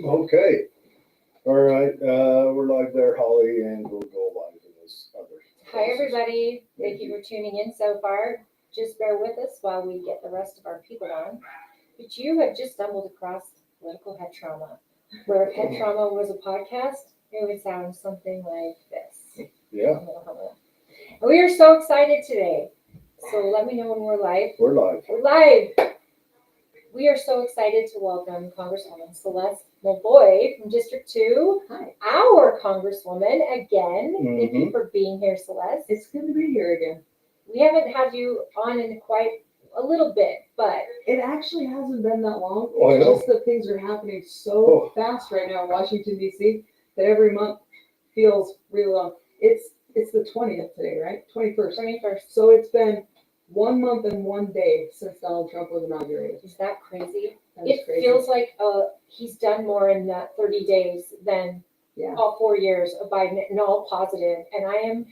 Okay. All right. We're live there, Holly, and we'll go live in this other. Hi, everybody. Thank you for tuning in so far. Just bear with us while we get the rest of our people on. But you have just stumbled across Political Head Trauma, where if Head Trauma was a podcast, it would sound something like this. Yeah. And we are so excited today. So let me know when we're live. We're live. We're live. We are so excited to welcome Congresswoman Celeste Molloy from District 2. Hi. Our Congresswoman again. Thank you Mhm. for being here, Celeste. It's good to be here again. We haven't had you on in quite a little bit, but It actually hasn't been that long. Oh, I It's know. just that things are happening so Oh. fast right now in Washington, D.C. that every month feels really long. It's the 20th today, right? 21st. 21st. So it's been 1 month and 1 day since Donald Trump was inaugurated. Is that crazy? That is It crazy. feels like he's done more in that 30 days than Yeah. all 4 years of Biden, and all positive. And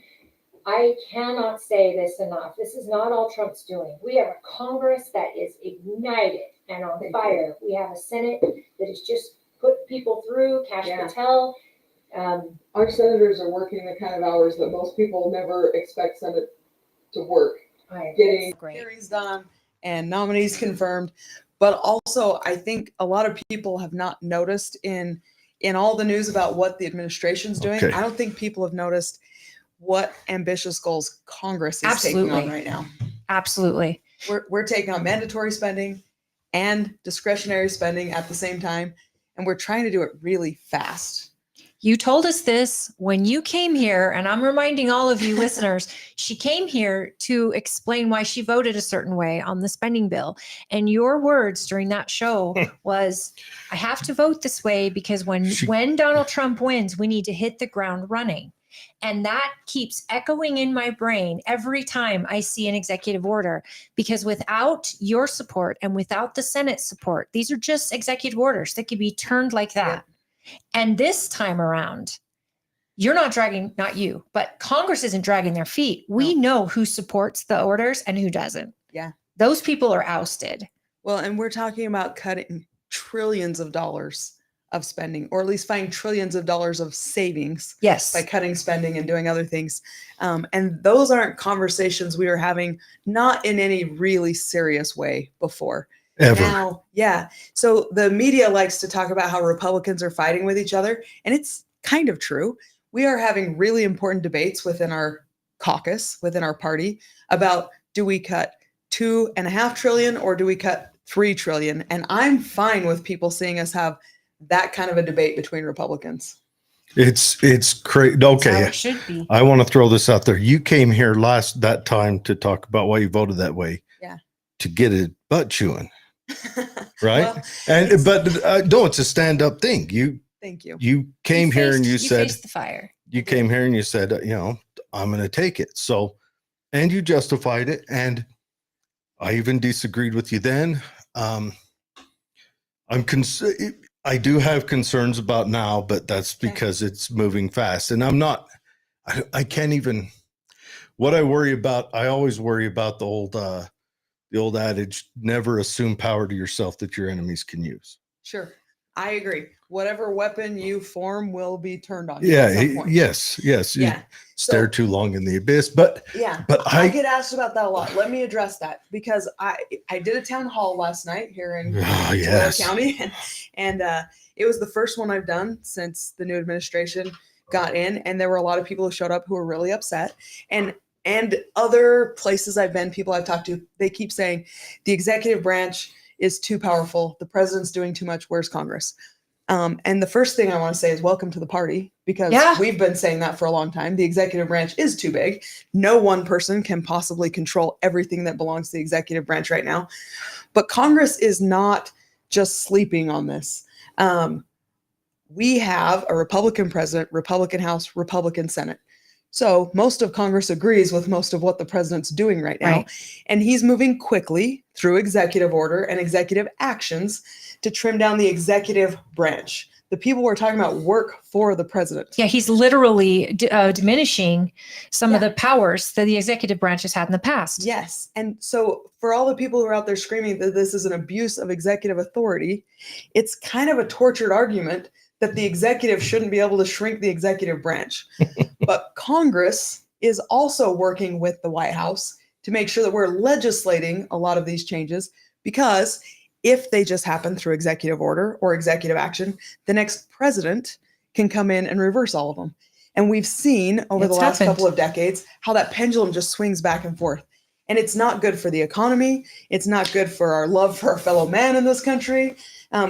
I cannot say this enough. This is not all Trump's doing. We have a Congress that is ignited and on Thank fire. We have a Senate that has just put people through. Cash Yeah. Patel. Our senators are working the kind of hours that most people never expect Senate to work. Getting hearings done and nominees confirmed. But also, I think a lot of people have not noticed in all the news about what the administration's doing. Okay. I don't think people have noticed what ambitious goals Congress is taking Absolutely. on right now. Absolutely. We're taking on mandatory spending and discretionary spending at the same time, and we're trying to do it really fast. You told us this when you came here, and I'm reminding all of you listeners, she came here to explain why she voted a certain way on the spending bill. And your words during that show was, I have to vote this way because when Donald Trump wins, we need to hit the ground running. And that keeps echoing in my brain every time I see an executive order, because without your support and without the Senate support, these are just executive orders that could be turned like that. Yeah. And this time around, you're not dragging, not you, but Congress isn't dragging their feet. We know who supports the orders and who doesn't. Yeah. Those people are ousted. Well, and we're talking about cutting trillions of dollars of spending, or at least finding trillions of dollars of savings. Yes. By cutting spending and doing other things. And those aren't conversations we were having, not in any really serious way before. Ever. Now, yeah. So the media likes to talk about how Republicans are fighting with each other, and it's kind of true. We are having really important debates within our caucus, within our party, about do we cut $2.5 trillion or do we cut $3 trillion? And I'm fine with people seeing us have that kind of a debate between Republicans. It's crazy. That's how Okay. it should be. I want to throw this out there. You came here that time to talk about why you voted that way. Yeah. To get a butt chewing. Right. Well, No, it's a stand up thing. thank you. You came here and you said, faced the fire. you came here and you said, I'm going to take it. So, and you justified it. And I even disagreed with you then. I do have concerns about now, but that's because it's moving fast. And I can't even, what I worry about, I always worry about the old adage, never assume power to yourself that your enemies can use. Sure. I agree. Whatever weapon you form will be turned on you at Yeah. some point. Yes. Yeah. Stare too long in the abyss, but I get asked about that a lot. Let me address that, because I did a town hall last night here in Tulare County, and it was the first one I've done since the new administration got in, and there were a lot of people who showed up who were really upset, and other places I've been, people I've talked to, they keep saying the executive branch is too powerful, the president's doing too much, where's Congress? And the first thing I want to say is welcome to the party, because we've been saying that for a long time. The executive branch is too big. No one person can possibly control everything that belongs to the executive branch right now. But Congress is not just sleeping on this. We have a Republican president, Republican House, Republican Senate. So most of Congress agrees with most of what the president's doing right now. Right. And he's moving quickly through executive order and executive actions to trim down the executive branch. The people we're talking about work for the president. Yeah, he's literally diminishing some of Yeah. the powers that the executive branch has had in the past. Yes. And so for all the people who are out there screaming that this is an abuse of executive authority, it's kind of a tortured argument that the executive shouldn't be able to shrink the executive branch. But Congress is also working with the White House to make sure that we're legislating a lot of these changes, because if they just happen through executive order or executive action, the next president can come in and reverse all of them. And we've seen over the It's last happened. couple of decades how that pendulum just swings back and forth. And it's not good for the economy. It's not good for our love for our fellow man in this country.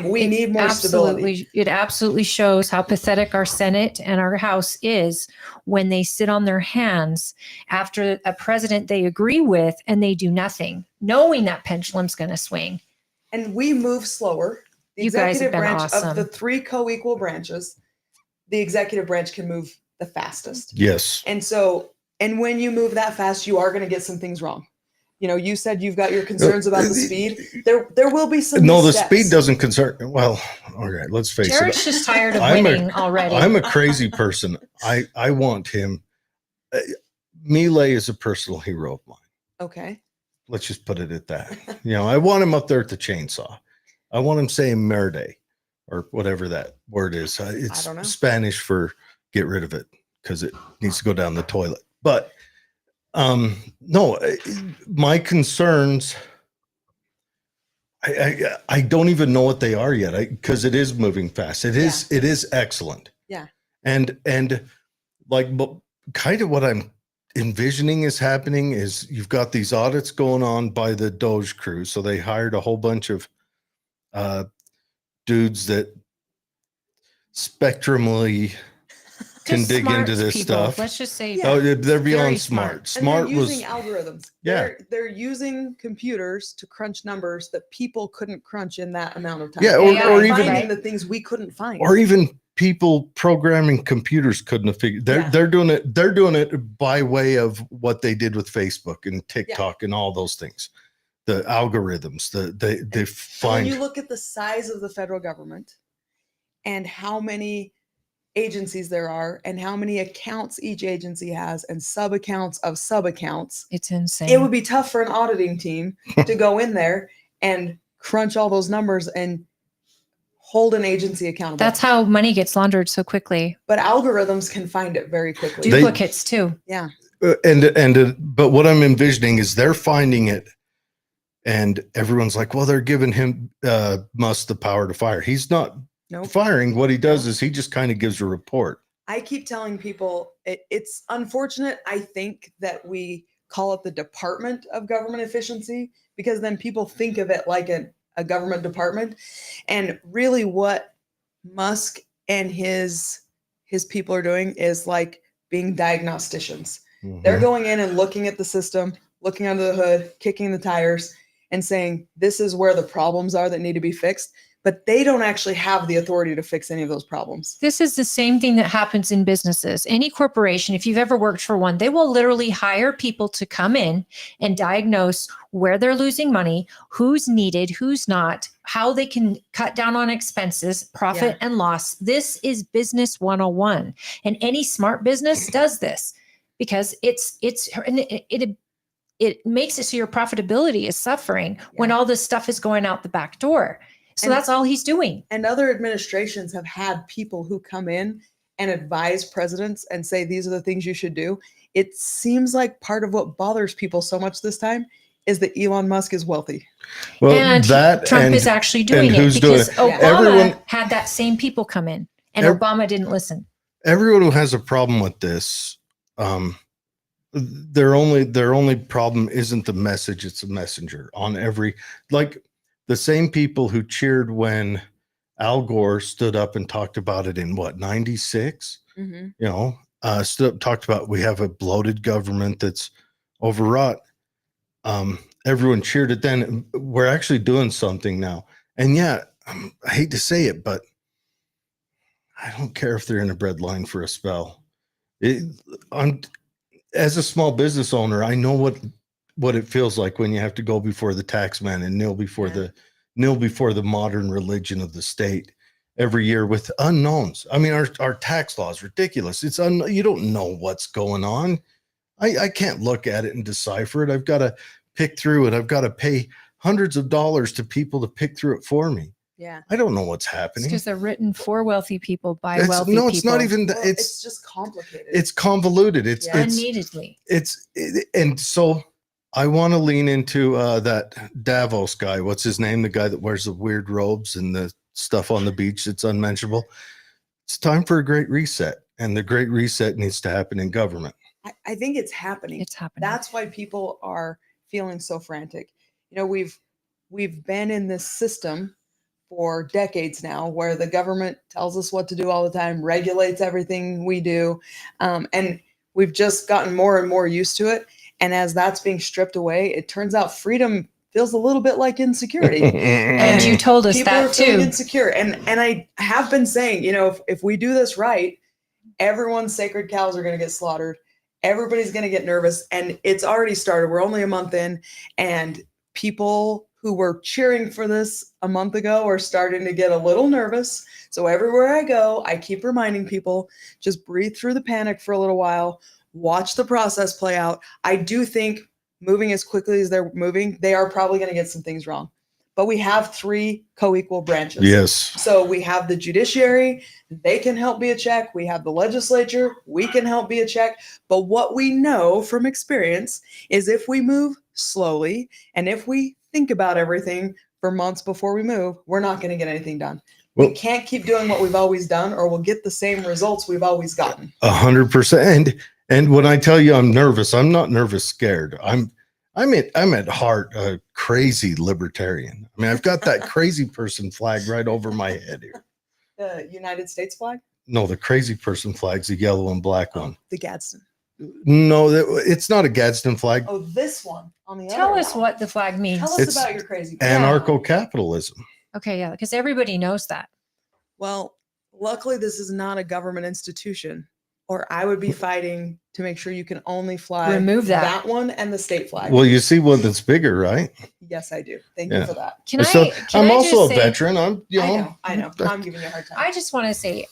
We It need more stability. It absolutely shows how pathetic our Senate and our House is when they sit on their hands after a president they agree with and they do nothing, knowing that pendulum's going to swing. And we move slower. The You guys have executive been branch awesome. of the three co-equal branches, the executive branch can move the fastest. Yes. And so, and when you move that fast, you are going to get some things wrong. You know, you said you've got your concerns about the speed. There will be some No, the missteps. speed doesn't concern. Well, okay, let's face Jared's it. just tired of I'm a- winning already. I'm a crazy person. I want him. Melee is a personal hero of mine. Okay. Let's just put it at that. You know, I want him up there at the chainsaw. I want him saying merde or whatever that word is. It's don't know. Spanish for get rid of it because it needs to go down the toilet. But no, my concerns, I don't even know what they are yet because it is moving fast. It is excellent. Yeah. And like, but kind of what I'm envisioning is happening is you've got these audits going on by the Doge crew. So they hired a whole bunch of dudes that spectrumly can Just dig smart into this people. stuff. Let's just say Yeah. Oh, they're Very beyond smart. smart. And Smart they're was using algorithms. Yeah. They're using computers to crunch numbers that people couldn't crunch in that amount of time. Yeah, or They're even- finding the things we couldn't find. or even people programming computers couldn't have figured. They're doing it. They're doing it by way of what they did with Facebook and TikTok and all those things. The algorithms. They And when find. you look at the size of the federal government and how many agencies there are and how many accounts each agency has and sub accounts of sub accounts, it's insane. it would be tough for an auditing team to go in there and crunch all those numbers and hold an agency accountable. That's how money gets laundered so quickly. But algorithms can find it very quickly. Duplicates too. Yeah. But what I'm envisioning is they're finding it, and everyone's like, "Well, they're giving him Musk the power to fire." He's not firing. What he does is he just kind of gives a report. I keep telling people it's unfortunate, I think, that we call it the Department of Government Efficiency, because then people think of it like a government department. And really what Musk and his people are doing is like being diagnosticians. They're going in and looking at the system, looking under the hood, kicking the tires, and saying, this is where the problems are that need to be fixed. But they don't actually have the authority to fix any of those problems. This is the same thing that happens in businesses. Any corporation, if you've ever worked for one, they will literally hire people to come in and diagnose where they're losing money, who's needed, who's not, how they can cut down on expenses, profit and loss. This is business 101. And any smart business does this because it makes it so your profitability is suffering when all this stuff is going out the back door. So that's all he's doing. And other administrations have had people who come in and advise presidents and say, these are the things you should do. It seems like part of what bothers people so much this time is that Elon Musk is wealthy. Well, And Trump is actually doing it because Obama Everyone- had that same people come in and Obama didn't listen. Everyone who has a problem with this, their only problem isn't the message, it's the messenger on every, like the same people who cheered when Al Gore stood up and talked about it in what, 96, you know, stood up, talked about, we have a bloated government that's overwrought. Everyone cheered it then. We're actually doing something now. And yeah, I hate to say it, but I don't care if they're in a bread line for a spell. I'm as a small business owner, I know what it feels like when you have to go before the tax man and kneel before the modern religion of the state every year with unknowns. I mean, our tax law is ridiculous. You don't know what's going on. I can't look at it and decipher it. I've got to pick through it. I've got to pay hundreds of dollars to people to pick through it for me. Yeah. I don't know what's It's happening. because they're written for wealthy people by It's, wealthy no, people. it's not even. Well, It's it's just complicated. it's convoluted. It's Yeah. Unneededly. and so I want to lean into that Davos guy. What's his name? The guy that wears the weird robes and the stuff on the beach that's unmentionable. It's time for a great reset, and the great reset needs to happen in government. I think it's happening. It's happening. That's why people are feeling so frantic. You know, we've been in this system for decades now where the government tells us what to do all the time, regulates everything we do. And we've just gotten more and more used to it. And as that's being stripped away, it turns out freedom feels a little bit like insecurity. And you told us People are that feeling too. insecure. And I have been saying, you know, if we do this right, everyone's sacred cows are going to get slaughtered. Everybody's going to get nervous. And it's already started. We're only a month in. And people who were cheering for this a month ago are starting to get a little nervous. So everywhere I go, I keep reminding people, just breathe through the panic for a little while, watch the process play out. I do think moving as quickly as they're moving, they are probably going to get some things wrong. But we have 3 co-equal branches. Yes. So we have the judiciary, they can help be a check. We have the legislature, we can help be a check. But what we know from experience is if we move slowly and if we think about everything for months before we move, we're not going to get anything done. We can't keep doing what we've always done or we'll get the same results we've always gotten. 100%. And when I tell you I'm nervous, I'm not nervous, scared. I'm at heart a crazy libertarian. I mean, I've got that crazy person flag right over my head here. The United States flag? No, the crazy person flag's the yellow and black one. The Gadsden. No, it's not a Gadsden flag. Oh, this one on the Tell other us one. what the flag means. Tell us It's about your crazy. Anarcho-capitalism. Okay, yeah, because everybody knows that. Well, luckily this is not a government institution, or I would be fighting to make sure you can only fly Remove that. one and the state flag. Well, you see one that's bigger, right? Yes, I do. Thank Yeah. you for that. Can So can I'm I also just a say- veteran. I'm, I know. I'm giving you a hard time. I just want to say,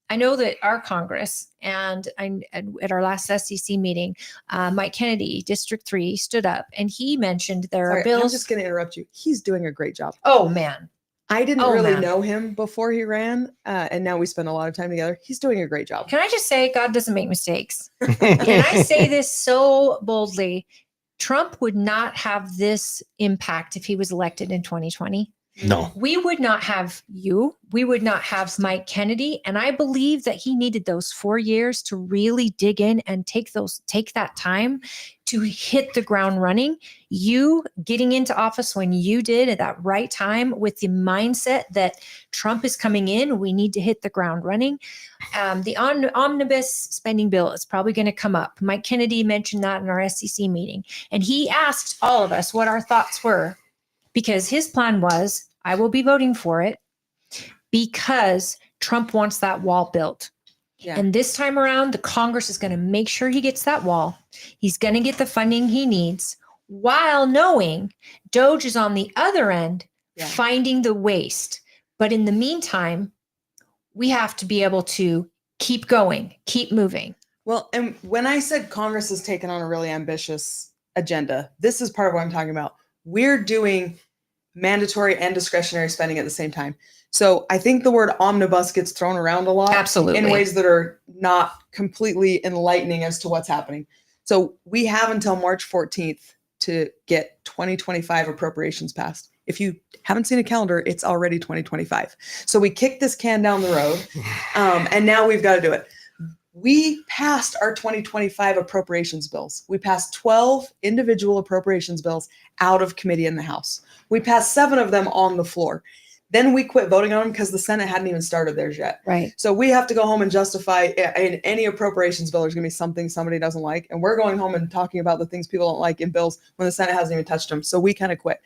I know that our Congress and at our last SEC meeting, Mike Kennedy, District 3, stood up and he mentioned there Sorry, are bills. I'm just going to interrupt you. He's doing a great job. Oh man, I didn't Oh, really man. know him before he ran, and now we spend a lot of time together. He's doing a great job. can I just say God doesn't make mistakes? And I say this so boldly. Trump would not have this impact if he was elected in 2020. No. We would not have you. We would not have Mike Kennedy. And I believe that he needed those 4 years to really dig in and take that time to hit the ground running. You getting into office when you did at that right time with the mindset that Trump is coming in, we need to hit the ground running. The omnibus spending bill is probably going to come up. Mike Kennedy mentioned that in our SEC meeting. And he asked all of us what our thoughts were. Because his plan was, I will be voting for it because Trump wants that wall built. Yeah. And this time around, the Congress is going to make sure he gets that wall. He's going to get the funding he needs while knowing Doge is on the other end, finding the waste. But in the meantime, we have to be able to keep going, keep moving. Well, and when I said Congress has taken on a really ambitious agenda, this is part of what I'm talking about. We're doing mandatory and discretionary spending at the same time. So I think the word omnibus gets thrown around a lot. Absolutely. In ways that are not completely enlightening as to what's happening. So we have until March 14th to get 2025 appropriations passed. If you haven't seen a calendar, it's already 2025. So we kicked this can down the road, and now we've got to do it. We passed our 2025 appropriations bills. We passed 12 individual appropriations bills out of committee in the House. We passed 7 of them on the floor. Then we quit voting on them because the Senate hadn't even started theirs yet. Right. So we have to go home and justify in any appropriations bill, there's going to be something somebody doesn't like. And we're going home and talking about the things people don't like in bills when the Senate hasn't even touched them. So we kind of quit.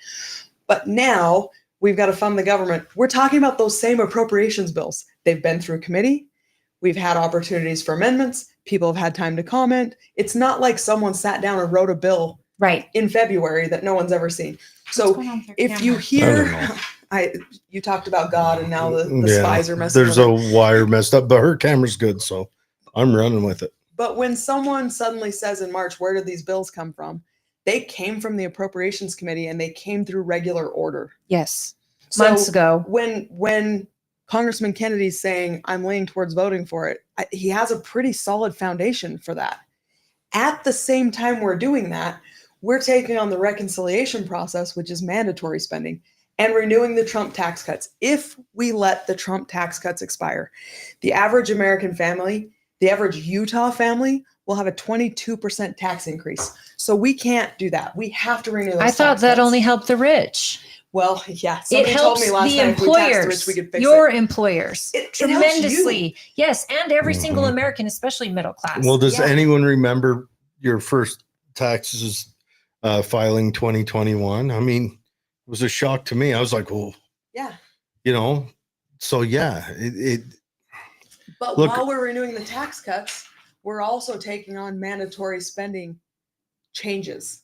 But now we've got to fund the government. We're talking about those same appropriations bills. They've been through committee. We've had opportunities for amendments. People have had time to comment. It's not like someone sat down and wrote a bill Right. in February that no one's ever seen. What's So going on with their if you camera? hear, you talked about God and now the Yeah, spies are messing there's with a it. wire messed up, but her camera's good, so I'm running with it. But when someone suddenly says in March, where did these bills come from? They came from the Appropriations Committee and they came through regular order. Yes. So Months ago. when Congressman Kennedy's saying, I'm leaning towards voting for it, he has a pretty solid foundation for that. At the same time we're doing that, we're taking on the reconciliation process, which is mandatory spending, and renewing the Trump tax cuts. If we let the Trump tax cuts expire, the average American family, the average Utah family will have a 22% tax increase. So we can't do that. We have to renew those I thought tax that cuts. only helped the rich. Well, yeah. It Somebody told helps me last the night if we taxed the employers, rich, we could fix your it. employers, It helps tremendously. Yes, and every single Mhm. American, especially middle class. Well, does Yeah. anyone remember your first taxes filing 2021? I mean, it was a shock to me. I was like, well, Yeah. you know, so yeah, But Look- while we're renewing the tax cuts, we're also taking on mandatory spending changes.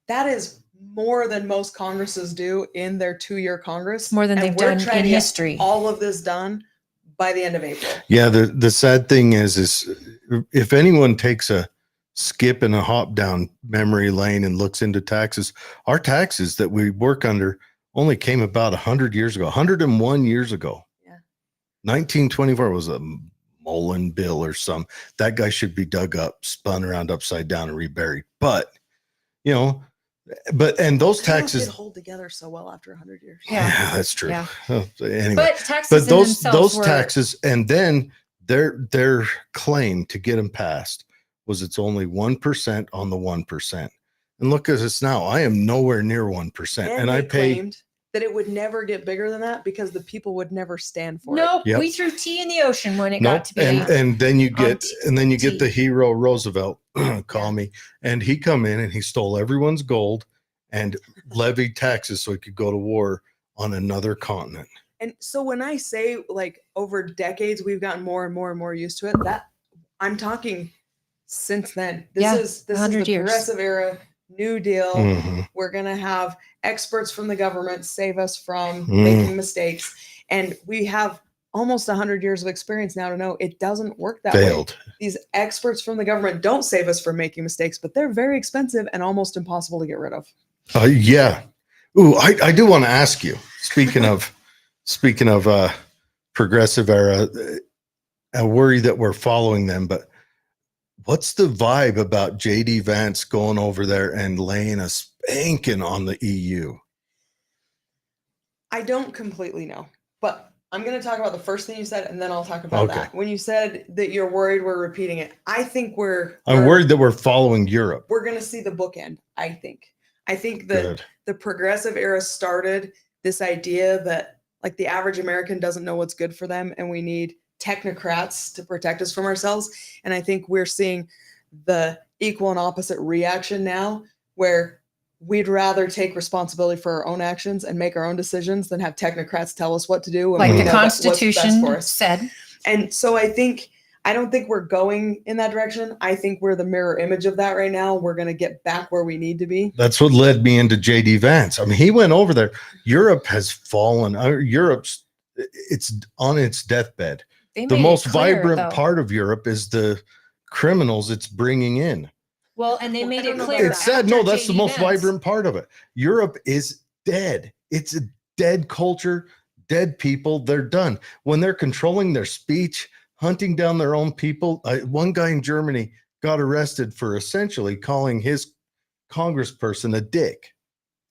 That is more than most Congresses do in their 2-year Congress. It's more than and they've we're done trying in to get history. all of this done by the end of April. yeah, the sad thing is if anyone takes a skip and a hop down memory lane and looks into taxes, our taxes that we work under only came about 100 years ago, 101 years ago. Yeah. 1924 was a Mullen bill or some. That guy should be dug up, spun around upside down and reburied. But, you know, and those taxes did hold together so well after 100 years. Yeah, that's true. Yeah. Anyway, But taxes but in those themselves were, taxes, and then their claim to get them passed was it's only 1% on the 1%. And look at us now. I am nowhere near 1%, and I they pay. claimed that it would never get bigger than that because the people would never stand for it. no, Yep. we threw tea in the ocean when it Nope. got to be. And then you get tea. the hero Roosevelt, call Yeah. me, and he come in and he stole everyone's gold and levied taxes so he could go to war on another continent. And so when I say like over decades we've gotten more and more and more used to it, that I'm talking since then. This Yeah, is the 100 years. progressive era, New Deal. Mhm. We're gonna have experts from the government save us from Mm. making mistakes. And we have almost 100 years of experience now to know it doesn't work that way. Failed. These experts from the government don't save us from making mistakes, but they're very expensive and almost impossible to get rid of. Yeah. Ooh, I do want to ask you. Speaking of progressive era, I worry that we're following them. But what's the vibe about JD Vance going over there and laying a spanking on the EU? I don't completely know, but I'm going to talk about the first thing you said, and then I'll talk about Okay. that. When you said that you're worried we're repeating it, I think I'm worried that we're following Europe. we're going to see the bookend. I think that Good. the progressive era started this idea that like the average American doesn't know what's good for them, and we need technocrats to protect us from ourselves. And I think we're seeing the equal and opposite reaction now, where we'd rather take responsibility for our own actions and make our own decisions than have technocrats tell us what to do. like we the know what's best Constitution for us. said. And so I don't think we're going in that direction. I think we're the mirror image of that right now. We're going to get back where we need to be. That's what led me into JD Vance. I mean, he went over there. Europe has fallen. Europe's it's on its deathbed. They The made it most clear, vibrant though. part of Europe is the criminals it's bringing in. Well, and they Well, I made don't it know clear. about It's sad. No, after that's the JD most Vance. vibrant part of it. Europe is dead. It's a dead culture, dead people. They're done. When they're controlling their speech, hunting down their own people. One guy in Germany got arrested for essentially calling his congressperson a dick.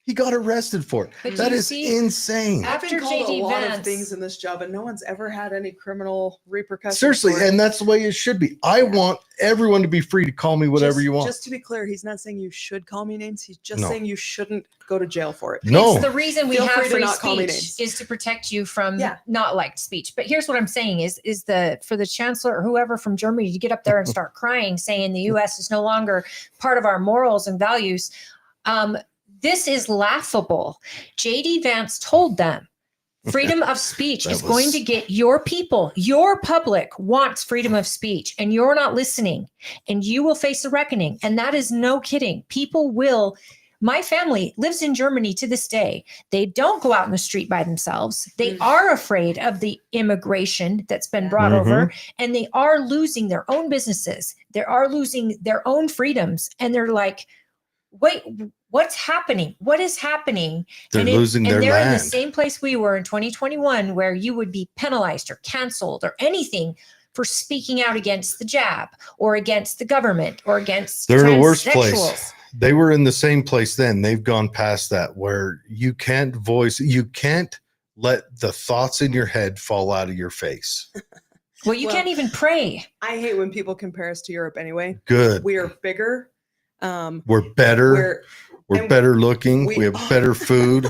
He got arrested for it. But That you is see, insane. I've been After called a JD lot of Vance- things in this job, and no one's ever had any criminal repercussions. Seriously, for it. and that's the way it should be. I Yeah. want everyone to be free to call me whatever Just- you want. Just to be clear, he's not saying you should call me names. He's just No. saying you shouldn't go to jail for it. No. It's the reason we Feel have free to free not call me speech names. is to protect you from Yeah. not liked speech. But here's what I'm saying is for the chancellor or whoever from Germany to get up there and start crying, saying the U.S. is no longer part of our morals and values. This is laughable. JD Vance told them Freedom of speech That is going was- to get your people, your public wants freedom of speech, and you're not listening, and you will face a reckoning. And that is no kidding. People will. My family lives in Germany to this day. They don't go out in the street by themselves. They are afraid of the immigration that's been brought over, and they are losing their own businesses. They are losing their own freedoms. And they're like, wait, what's happening? What is happening? They're losing their they're in the land. same place we were in 2021, where you would be penalized or canceled or anything for speaking out against the jab or against the government or against They're in a worse place. transsexuals. They were in the same place then. They've gone past that, where you can't let the thoughts in your head fall out of your face. Well, you can't even pray. I hate when people compare us to Europe anyway. Good. We are bigger. We're better. We're better looking. We have better food.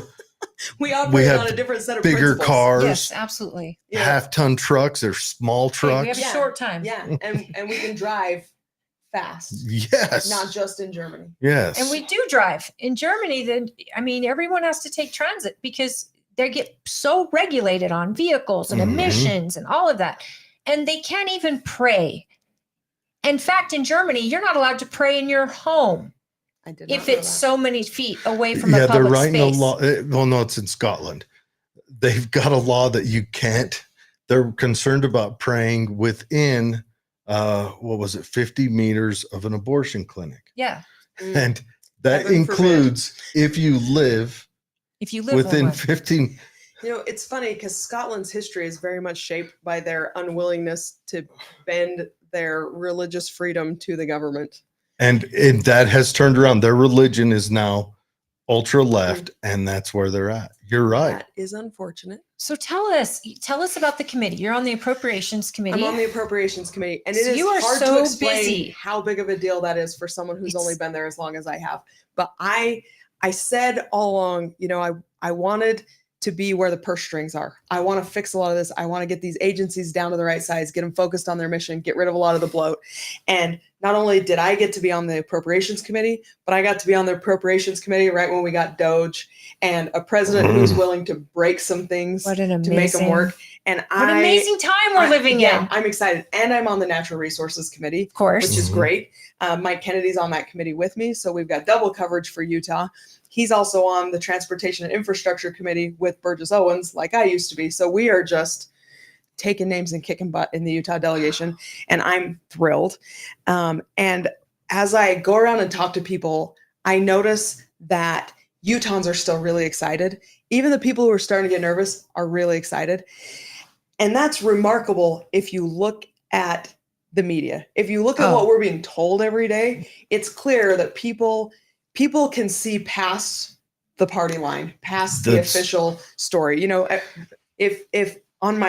We operate have on a different set of bigger principles. cars. Yes, absolutely. Yeah. Half-ton trucks. They're small Hey, trucks. we have a Yeah. short time. Yeah, and we can drive fast, Yes. not just in Germany. Yes. And we do drive. In Germany, then everyone has to take transit because they get so regulated on vehicles and Mhm. emissions and all of that. And they can't even pray. In fact, in Germany, you're not allowed to pray in your home I did not if know it's that. so many feet away from Yeah, a they're public writing space. a law. Well, no, it's in Scotland. They've got a law that you can't. They're concerned about praying within, 50 meters of an abortion clinic, Yeah. and that Heaven includes if you live If you live within one. 15. You know, it's funny because Scotland's history is very much shaped by their unwillingness to bend their religious freedom to the government. And that has turned around. Their religion is now ultra left, and that's where they're at. You're right. That is unfortunate. So tell us about the committee. You're on the appropriations committee. I'm on the appropriations committee, and it So is you are hard so to explain busy. how big of a deal that is for someone who's It's- only been there as long as I have. But I said all along, I wanted to be where the purse strings are. I want to fix a lot of this. I want to get these agencies down to the right size, get them focused on their mission, get rid of a lot of the bloat. And not only did I get to be on the appropriations committee, but I got to be on the appropriations committee right when we got Doge and a president who's willing to break some things What an to amazing, make them work. And what an amazing time we're living yeah, in. I'm excited. And I'm on the natural resources committee, Of course. which is Mhm. great. Mike Kennedy's on that committee with me. So we've got double coverage for Utah. He's also on the transportation and infrastructure committee with Burgess Owens, like I used to be. So we are just taking names and kicking butt in the Utah delegation. And I'm thrilled. And as I go around and talk to people, I notice that Utahns are still really excited. Even the people who are starting to get nervous are really excited. And that's remarkable if you look at the media. If you look at Oh. what we're being told every day, it's clear that people can see past the party line, past the That's- official story. If on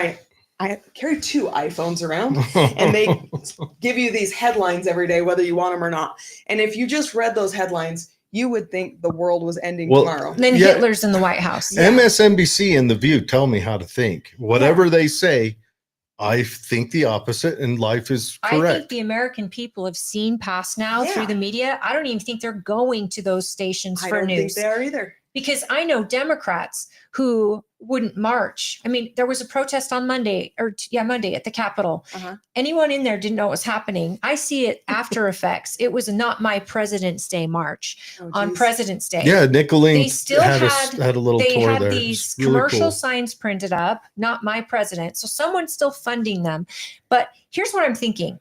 I carry 2 iPhones around, and they give you these headlines every day, whether you want them or not. And if you just read those headlines, you would think the world was ending Well, tomorrow. And then Yeah. Hitler's in the White House. Yeah. MSNBC and The View tell me how to think. Whatever they say, I think the opposite, and life is I think correct. the American people have seen past now Yeah. through the media. I don't even think they're going to those stations I for don't think news. they are either. Because I know Democrats who wouldn't march. I mean, there was a protest on Monday at the Capitol. Uh-huh. Anyone in there didn't know what was happening. I see it after effects. It was not my President's Day march Oh, on geez. President's Day. Yeah, Nickeling They still had had- a little They tour had there. these It's really commercial cool. signs printed up, not my president. So someone's still funding them. But here's what I'm thinking.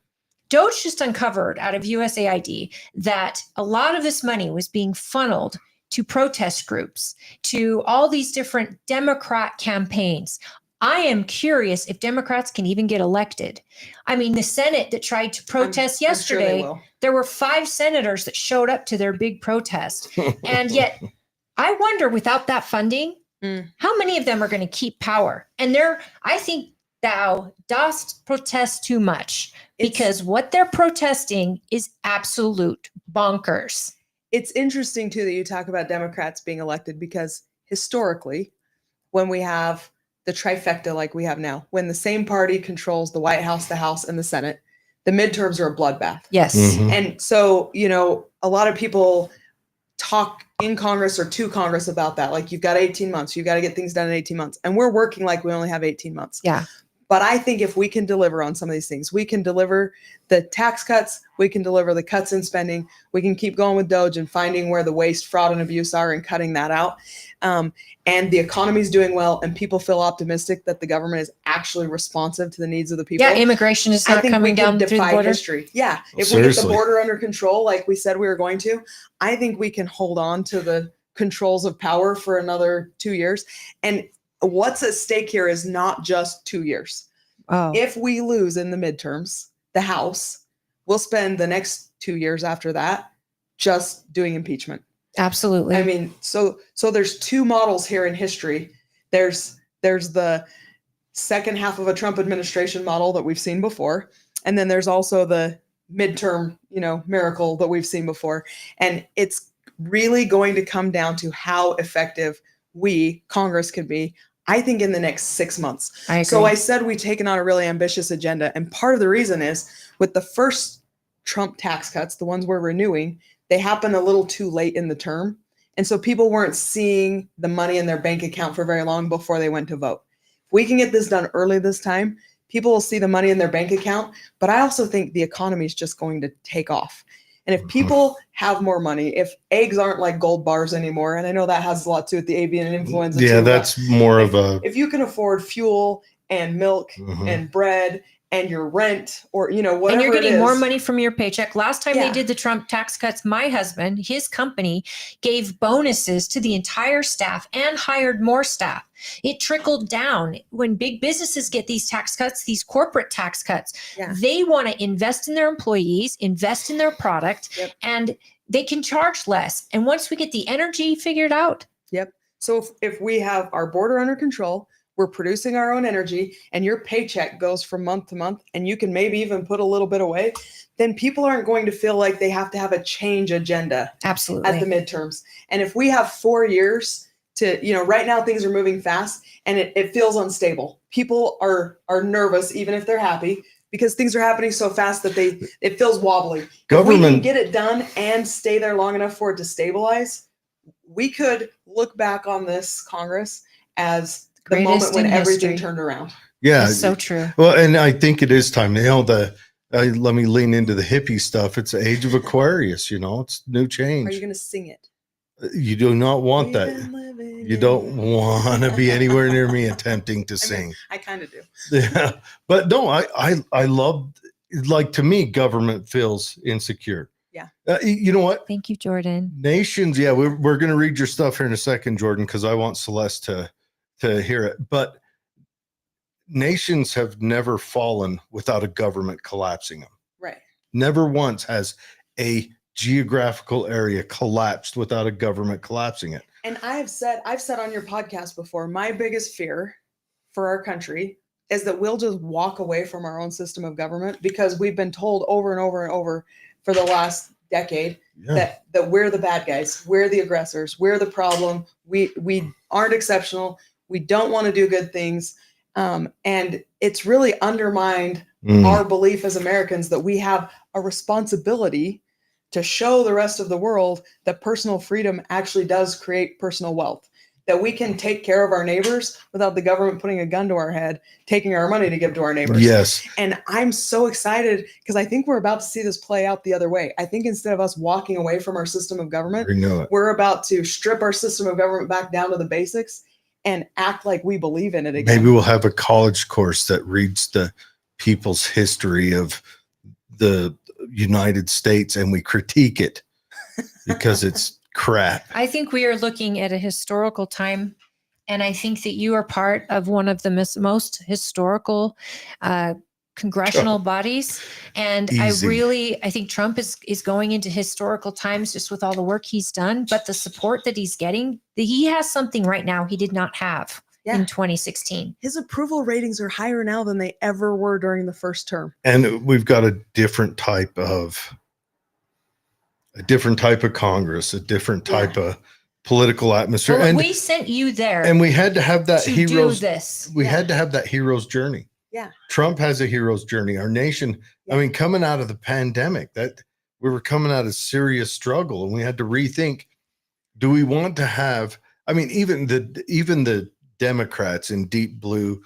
Doge just uncovered out of USAID that a lot of this money was being funneled to protest groups, to all these different Democrat campaigns. I am curious if Democrats can even get elected. I mean, the Senate that tried to protest I'm sure they yesterday, will. there were 5 senators that showed up to their big protest. And yet, I wonder, without that funding, how many of them are going to keep power? And I think thou dost protest too much, because what they're protesting is absolute bonkers. It's interesting too that you talk about Democrats being elected, because historically, when we have the trifecta like we have now, when the same party controls the White House, the House, and the Senate, the midterms are a bloodbath. Yes. Mhm. And so, a lot of people talk in Congress or to Congress about that. Like, you've got 18 months. You've got to get things done in 18 months. And we're working like we only have 18 months. Yeah. But I think if we can deliver on some of these things, we can deliver the tax cuts, we can deliver the cuts in spending, we can keep going with DOGE and finding where the waste, fraud, and abuse are and cutting that out. And the economy's doing well, and people feel optimistic that the government is actually responsive to the needs of the people. Yeah, immigration is I not think coming we down can through the defy border. history. Yeah, if we get the Seriously. border under control, like we said we were going to, I think we can hold on to the controls of power for another 2 years. And what's at stake here is not just 2 years. Oh, If we lose in the midterms, the House will spend the next 2 years after that just doing impeachment. absolutely. I mean, so there's two models here in history. There's the second half of a Trump administration model that we've seen before, and then there's also the midterm, miracle that we've seen before. And it's really going to come down to how effective we, Congress, can be, I think, in the next 6 months. I agree. So I said we've taken on a really ambitious agenda. And part of the reason is with the first Trump tax cuts, the ones we're renewing, they happened a little too late in the term. And so people weren't seeing the money in their bank account for very long before they went to vote. If we can get this done early this time, people will see the money in their bank account. But I also think the economy is just going to take off. And if people have more money, if eggs aren't like gold bars anymore, and I know that has a lot to do with the avian influenza. Yeah, too, that's more of a. if you can afford fuel and milk Mhm. and bread and your rent, or whatever, and you're it getting is, more money from your paycheck. Last time they Yeah. did the Trump tax cuts, my husband, his company, gave bonuses to the entire staff and hired more staff. It trickled down. When big businesses get these tax cuts, these corporate tax cuts, Yeah. they want to invest in their employees, invest in their product, Yep. and they can charge less. And once we get the energy figured out, So if we have our border under control, we're producing our own energy, and your paycheck goes from month to month, and you can maybe even put a little bit away, then people aren't going to feel like they have to have a change agenda absolutely. at the midterms. And if we have 4 years to, right now things are moving fast and it feels unstable. People are nervous, even if they're happy, because things are happening so fast that it feels wobbly. If we can Government- get it done and stay there long enough for it to stabilize, we could look back on this Congress as the Greatest moment when in everything history. turned around. Yeah. That's so true. Well, and I think it is time. Let me lean into the hippie stuff. It's the age of Aquarius. It's new Are you change. going to sing it? You do not want We've that. been living You don't in- want to be anywhere near me attempting to sing. I kind of do. Yeah, but no, I love, like, to me, government feels insecure. Yeah. You know what? Thank you, Jordan. Nations. Yeah, we're going to read your stuff here in a second, Jordan, because I want Celeste to hear it. But nations have never fallen without a government collapsing them. Right. Never once has a geographical area collapsed without a government collapsing it. And I've said on your podcast before, my biggest fear for our country is that we'll just walk away from our own system of government, because we've been told over and over and over for the last decade Yeah. that we're the bad guys, we're the aggressors, we're the problem, we aren't exceptional, we don't want to do good things, and it's really undermined our belief as Americans that we have a responsibility to show the rest of the world that personal freedom actually does create personal wealth, that we can take care of our neighbors without the government putting a gun to our head, taking our money to give to our neighbors. Yes. And I'm so excited because I think we're about to see this play out the other way. I think instead of us walking away from our system of government, We know it. we're about to strip our system of government back down to the basics and act like we believe in it again. Maybe we'll have a college course that reads the people's history of the United States and we critique it because it's crap. I think we are looking at a historical time, and I think that you are part of one of the most historical congressional bodies. And Easy. I think Trump is going into historical times just with all the work he's done, but the support that he's getting, he has something right now he did not have in 2016. His approval ratings are higher now than they ever were during the first term. And we've got a different type of Congress, a different type of political atmosphere. Well, and we sent you there and we had to have that to hero's do this. we had to have that hero's journey. Yeah. Trump has a hero's journey. Our nation, Yeah. I mean, coming out of the pandemic, that we were coming out of serious struggle and we had to rethink do we want to have, I mean, even the Democrats in deep blue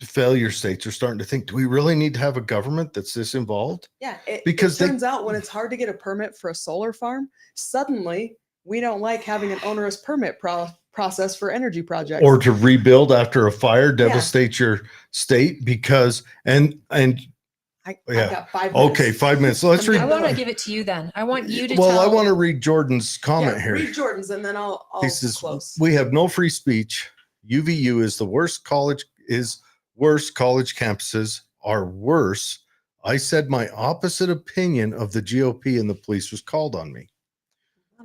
failure states are starting to think, do we really need to have a government that's this involved? Yeah, Because it turns out when it's hard to get a permit for a solar farm, suddenly we don't like having an onerous permit process for energy projects. Or to rebuild after a fire devastates your state because, and I yeah. got 5 minutes. Okay, 5 minutes. So let's I read. I want to give it to you then. I want you to Well, tell. I want to read Jordan's comment Yeah, here. read Jordan's and then I'll He says, close. we have no free speech. UVU is the worst college, worse. College campuses are worse. I said my opposite opinion of the GOP and the police was called on me.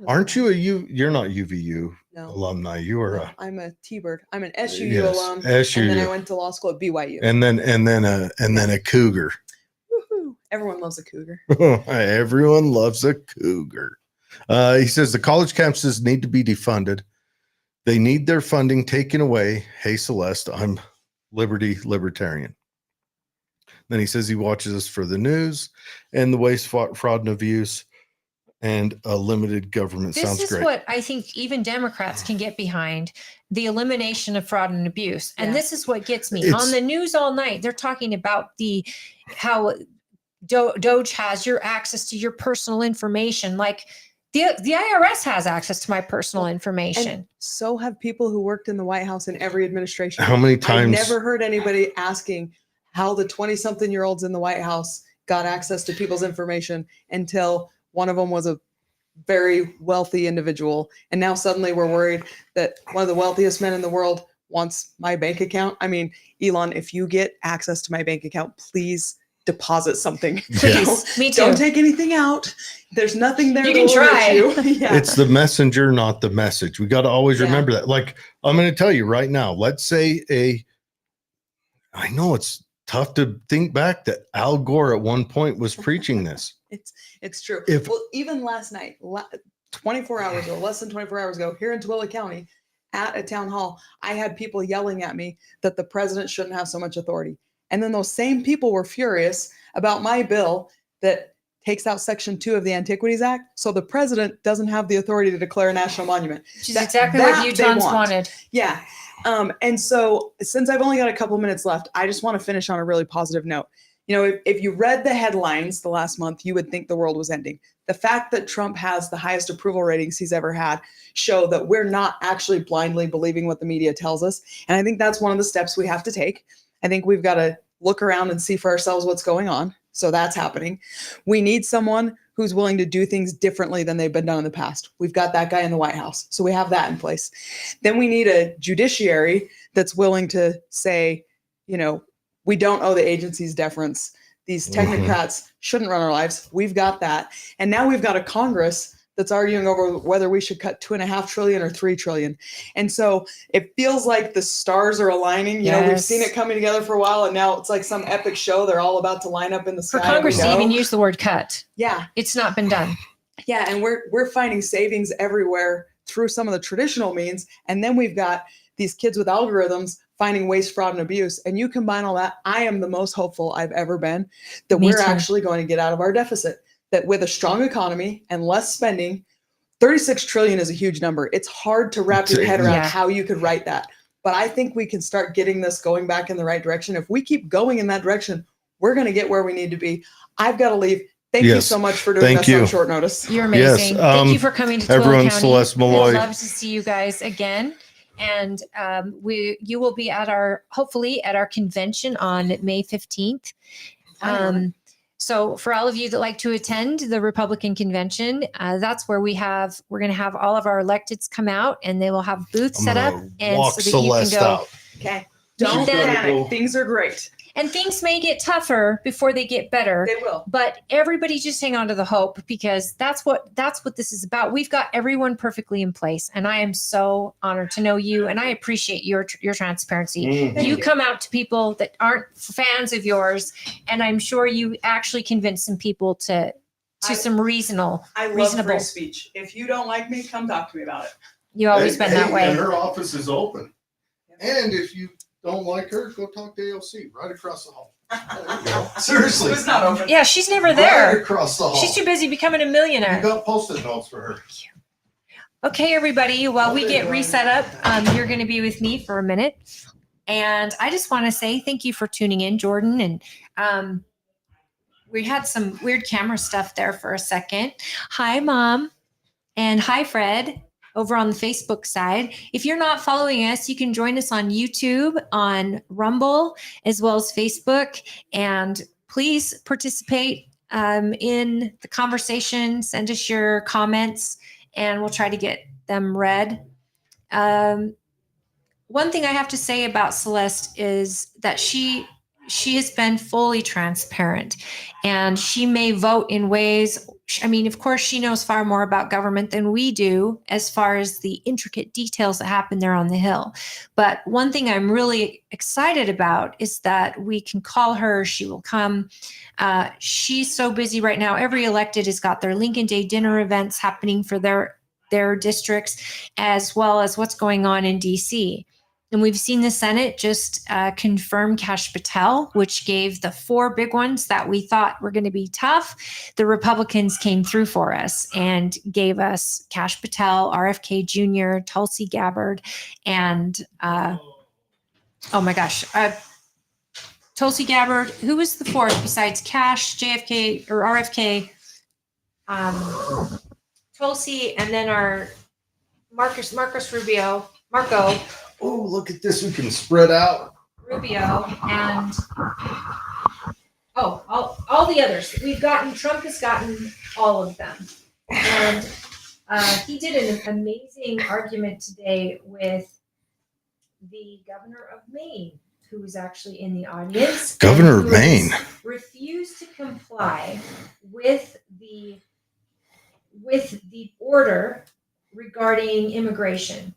Aren't you you're not UVU No. alumni. You are No, I'm a T-Bird. I'm an SUU yes, alum. SUU. And then I went to law school at BYU. and then a cougar. Woohoo. Everyone loves a cougar. Everyone loves a cougar. He says the college campuses need to be defunded. They need their funding taken away. Hey, Celeste, I'm libertarian. Then he says he watches us for the news and the waste, fraud, and abuse and a limited government. This Sounds is great. what I think even Democrats can get behind, the elimination of fraud and abuse. And Yeah. this is what gets me. It's- On the news all night, they're talking about how Doge has your access to your personal information. Like the IRS has access to my personal information. And so have people who worked in the White House in every administration. How many I times? never heard anybody asking how the 20-something-year-olds in the White House got access to people's information until one of them was a very wealthy individual. And now suddenly we're worried that one of the wealthiest men in the world wants my bank account. I mean, Elon, if you get access to my bank account, please deposit something. Please, me too. Don't take anything out. There's nothing there. You to can alert try. you. Yeah. It's the messenger, not the message. We got to always Yeah. remember that. Like, I'm going to tell you right now, let's say I know it's tough to think back that Al Gore at one point was preaching this. It's true. If- Well, even last night, 24 hours ago, less than 24 hours ago, here in Tooele County, at a town hall, I had people yelling at me that the president shouldn't have so much authority. And then those same people were furious about my bill that takes out Section 2 of the Antiquities Act. So the president doesn't have the authority to declare a national monument. Which is that- exactly that what they Utahns want. wanted. Yeah. And so since I've only got a couple minutes left, I just want to finish on a really positive note. You know, if you read the headlines the last month, you would think the world was ending. The fact that Trump has the highest approval ratings he's ever had show that we're not actually blindly believing what the media tells us. And I think that's one of the steps we have to take. I think we've got to look around and see for ourselves what's going on. So that's happening. We need someone who's willing to do things differently than they've been done in the past. We've got that guy in the White House. So we have that in place. Then we need a judiciary that's willing to say, you know, we don't owe the agencies deference. These technocrats shouldn't run our lives. We've got that. And now we've got a Congress that's arguing over whether we should cut $2.5 trillion or $3 trillion. And so it feels like the stars are aligning. You know, we've seen it coming together for a while, and now it's like some epic show. They're all about to line up in the sky. For Congress we to know. even use the word cut, Yeah. it's not been done. Yeah, and we're finding savings everywhere through some of the traditional means. And then we've got these kids with algorithms finding waste, fraud, and abuse. And you combine all that, I am the most hopeful I've ever been that Me we're too. actually going to get out of our deficit. That with a strong economy and less spending, 36 trillion is a huge number. It's hard to wrap your head around Yeah. how you could write that. But I think we can start getting this going back in the right direction. If we keep going in that direction, we're going to get where we need to be. I've got to leave. Thank you Yes. so much for doing Thank this you. on short notice. You're Yes, amazing. Thank you for coming to Tooele everyone, County. Celeste Malloy. I'd love to see you guys again. And you will be at hopefully at our convention on May 15th. So for all of you that like to attend the Republican convention, that's where we're going to have all of our electeds come out, and they will have booths set up, and walk so that Celeste you can go. out. Okay. Meet Don't them. panic. Things are great. And things may get tougher before they get better. They will. But everybody just hang on to the hope, because that's what this is about. We've got everyone perfectly in place, and I am so honored to know you, and I appreciate your transparency. Thank You you. come out to people that aren't fans of yours, and I'm sure you actually convince some people to some reasonable. I love Reasonable. free speech. If you don't like me, come talk to me about it. You always been that way. And her office is open. And if you don't like her, go talk to AOC right across the hall. There you go. Seriously. It's not open. Yeah, she's never Right there. across the hall. She's too busy becoming a You millionaire. got post-it notes for her. Okay, everybody, while we get reset up, you're going to be with me for a minute. And I just want to say thank you for tuning in, Jordan. And we had some weird camera stuff there for a second. Hi, Mom. And hi, Fred, over on the Facebook side. If you're not following us, you can join us on YouTube, on Rumble, as well as Facebook. And please participate in the conversation. Send us your comments, and we'll try to get them read. One thing I have to say about Celeste is that she has been fully transparent, and she may vote in ways. I mean, of course, she knows far more about government than we do as far as the intricate details that happen there on the Hill. But one thing I'm really excited about is that we can call her. She will come. She's so busy right now. Every elected has got their Lincoln Day dinner events happening for their districts, as well as what's going on in DC. And we've seen the Senate just confirm Kash Patel, which gave the 4 big ones that we thought were going to be tough. The Republicans came through for us and gave us Kash Patel, RFK Jr., Tulsi Gabbard, and oh my gosh, Tulsi Gabbard. Who was the 4th besides Kash, JFK, or RFK? Tulsi, and then our Marcus Rubio, Marco. Oh, look at this. We can spread out. Rubio, and all the others. Trump has gotten all of them. And he did an amazing argument today with the governor of Maine, who was actually in the audience. Governor of Maine refused to comply with the order regarding immigration.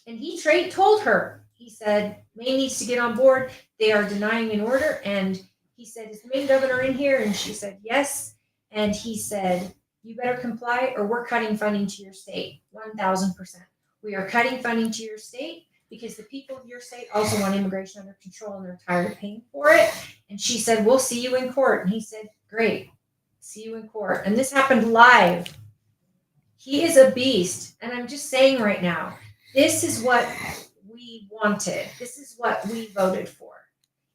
And he told her, he said, Maine needs to get on board. They are denying an order. And he said, is the Maine governor in here? And she said, yes. And he said, you better comply or we're cutting funding to your state, 1,000%. We are cutting funding to your state because the people of your state also want immigration under control and they're tired of paying for it. And she said, we'll see you in court. And he said, great, see you in court. And this happened live. He is a beast. And I'm just saying right now, this is what we wanted. This is what we voted for.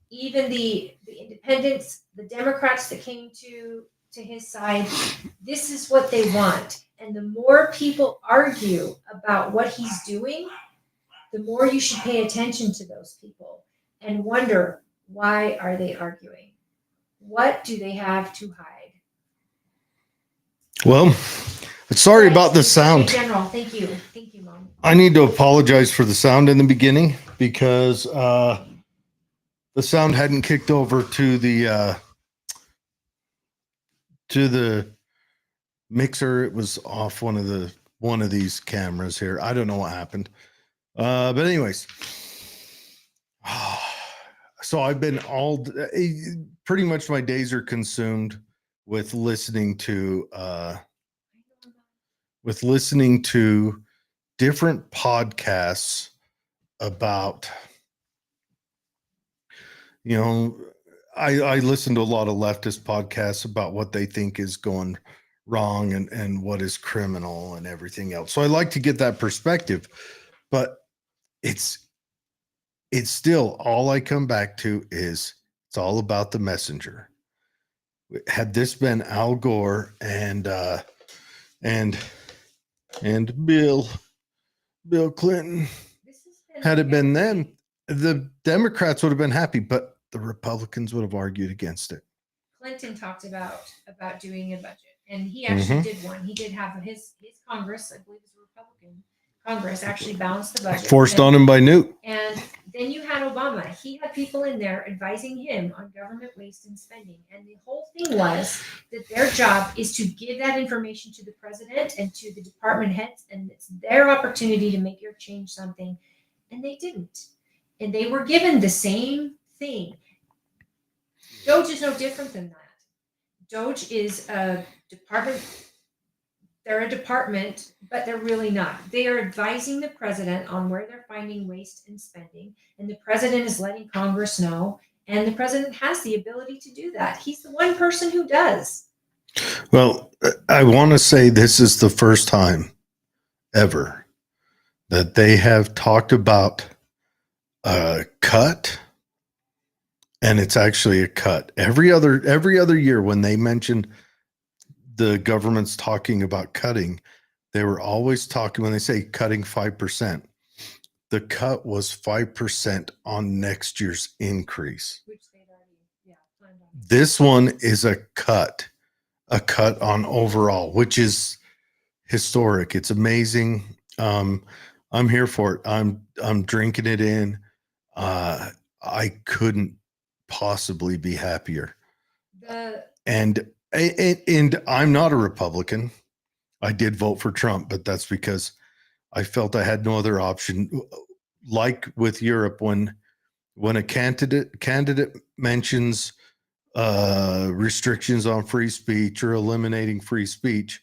Even the independents, the Democrats that came to his side, this is what they want. And the more people argue about what he's doing, the more you should pay attention to those people and wonder, why are they arguing? What do they have to hide? Well, sorry about the sound. General, thank you. Thank you, Mom. I need to apologize for the sound in the beginning because the sound hadn't kicked over to the mixer. It was off one of these cameras here. I don't know what happened. But anyways, so I've been pretty much my days are consumed with listening to different podcasts about, I listen to a lot of leftist podcasts about what they think is going wrong and what is criminal and everything else. So I like to get that perspective, but it's still all I come back to is it's all about the messenger. Had this been Al Gore and Bill Clinton, had it been them, the Democrats would have been happy, but the Republicans would have argued against it. Clinton talked about doing a budget, and he actually did one. He did have his Congress, I believe it was a Republican Congress, actually balanced the budget. Forced on him by Newt. And then you had Obama. He had people in there advising him on government waste and spending. And the whole thing was that their job is to give that information to the president and to the department heads, and it's their opportunity to make or change something. And they didn't. And they were given the same thing. Doge is no different than that. Doge is a department. They're a department, but they're really not. They are advising the president on where they're finding waste and spending, and the president is letting Congress know, and the president has the ability to do that. He's the one person who does. Well, I want to say this is the first time ever that they have talked about a cut, and it's actually a cut. Every other year when they mentioned the government's talking about cutting, they were always talking, when they say cutting 5%, the cut was 5% on next year's increase. Which they'd already, planned on. This one is a cut on overall, which is historic. It's amazing. I'm here for it. I'm drinking it in. I couldn't possibly be happier. And I'm not a Republican. I did vote for Trump, but that's because I felt I had no other option. Like with Europe, when a candidate mentions restrictions on free speech or eliminating free speech,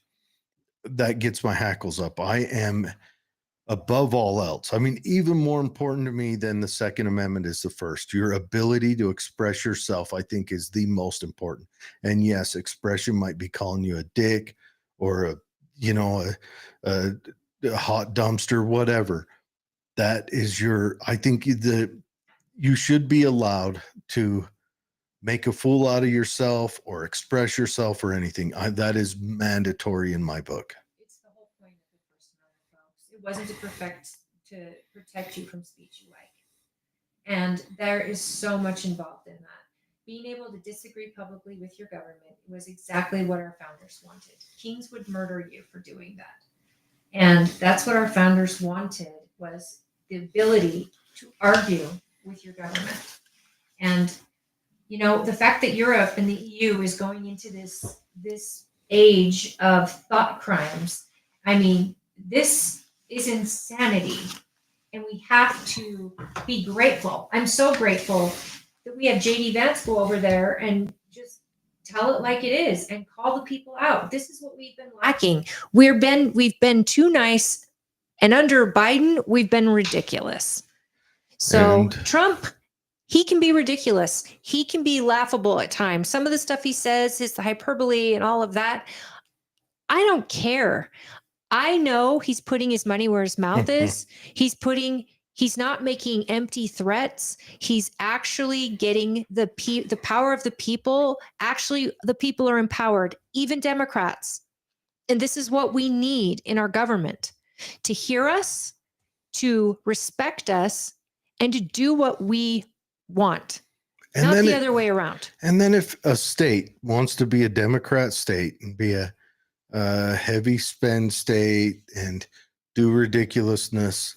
that gets my hackles up. I am, above all else, I mean, even more important to me than the Second Amendment is the First. Your ability to express yourself, I think, is the most important. And yes, expression might be calling you a dick or a hot dumpster, whatever. That is I think you should be allowed to make a fool out of yourself or express yourself or anything. That is mandatory in my book. It's the whole point of the First Amendment, folks. It wasn't to protect you from speech you like. And there is so much involved in that. Being able to disagree publicly with your government was exactly what our founders wanted. Kings would murder you for doing that. And that's what our founders wanted, was the ability to argue with your government. And the fact that Europe and the EU is going into this age of thought crimes, I mean, this is insanity. And we have to be grateful. I'm so grateful that we have JD Vance go over there and just tell it like it is and call the people out. This is what we've been lacking. We've been too nice, and under Biden, we've been ridiculous. So Trump, he can be ridiculous. He can be laughable at times. Some of the stuff he says, his hyperbole and all of that, I don't care. I know he's putting his money where his mouth is. He's not making empty threats. He's actually getting the power of the people. Actually, the people are empowered, even Democrats. And this is what we need in our government: to hear us, to respect us, and to do what we want. And not the other way around. And then if a state wants to be a Democrat state and be a heavy spend state and do ridiculousness,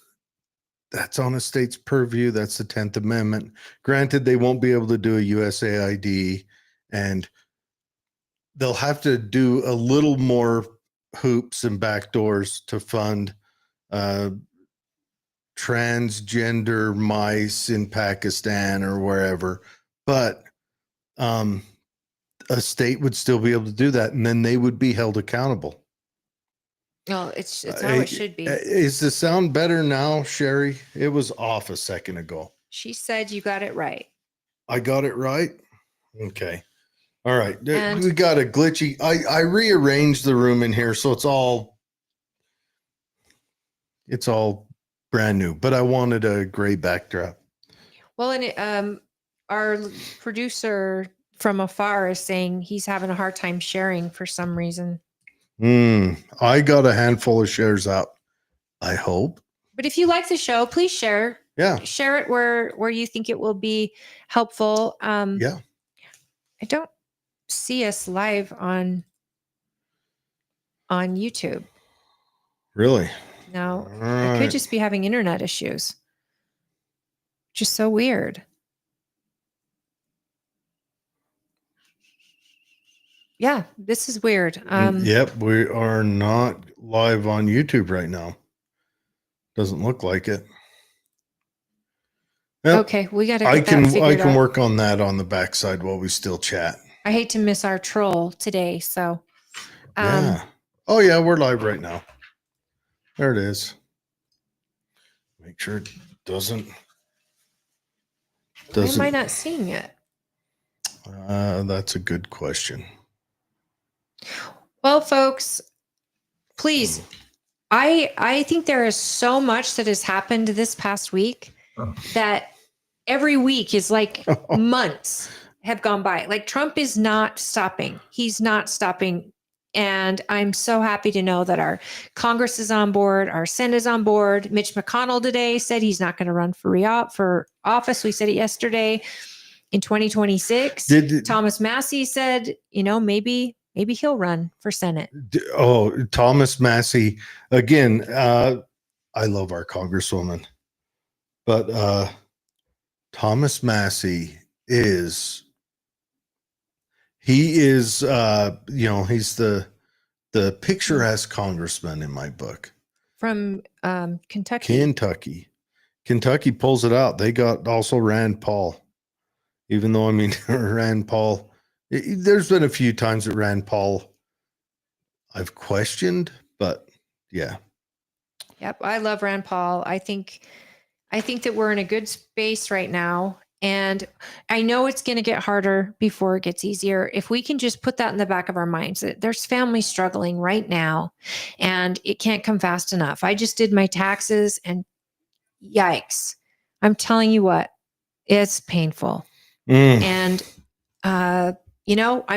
that's on a state's purview. That's the 10th Amendment. Granted, they won't be able to do a USAID, and they'll have to do a little more hoops and backdoors to fund transgender mice in Pakistan or wherever. But a state would still be able to do that, and then they would be held accountable. Oh, it's how it should be. Is the sound better now, Sherry? It was off a second ago. She said you got it right. I got it right? Okay. All right. We got a glitchy. I rearranged the room in here, so it's all brand new, but I wanted a gray backdrop. Well, and our producer from afar is saying he's having a hard time sharing for some reason. I got a handful of shares out, I hope. But if you like the show, please share. Yeah. Share it where you think it will be helpful. Yeah. I don't see us live on YouTube. Really? No. I could just be having internet issues. Just so weird. Yeah, this is weird. Yep, we are not live on YouTube right now. Doesn't look like it. Yep. Okay, we got to. I can work on that on the backside while we still chat. I hate to miss our troll today, so. Yeah. Oh yeah, we're live right now. There it is. Make sure it doesn't. Why am I not seeing it? That's a good question. Well, folks, please I think there is so much that has happened this past week that every week is like months have gone by. Like Trump is not stopping. He's not stopping. And I'm so happy to know that our Congress is on board, our Senate is on board. Mitch McConnell today said he's not going to run for office. We said it yesterday in 2026. Thomas Massey said, maybe he'll run for Senate. Thomas Massey again. I love our Congresswoman, but Thomas Massey is he's the picturesque congressman in my book from Kentucky. Kentucky pulls it out. They got also Rand Paul, even though Rand Paul. There's been a few times that Rand Paul I've questioned, but yeah. Yep, I love Rand Paul. I think that we're in a good space right now. And I know it's going to get harder before it gets easier. If we can just put that in the back of our minds, that there's families struggling right now and it can't come fast enough. I just did my taxes and yikes. I'm telling you what, it's painful. And, I'm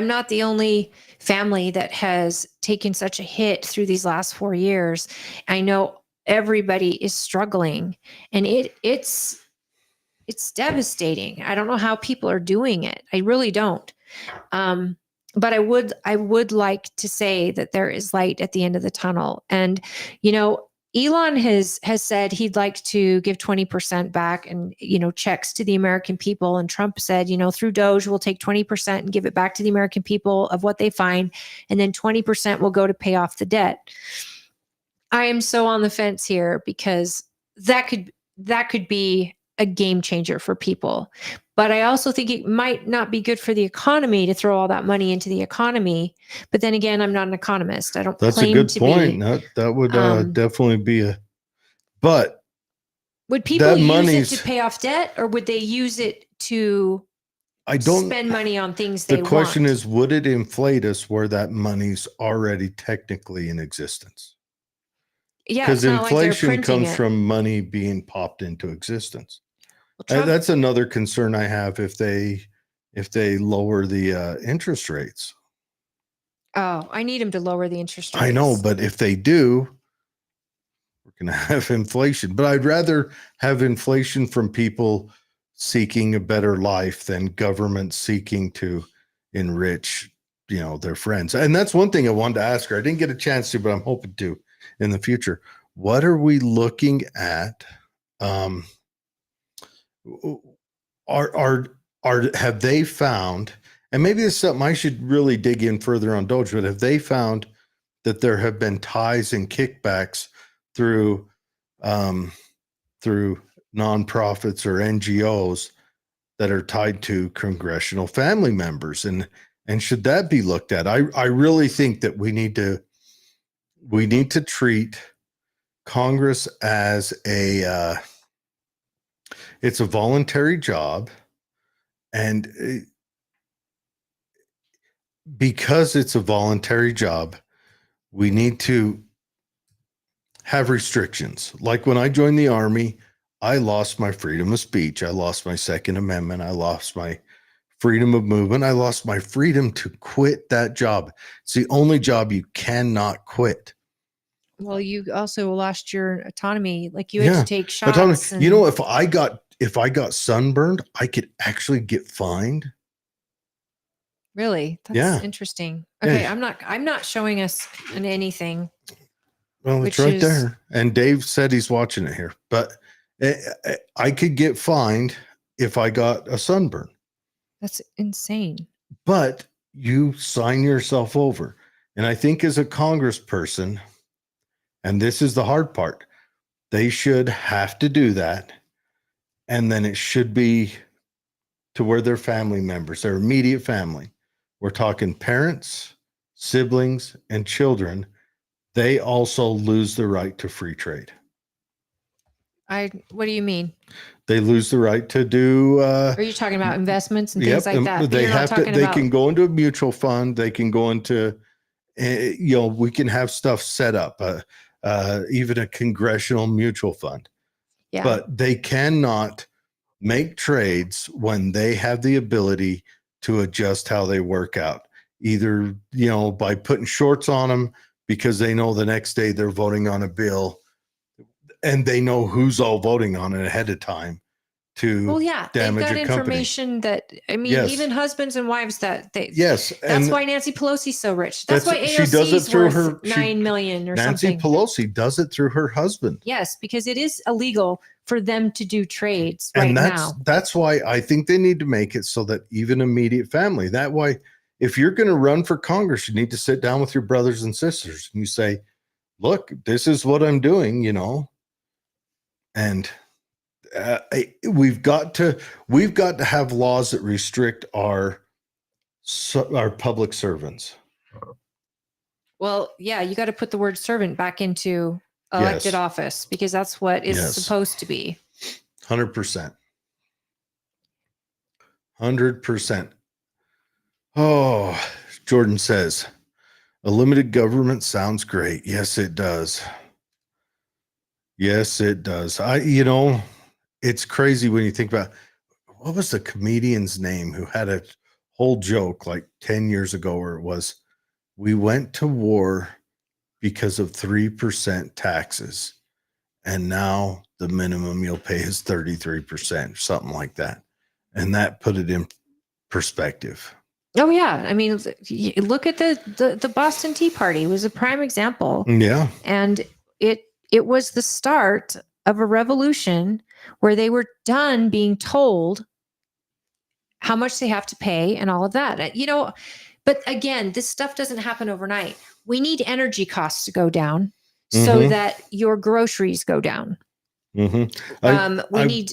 not the only family that has taken such a hit through these last 4 years. I know everybody is struggling and it's devastating. I don't know how people are doing it. I really don't. But I would like to say that there is light at the end of the tunnel. And, Elon has said he'd like to give 20% back and, checks to the American people. And Trump said, through Doge, we'll take 20% and give it back to the American people of what they find. And then 20% will go to pay off the debt. I am so on the fence here because that could be a game changer for people. But I also think it might not be good for the economy to throw all that money into the economy. But then again, I'm not an economist. I don't That's claim a good to point. be. That would definitely be but would people use it to pay off debt or would they use it to spend money on things they want? The question is, would it inflate us where that money's already technically in existence? Yeah, because inflation comes from money being popped into existence. Well, that's another concern I have if they lower the interest rates. Oh, I need them to lower the interest rates. I know, but if they do, we're going to have inflation. But I'd rather have inflation from people seeking a better life than government seeking to enrich, their friends. And that's one thing I wanted to ask her. I didn't get a chance to, but I'm hoping to in the future. What are we looking at? Have they found, and maybe this is something I should really dig in further on Doge, but have they found that there have been ties and kickbacks through nonprofits or NGOs that are tied to congressional family members, and should that be looked at? I really think that we need to treat Congress as it's a voluntary job, and because it's a voluntary job, we need to have restrictions. Like when I joined the Army, I lost my freedom of speech. I lost my Second Amendment. I lost my freedom of movement. I lost my freedom to quit that job. It's the only job you cannot quit. Well, you also lost your autonomy. Like you had to take shots. Autonomy. If I got sunburned, I could actually get fined. Really? That's interesting. Okay, yeah. I'm not showing us anything. Well, it's right there. And Dave said he's watching it here. But I could get fined if I got a sunburn. That's insane. But you sign yourself over. And I think as a congressperson, and this is the hard part, they should have to do that. And then it should be to where their family members, their immediate family, we're talking parents, siblings, and children, they also lose the right to free trade. What do you mean? They lose the right to do. Are you talking about investments and things like that? They have to. They can go into a mutual fund. They can go into, we can have stuff set up. even a congressional mutual fund. Yeah. But they cannot make trades when they have the ability to adjust how they work out, either, by putting shorts on them because they know the next day they're voting on a bill and they know who's all voting on it ahead of time to Well, yeah, they've damage got a company. information that, I mean, Yes. even husbands and wives that they, Yes. that's and why Nancy Pelosi's so rich. That's why she does it AOC's through worth her- she- 9 million or Nancy something. Pelosi does it through her husband. Yes, because it is illegal for them to do trades And right that's now. that's why I think they need to make it so that even immediate family, that way, if you're going to run for Congress, you need to sit down with your brothers and sisters and you say, look, this is what I'm doing, and we've got to have laws that restrict our public servants. Well, yeah, you got to put the word servant back into elected Yes. office because that's what is Yes. supposed to be. 100%. 100%. Oh, Jordan says, a limited government sounds great. Yes, it does. Yes, it does. It's crazy when you think about, what was the comedian's name who had a whole joke like 10 years ago where it was, we went to war because of 3% taxes. And now the minimum you'll pay is 33%, something like that. And that put it in perspective. Oh yeah, I mean, look at the Boston Tea Party was a prime example. Yeah. And it was the start of a revolution where they were done being told how much they have to pay and all of that. But again, this stuff doesn't happen overnight. We need energy costs to go down so that your groceries go down. Mm-hmm. Need.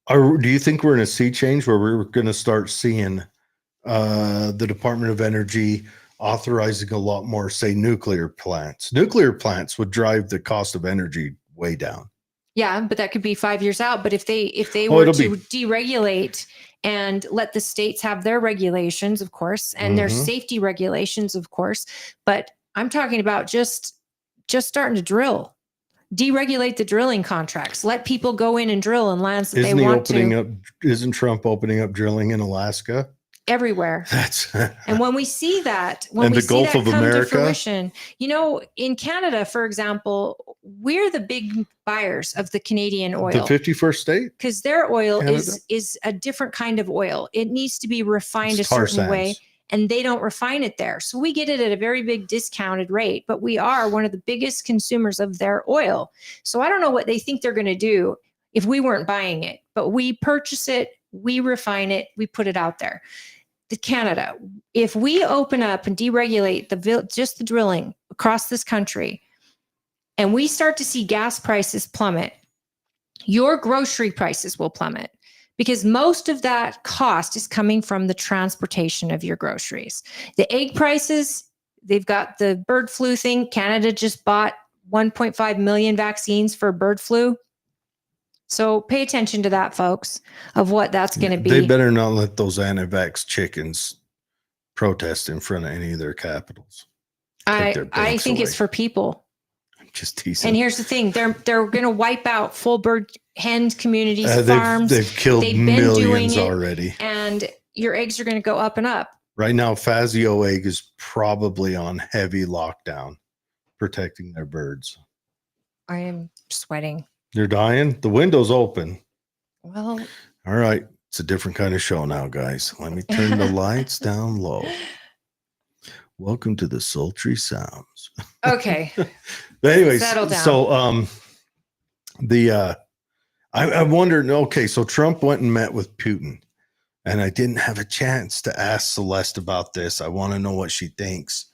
Do you think we're in a sea change where we're going to start seeing the Department of Energy authorizing a lot more, say, nuclear plants? Nuclear plants would drive the cost of energy way down. Yeah, but that could be 5 years out. But if they were to deregulate and let the states have their regulations, of course, and their safety regulations, of course. But I'm talking about just starting to drill. Deregulate the drilling contracts. Let people go in and drill in lands that they want to. Isn't Trump opening up drilling in Alaska? Everywhere. And when we see that, and the Gulf of America, to fruition, in Canada, for example, we're the big buyers of the Canadian oil. The 51st state? Because their oil is a different kind of oil. It needs to be refined a certain way, and they don't refine it there. So we get it at a very big discounted rate, but we are one of the biggest consumers of their oil. So I don't know what they think they're going to do if we weren't buying it, but we purchase it, we refine it, we put it out there. Canada, if we open up and deregulate just the drilling across this country, and we start to see gas prices plummet, your grocery prices will plummet because most of that cost is coming from the transportation of your groceries. The egg prices, they've got the bird flu thing. Canada just bought 1.5 million vaccines for bird flu. So pay attention to that, folks, of what that's going to be. They better not let those anti-vax chickens protest in front of any of their capitals. I think it's for people. I'm just teasing. And here's the thing: they're going to wipe out full bird hen communities, farms. They've killed millions already, and your eggs are going to go up and up. Right now, Fazio egg is probably on heavy lockdown, protecting their birds. I am sweating. They're dying. The window's open. Well, all right. It's a different kind of show now, guys. Let me turn the lights down low. Welcome to the sultry sounds. Okay. But anyways, settle down. So I'm wondering, okay, so Trump went and met with Putin, and I didn't have a chance to ask Celeste about this. I want to know what she thinks.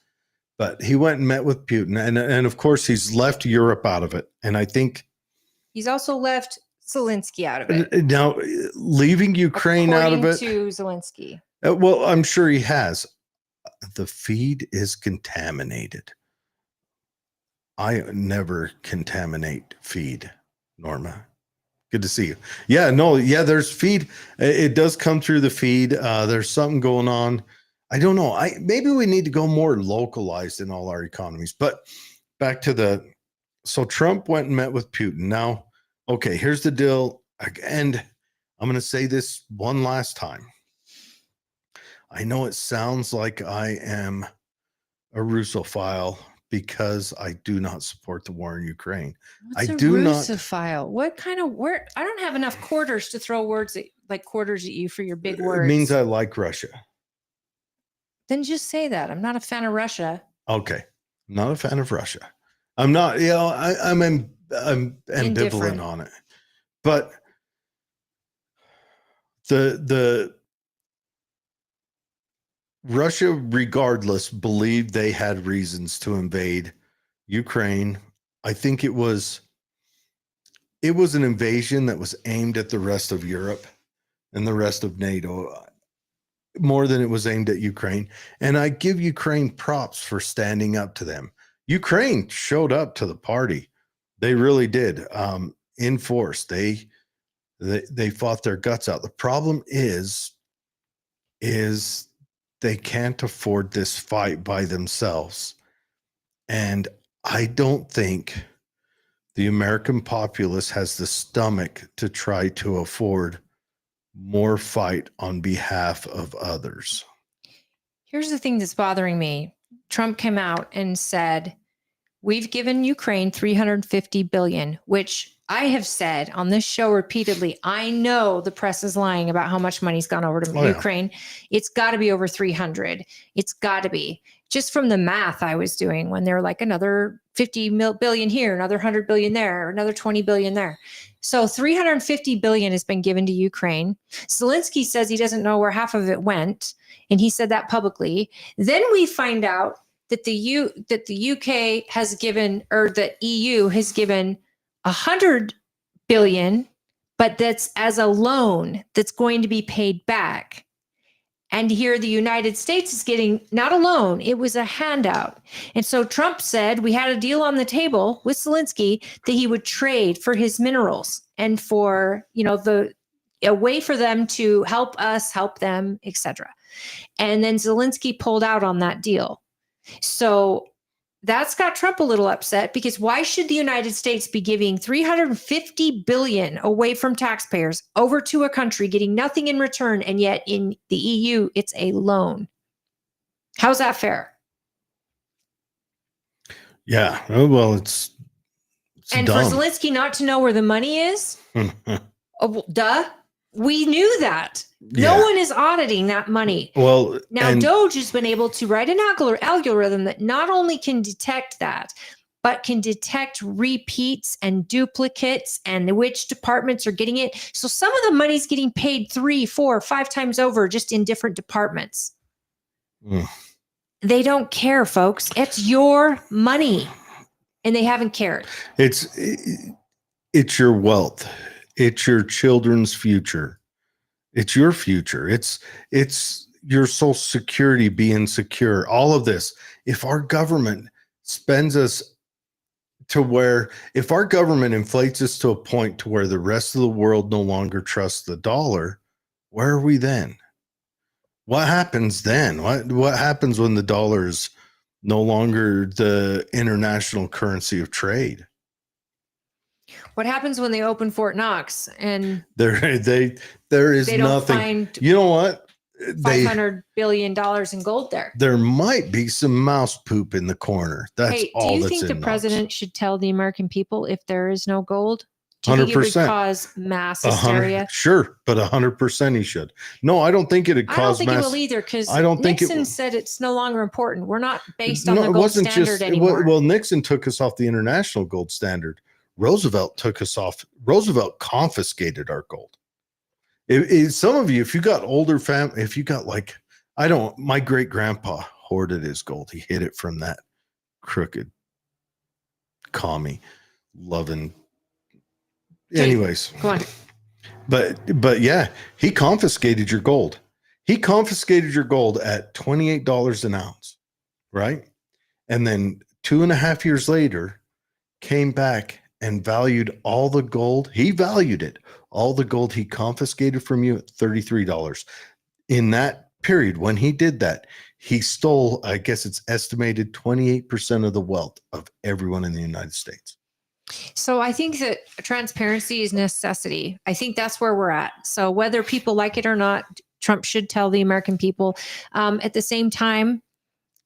But he went and met with Putin, and of course he's left Europe out of it. And I think he's also left Zelensky out of it. Now, leaving Ukraine out of it. To Zelensky. Well, I'm sure he has. The feed is contaminated. I never contaminate feed, Norma. Good to see you. Yeah, no, yeah, there's feed. It does come through the feed. There's something going on. I don't know. Maybe we need to go more localized in all our economies. But back to so Trump went and met with Putin. Now, okay, here's the deal. And I'm going to say this one last time. I know it sounds like I am a Russophile because I do not support the war in Ukraine. What's I a do not. Russophile? What kind of word? I don't have enough quarters to throw words like quarters at you for your big words. It means I like Russia. Then just say that. I'm not a fan of Russia. Okay. I'm not a fan of Russia. I'm not, I'm ambivalent Indifferent. on it. But the Russia, regardless, believed they had reasons to invade Ukraine. I think it was an invasion that was aimed at the rest of Europe and the rest of NATO more than it was aimed at Ukraine. And I give Ukraine props for standing up to them. Ukraine showed up to the party. They really did. In force. They fought their guts out. The problem is they can't afford this fight by themselves. And I don't think the American populace has the stomach to try to afford more fight on behalf of others. Here's the thing that's bothering me. Trump came out and said, we've given Ukraine $350 billion, which I have said on this show repeatedly. I know the press is lying about how much money's gone over to Ukraine. It's got to be over 300. It's got to be. Just from the math I was doing when they're like another 50 billion here, another 100 billion there, another 20 billion there. So 350 billion has been given to Ukraine. Zelensky says he doesn't know where half of it went, and he said that publicly. Then we find out that the UK has given, or the EU has given 100 billion, but that's as a loan that's going to be paid back. And here the United States is getting not a loan, it was a handout. And so Trump said we had a deal on the table with Zelensky that he would trade for his minerals and for, a way for them to help us, help them, etc. And then Zelensky pulled out on that deal. So that's got Trump a little upset, because why should the United States be giving $350 billion away from taxpayers over to a country getting nothing in return, and yet in the EU it's a loan? How's that fair? Yeah, well, it's and dumb. For Zelensky not to know where the money is, duh. We knew that. No one is auditing that money. Well, now Doge has been able to write an algorithm that not only can detect that, but can detect repeats and duplicates and which departments are getting it. So some of the money's getting paid 3, 4, 5 times over just in different departments. They don't care, folks. It's your money. And they haven't cared. It's your wealth. It's your children's future. It's your future. It's your social security being secure. All of this. If our government spends us to where, if our government inflates us to a point to where the rest of the world no longer trusts the dollar, where are we then? What happens then? What happens when the dollar is no longer the international currency of trade? What happens when they open Fort Knox and there is they don't nothing? Find you know what? $500 billion in gold there. There might be some mouse poop in the corner. That's all. Do you think the president should tell the American people if there is no gold? Do you 100%. think it would cause mass hysteria? Sure, but 100% he should. No, I don't think it'd cause mass. I don't think it will either, because Nixon said it's no longer important. We're not based on the gold standard anymore. Well, Nixon took us off the international gold standard. Roosevelt took us off. Roosevelt confiscated our gold. Some of you, if you got older family, if you got my great grandpa hoarded his gold. He hid it from that crooked, commie, loving. Anyways, go on. But yeah, he confiscated your gold. He confiscated your gold at $28 an ounce, right? And then 2.5 years later, came back and valued all the gold. He valued it. All the gold he confiscated from you at $33. In that period, when he did that, he stole, I guess it's estimated 28% of the wealth of everyone in the United States. So I think that transparency is necessity. I think that's where we're at. So whether people like it or not, Trump should tell the American people. At the same time,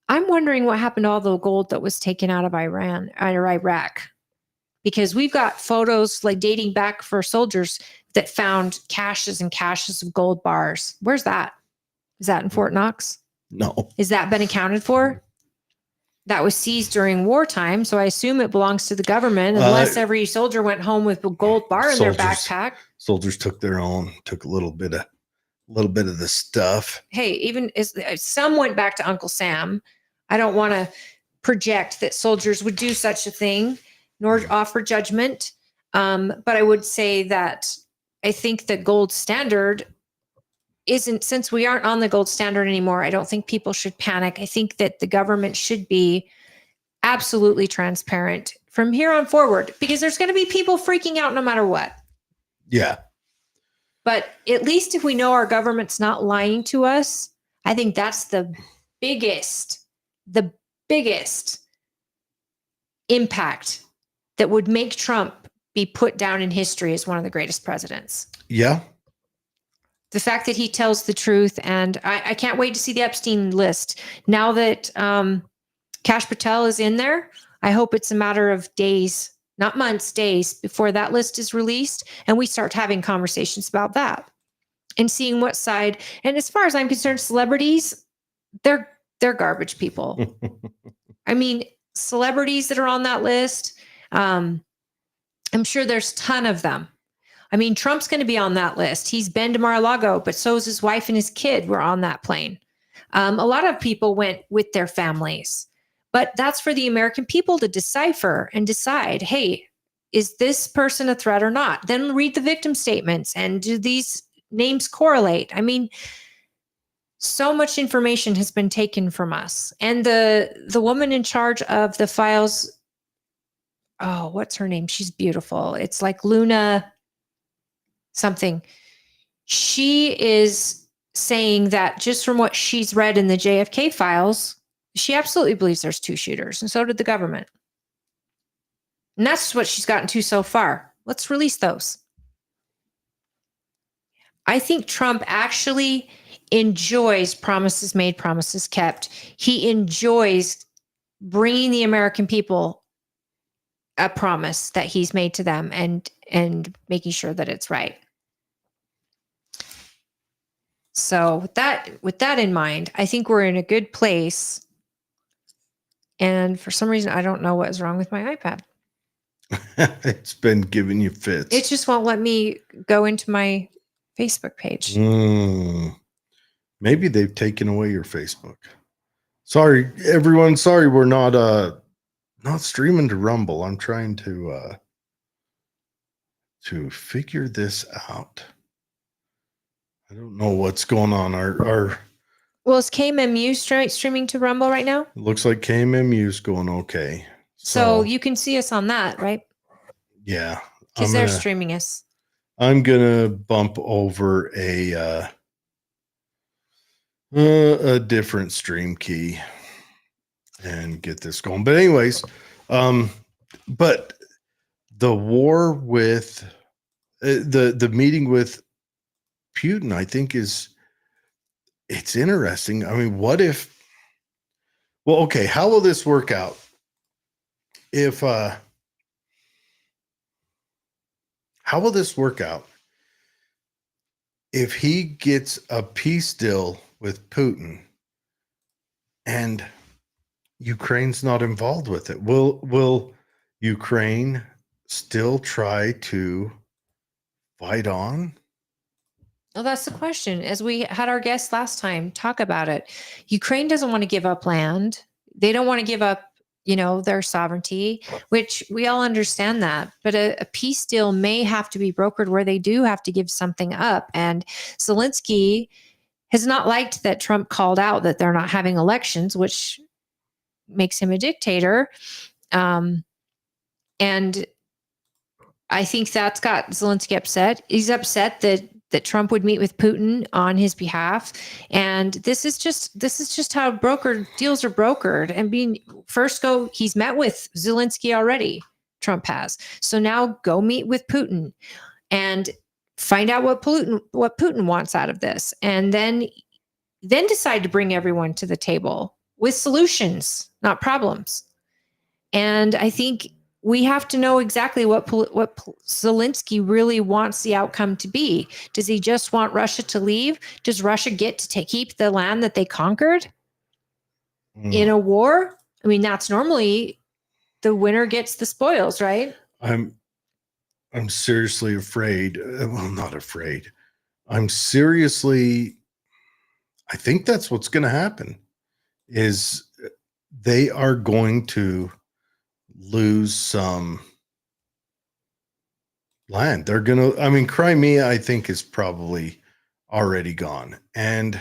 I'm wondering what happened to all the gold that was taken out of Iran or Iraq, because we've got photos like dating back for soldiers that found caches and caches of gold bars. Where's that? Is that in Fort Knox? No. Has that been accounted for? That was seized during wartime, so I assume it belongs to the government, unless every soldier went home with a gold bar in their backpack. Soldiers took their own, took a little bit of the stuff. Hey, even some went back to Uncle Sam. I don't want to project that soldiers would do such a thing, nor offer judgment. But I would say that I think the gold standard isn't, since we aren't on the gold standard anymore, I don't think people should panic. I think that the government should be absolutely transparent from here on forward, because there's going to be people freaking out no matter what. Yeah. But at least if we know our government's not lying to us, I think that's the biggest impact that would make Trump be put down in history as one of the greatest presidents. Yeah. The fact that he tells the truth, and I can't wait to see the Epstein list. Now that Kash Patel is in there, I hope it's a matter of days, not months, days before that list is released, and we start having conversations about that and seeing what side. And as far as I'm concerned, celebrities, they're garbage people. I mean, celebrities that are on that list, I'm sure there's a ton of them. I mean, Trump's going to be on that list. He's been to Mar-a-Lago, but so is his wife and his kid were on that plane. A lot of people went with their families, but that's for the American people to decipher and decide, hey, is this person a threat or not? Then read the victim statements, and do these names correlate? I mean, so much information has been taken from us. And the woman in charge of the files, oh, what's her name? She's beautiful. It's like Luna something. She is saying that just from what she's read in the JFK files, she absolutely believes there's two shooters, and so did the government. And that's what she's gotten to so far. Let's release those. I think Trump actually enjoys promises made, promises kept. He enjoys bringing the American people a promise that he's made to them and making sure that it's right. So with that in mind, I think we're in a good place. And for some reason, I don't know what is wrong with my iPad. It's been giving you fits. It just won't let me go into my Facebook page. Maybe they've taken away your Facebook. Sorry, everyone. Sorry, we're not streaming to Rumble. I'm trying to figure this out. I don't know what's going on. Well, is KMMU streaming to Rumble right now? It looks like KMMU's going okay. So you can see us on that, right? Yeah. Because they're streaming us. I'm gonna bump over a different stream key and get this going. But anyways, but the war with the meeting with Putin, I think it's interesting. I mean, what if? Well, okay, how will this work out? If how will this work out if he gets a peace deal with Putin and Ukraine's not involved with it? Will Ukraine still try to fight on? Well, that's the question. As we had our guests last time talk about it, Ukraine doesn't want to give up land. They don't want to give up, their sovereignty, which we all understand that. But a peace deal may have to be brokered where they do have to give something up. And Zelensky has not liked that Trump called out that they're not having elections, which makes him a dictator. And I think that's got Zelensky upset. He's upset that that Trump would meet with Putin on his behalf. And this is just how brokered deals are brokered. And he's met with Zelensky already. Trump has. So now go meet with Putin and find out what Putin wants out of this. And then decide to bring everyone to the table with solutions, not problems. And I think we have to know exactly what Zelensky really wants the outcome to be. Does he just want Russia to leave? Does Russia get to keep the land that they conquered in a war? I mean, that's normally the winner gets the spoils, right? I'm seriously afraid. Well, not afraid. I think that's what's going to happen is they are going to lose some land. They're going to, I mean, Crimea, I think, is probably already gone. And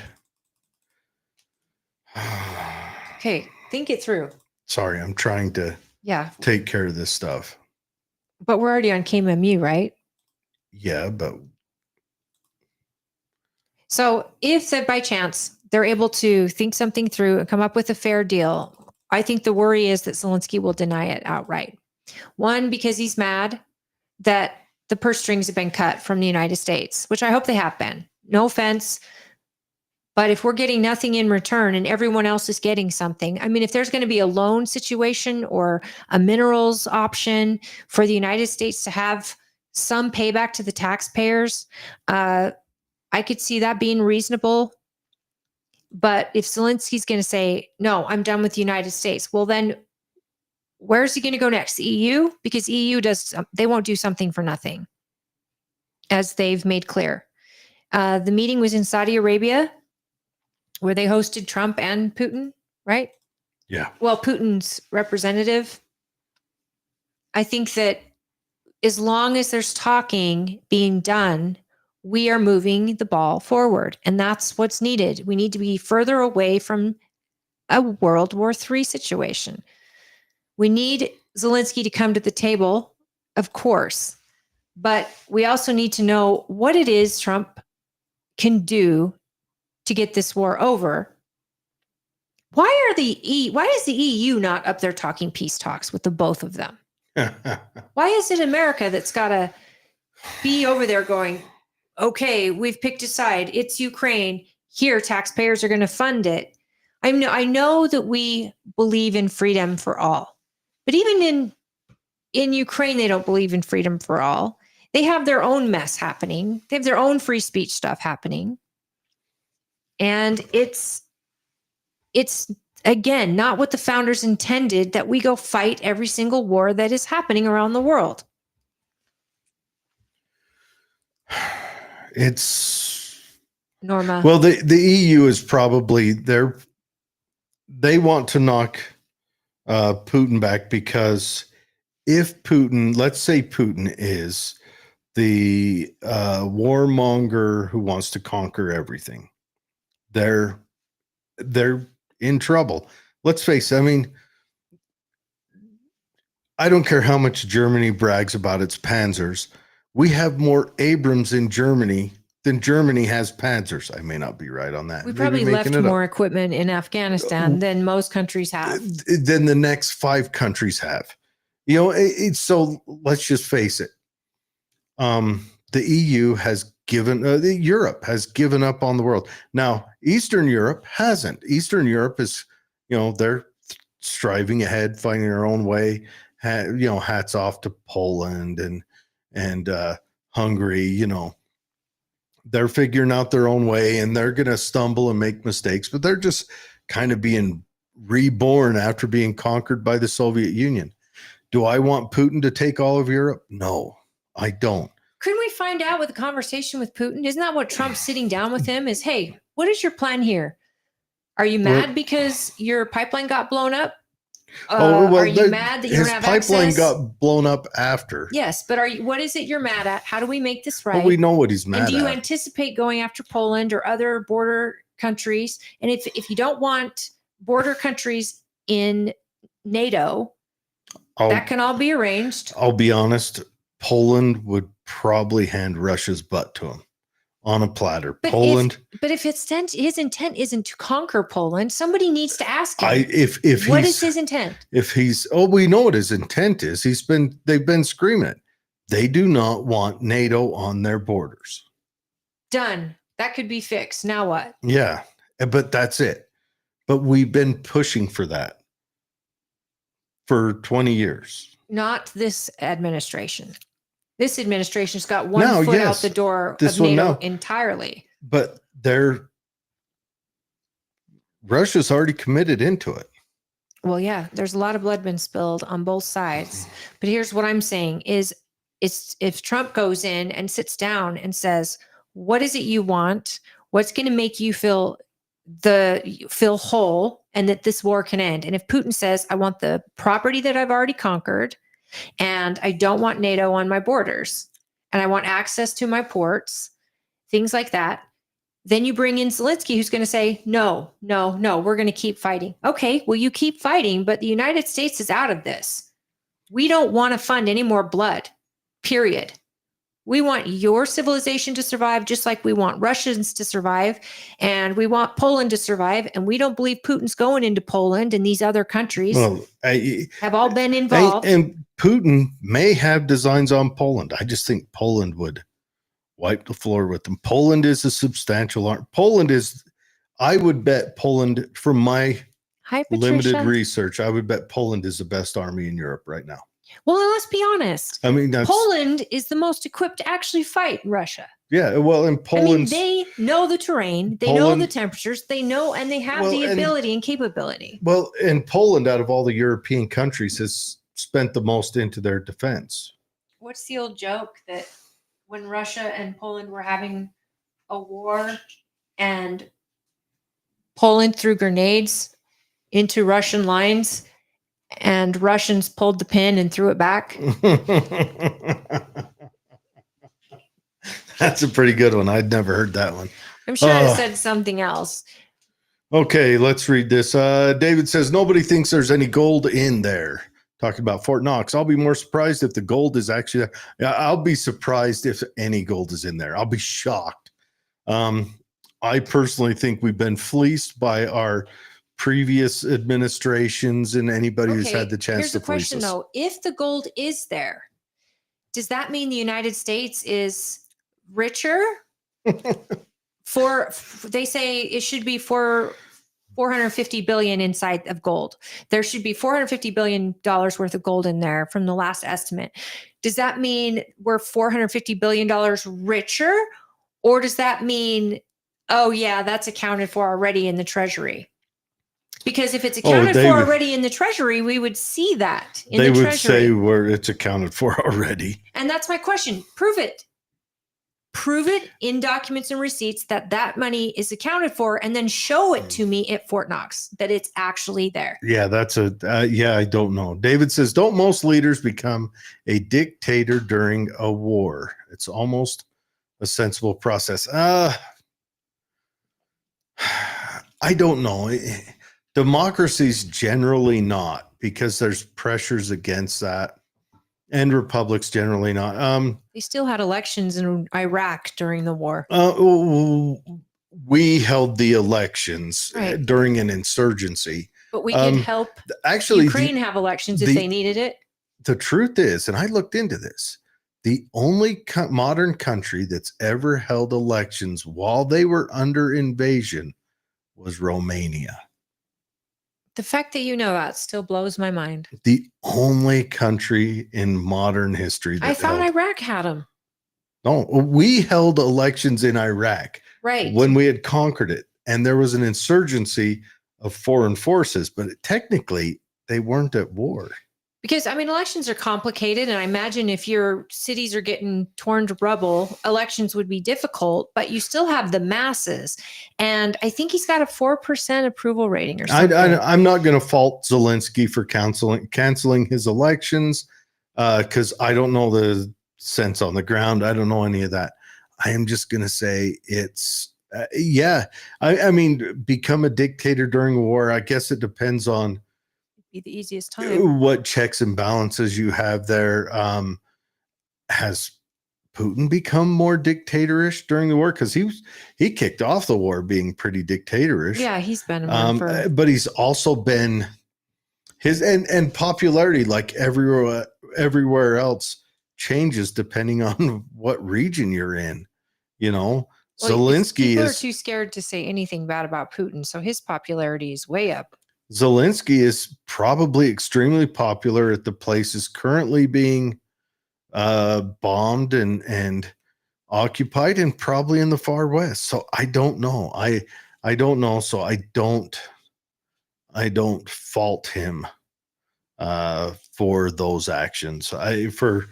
okay, think it through. Sorry, I'm trying to take care of this stuff. But we're already on KMMU, right? Yeah, but so if by chance they're able to think something through and come up with a fair deal, I think the worry is that Zelensky will deny it outright. One, because he's mad that the purse strings have been cut from the United States, which I hope they have been. No offense. But if we're getting nothing in return and everyone else is getting something, I mean, if there's going to be a loan situation or a minerals option for the United States to have some payback to the taxpayers, I could see that being reasonable. But if Zelensky's going to say, no, I'm done with the United States, well, then where's he going to go next? The EU? Because EU they won't do something for nothing, as they've made clear. The meeting was in Saudi Arabia, where they hosted Trump and Putin, right? Yeah. Well, Putin's representative. I think that as long as there's talking being done, we are moving the ball forward. And that's what's needed. We need to be further away from a World War III situation. We need Zelensky to come to the table, of course, but we also need to know what it is Trump can do to get this war over. Why is the EU not up there talking peace talks with the both of them? Why is it America that's got to be over there going, okay, we've picked a side. It's Ukraine. Here, taxpayers are going to fund it. I know that we believe in freedom for all, but even in Ukraine, they don't believe in freedom for all. They have their own mess happening. They have their own free speech stuff happening. And it's again, not what the founders intended, that we go fight every single war that is happening around the world. It's Norma. Well, the EU is probably they want to knock Putin back, because if Putin, let's say Putin is the warmonger who wants to conquer everything, they're in trouble. Let's face it. I mean, I don't care how much Germany brags about its panzers. We have more Abrams in Germany than Germany has panzers. I may not be right on that. We probably left more equipment in Afghanistan than most countries have. Than the next 5 countries have. You know, so let's just face it. The EU has given, Europe has given up on the world. Now, Eastern Europe hasn't. Eastern Europe is, they're striving ahead, finding their own way. Hats off to Poland and Hungary. They're figuring out their own way, and they're going to stumble and make mistakes, but they're just kind of being reborn after being conquered by the Soviet Union. Do I want Putin to take all of Europe? No, I don't. Couldn't we find out with a conversation with Putin? Isn't that what Trump's sitting down with him is, hey, what is your plan here? Are you mad because your pipeline got blown up? Are you mad that you don't have access? His pipeline got blown up after. Yes, but what is it you're mad at? How do we make this right? Well, we know what he's mad at. And do you anticipate going after Poland or other border countries? And if you don't want border countries in NATO, that can all be arranged. I'll be honest. Poland would probably hand Russia's butt to him on a platter. But Poland. But if his intent isn't to conquer Poland, somebody needs to ask him. If what is his intent? If he's, we know what his intent is. They've been screaming it. They do not want NATO on their borders. Done. That could be fixed. Now what? Yeah, but that's it. But we've been pushing for that for 20 years. Not this administration. This administration's got one foot out the door of NATO entirely. But Russia's already committed into it. Well, yeah, there's a lot of blood been spilled on both sides. But here's what I'm saying is if Trump goes in and sits down and says, what is it you want? What's going to make you feel whole and that this war can end? And if Putin says, I want the property that I've already conquered, and I don't want NATO on my borders, and I want access to my ports, things like that, then you bring in Zelensky, who's going to say, no, we're going to keep fighting. Okay, well, you keep fighting, but the United States is out of this. We don't want to fund any more blood, period. We want your civilization to survive just like we want Russians to survive, and we want Poland to survive, and we don't believe Putin's going into Poland, and these other countries have all been involved. And Putin may have designs on Poland. I just think Poland would wipe the floor with them. Poland is a substantial arm. I would bet Poland, from my limited research, I would bet Poland is the best army in Europe right now. Well, let's be honest. I mean, Poland is the most equipped to actually fight Russia. Yeah, well, in Poland, they know the terrain, they know the temperatures, they know, and they have the ability and capability. Well, and Poland, out of all the European countries, has spent the most into their defense. What's the old joke that when Russia and Poland were having a war and Poland threw grenades into Russian lines and Russians pulled the pin and threw it back? That's a pretty good one. I'd never heard that one. I'm sure it said something else. Okay, let's read this. David says, nobody thinks there's any gold in there. Talking about Fort Knox. I'll be more surprised if the gold is actually there. I'll be surprised if any gold is in there. I'll be shocked. I personally think we've been fleeced by our previous administrations and anybody who's had the chance to fleece us. Here's the question, though. If the gold is there, does that mean the United States is richer? They say it should be for 450 billion inside of gold. There should be $450 billion worth of gold in there from the last estimate. Does that mean we're $450 billion richer? Or does that mean, oh yeah, that's accounted for already in the treasury? Because if it's accounted for already in the treasury, we would see that in the treasury. They would say where it's accounted for already. And that's my question. Prove it. Prove it in documents and receipts that money is accounted for, and then show it to me at Fort Knox that it's actually there. Yeah, I don't know. David says, don't most leaders become a dictator during a war? It's almost a sensible process. I don't know. Democracies generally not, because there's pressures against that. And republics generally not. They still had elections in Iraq during the war. We held the elections during an insurgency. But we could help Ukraine have elections if they needed it. The truth is, and I looked into this, the only modern country that's ever held elections while they were under invasion was Romania. The fact that you know that still blows my mind. The only country in modern history that I thought Iraq had them. No, we held elections in Iraq. Right. When we had conquered it. And there was an insurgency of foreign forces, but technically they weren't at war. Because, I mean, elections are complicated, and I imagine if your cities are getting torn to rubble, elections would be difficult, but you still have the masses. And I think he's got a 4% approval rating or something. I'm not going to fault Zelensky for canceling his elections because I don't know the sense on the ground. I don't know any of that. I am just going to say it's, I mean, become a dictator during a war. I guess it depends on the easiest time. What checks and balances you have there. Has Putin become more dictatorish during the war? Because he kicked off the war being pretty dictatorish. Yeah, he's been one for. But he's also been his and popularity, like everywhere else, changes depending on what region you're in. You know, Well, Zelensky people are is too scared to say anything bad about Putin, so his popularity is way up. Zelensky is probably extremely popular at the places currently being bombed and occupied, and probably in the far west. So I don't know. I don't know. So I don't fault him for those actions. For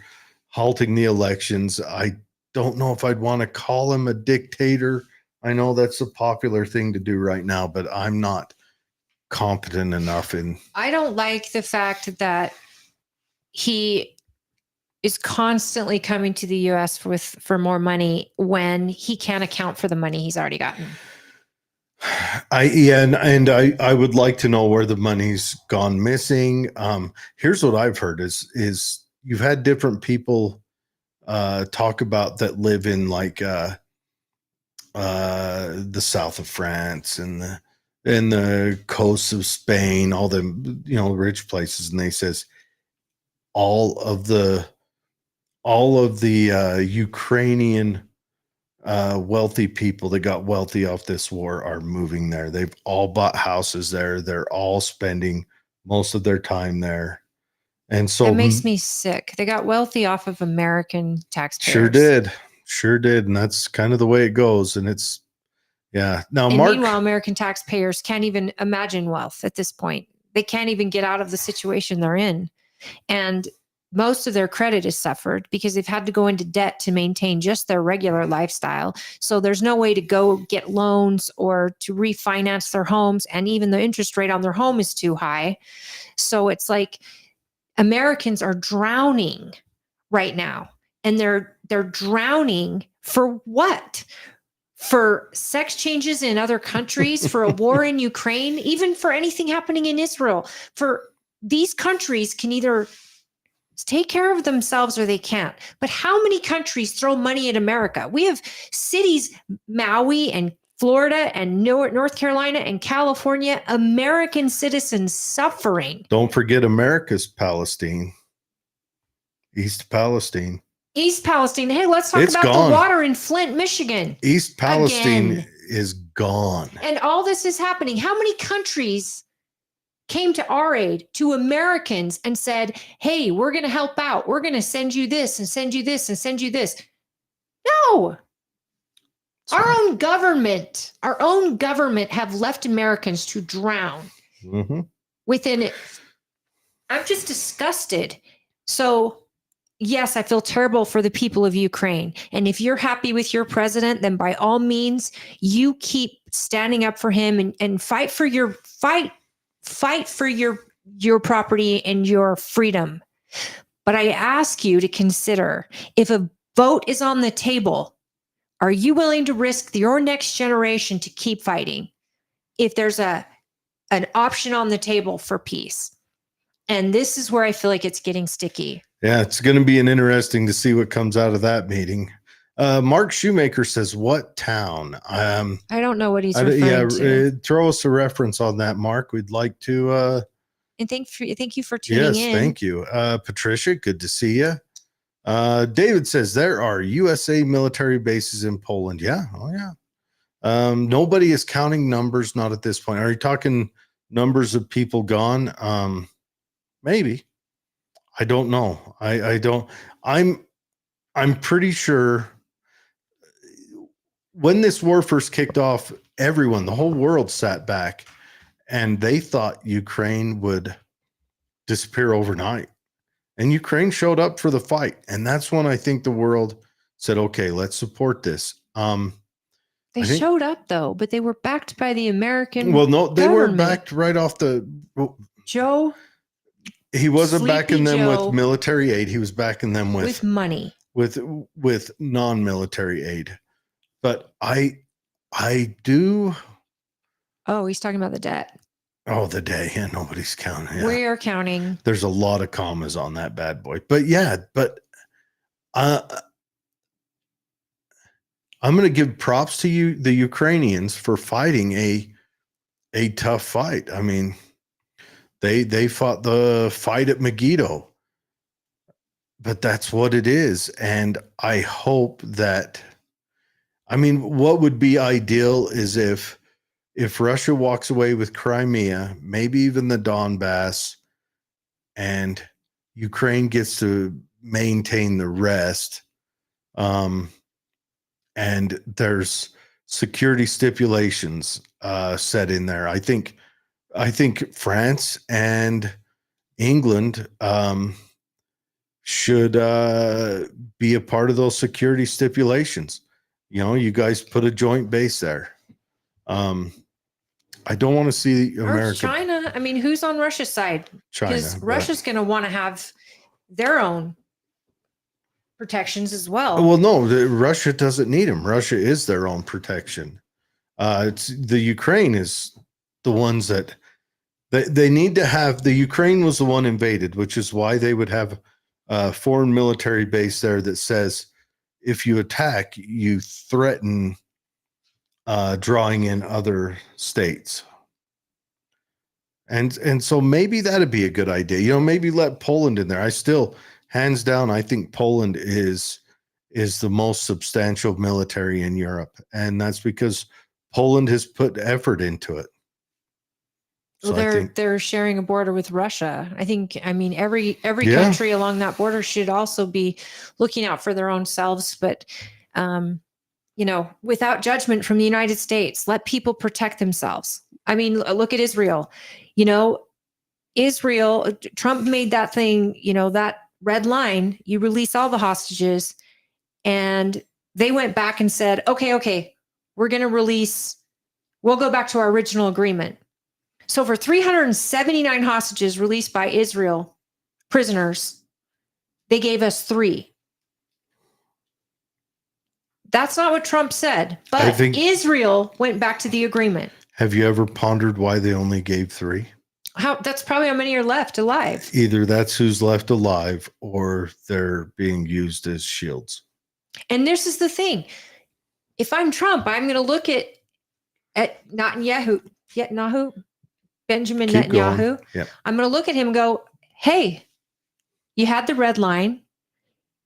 halting the elections. I don't know if I'd want to call him a dictator. I know that's a popular thing to do right now, but I'm not competent enough in. I don't like the fact that he is constantly coming to the US for more money when he can't account for the money he's already gotten. I would like to know where the money's gone missing. Here's what I've heard is you've had different people talk about that live in like the south of France and the coasts of Spain, all the rich places, and they says all of the Ukrainian wealthy people that got wealthy off this war are moving there. They've all bought houses there. They're all spending most of their time there. And so it makes me sick. They got wealthy off of American taxpayers. Sure did. And that's kind of the way it goes. And it's, yeah. Now, and Mark, meanwhile, American taxpayers can't even imagine wealth at this point. They can't even get out of the situation they're in. And most of their credit is suffered because they've had to go into debt to maintain just their regular lifestyle. So there's no way to go get loans or to refinance their homes. And even the interest rate on their home is too high. So it's like Americans are drowning right now. And they're drowning for what? For sex changes in other countries, for a war in Ukraine, even for anything happening in Israel. For these countries can either take care of themselves or they can't. But how many countries throw money at America? We have cities, Maui and Florida and North Carolina and California, American citizens suffering. Don't forget America's Palestine. East Palestine. East Palestine. Hey, let's talk about the water in Flint, Michigan. East Palestine is gone. And all this is happening. How many countries came to our aid, to Americans, and said, hey, we're going to help out. We're going to send you this and send you this and send you this. No. Our own government have left Americans to drown within it. I'm just disgusted. So, yes, I feel terrible for the people of Ukraine. And if you're happy with your president, then by all means, you keep standing up for him and fight for your property and your freedom. But I ask you to consider, if a vote is on the table, are you willing to risk your next generation to keep fighting if there's an option on the table for peace? And this is where I feel like it's getting sticky. Yeah, it's going to be interesting to see what comes out of that meeting. Mark Shoemaker says, what town? I don't know what he's referring to. Throw us a reference on that, Mark. We'd like to. And thank you for tuning in. Yes, thank you. Patricia, good to see you. David says, there are USA military bases in Poland. Yeah. Oh, yeah. Nobody is counting numbers, not at this point. Are you talking numbers of people gone? Maybe. I don't know. I don't. I'm pretty sure when this war first kicked off, everyone, the whole world sat back and they thought Ukraine would disappear overnight. And Ukraine showed up for the fight. And that's when I think the world said, okay, let's support this. They showed up though, but they were backed by the American they were backed right off the Joe. He wasn't backing them with military aid. He was backing them with money, with non-military aid. But I do. Oh, he's talking about the debt. Oh, the day. Yeah, nobody's counting. Yeah. We are counting. There's a lot of commas on that bad boy. But yeah, I'm going to give props to you, the Ukrainians, for fighting a tough fight. I mean, they fought the fight at Megiddo, but that's what it is. And I hope that, I mean, what would be ideal is if Russia walks away with Crimea, maybe even the Donbass, and Ukraine gets to maintain the rest. And there's security stipulations set in there. I think France and England should be a part of those security stipulations. You know, you guys put a joint base there. I don't want to see America. Or China. I mean, who's on Russia's side? China. Because Russia's going to want to have their own protections as well. Well, no, Russia doesn't need them. Russia is their own protection. It's the Ukraine is the ones that they need to have. The Ukraine was the one invaded, which is why they would have a foreign military base there that says if you attack, you threaten drawing in other states. And so maybe that'd be a good idea. You know, maybe let Poland in there. I still, hands down, I think Poland is the most substantial military in Europe. And that's because Poland has put effort into it. Well, So they're sharing a border with Russia. I mean, every Yeah. country along that border should also be looking out for their own selves. But, you know, without judgment from the United States, let people protect themselves. I mean, look at Israel. You know, Israel, Trump made that thing, you know, that red line, you release all the hostages. And they went back and said, okay, we're going to we'll go back to our original agreement. So for 379 hostages released by Israel, prisoners, they gave us 3. That's not what Trump said, but Israel went back to the agreement. have you ever pondered why they only gave 3? That's probably how many are left alive. Either that's who's left alive or they're being used as shields. And this is the thing. If I'm Trump, I'm going to look at Netanyahu, Benjamin Keep Netanyahu. going. Yep. I'm going to look at him and go, hey, you had the red line.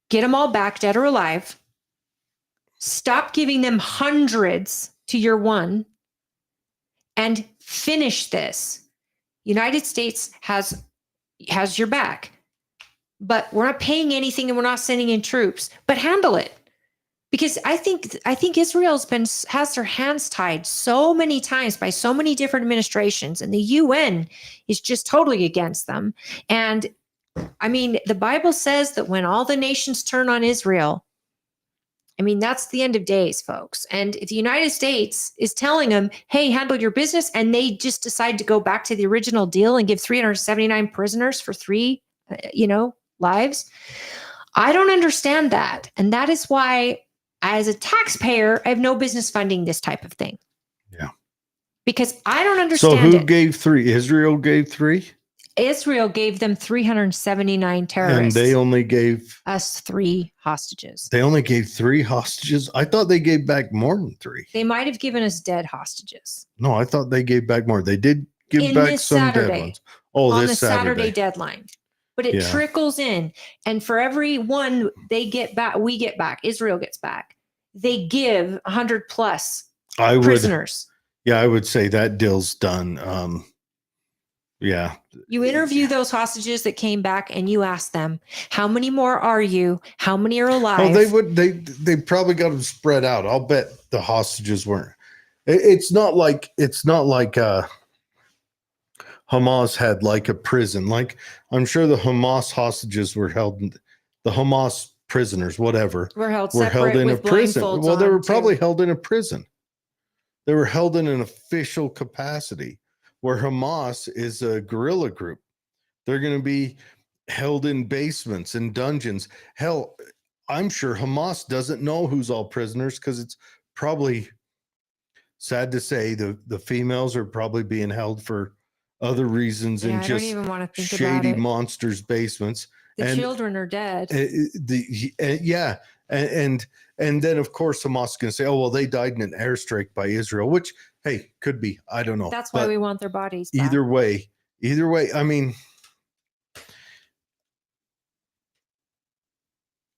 Get them all back, dead or alive. Stop giving them hundreds to your one and finish this. United States has your back, but we're not paying anything and we're not sending in troops, but handle it. Because I think Israel's has their hands tied so many times by so many different administrations, and the UN is just totally against them. And I mean, the Bible says that when all the nations turn on Israel, I mean, that's the end of days, folks. And if the United States is telling them, hey, handle your business, and they just decide to go back to the original deal and give 379 prisoners for 3, lives, I don't understand that. And that is why, as a taxpayer, I have no business funding this type of thing. Yeah. Because I don't understand So who it. gave 3? Israel gave 3? Israel gave them 379 terrorists. And they only gave us 3 hostages. They only gave 3 hostages? I thought they gave back more than 3. They might have given us dead hostages. No, I thought they gave back more. They did give back some Saturday, dead ones. Oh, on this the Saturday deadline. But it trickles in. And for every one they get back, we get back, Israel gets back. They give 100 plus prisoners. I would say that deal's done. Yeah. You interview those hostages that came back and you ask them, how many more are you? How many are alive? Oh, they probably got them spread out. I'll bet the hostages weren't. It's not like Hamas had like a prison. Like, I'm sure the Hamas hostages were held, the Hamas prisoners, whatever, were held in a prison. Well, they were probably held in a prison. They were held in an official capacity, where Hamas is a guerrilla group. They're going to be held in basements and dungeons. Hell, I'm sure Hamas doesn't know who's all prisoners, because it's probably, sad to say, the females are probably being held for other reasons Yeah, in I don't just even want to think about shady it. monsters' basements. The and- children are dead. Yeah, and then of course Hamas is going to say, "Oh well, they died in an airstrike by Israel," which hey, could be. I don't know. That's why But we want their bodies back. either way, I mean,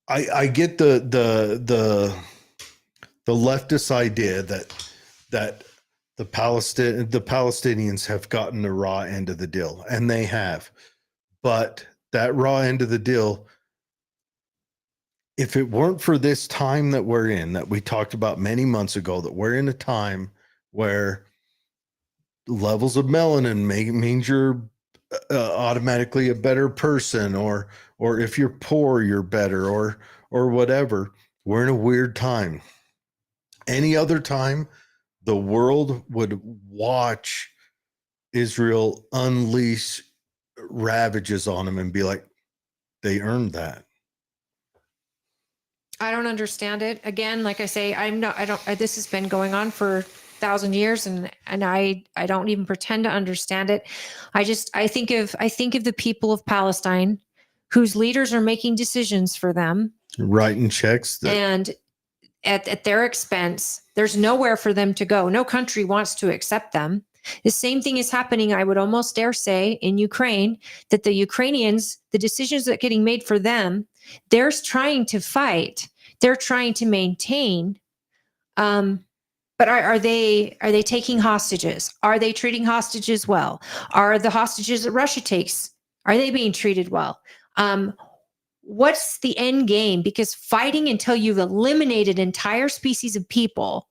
I get the leftist idea that the Palestinians have gotten the raw end of the deal, and they have. But that raw end of the deal, if it weren't for this time that we're in, that we talked about many months ago, that we're in a time where levels of melanin means you're automatically a better person, or if you're poor, you're better, or whatever. We're in a weird time. Any other time, the world would watch Israel unleash ravages on them and be like, they earned that. I don't understand it. Again, like I say, this has been going on for 1,000 years, and I don't even pretend to understand it. I think of the people of Palestine, whose leaders are making decisions for them, Writing checks and at their expense. There's nowhere for them to go. No country wants to accept them. The same thing is happening, I would almost dare say, in Ukraine, that the Ukrainians, the decisions that are getting made for them, they're trying to fight. They're trying to maintain. But are they taking hostages? Are they treating hostages well? Are the hostages that Russia takes, are they being treated well? What's the end game? Because fighting until you've eliminated entire species of people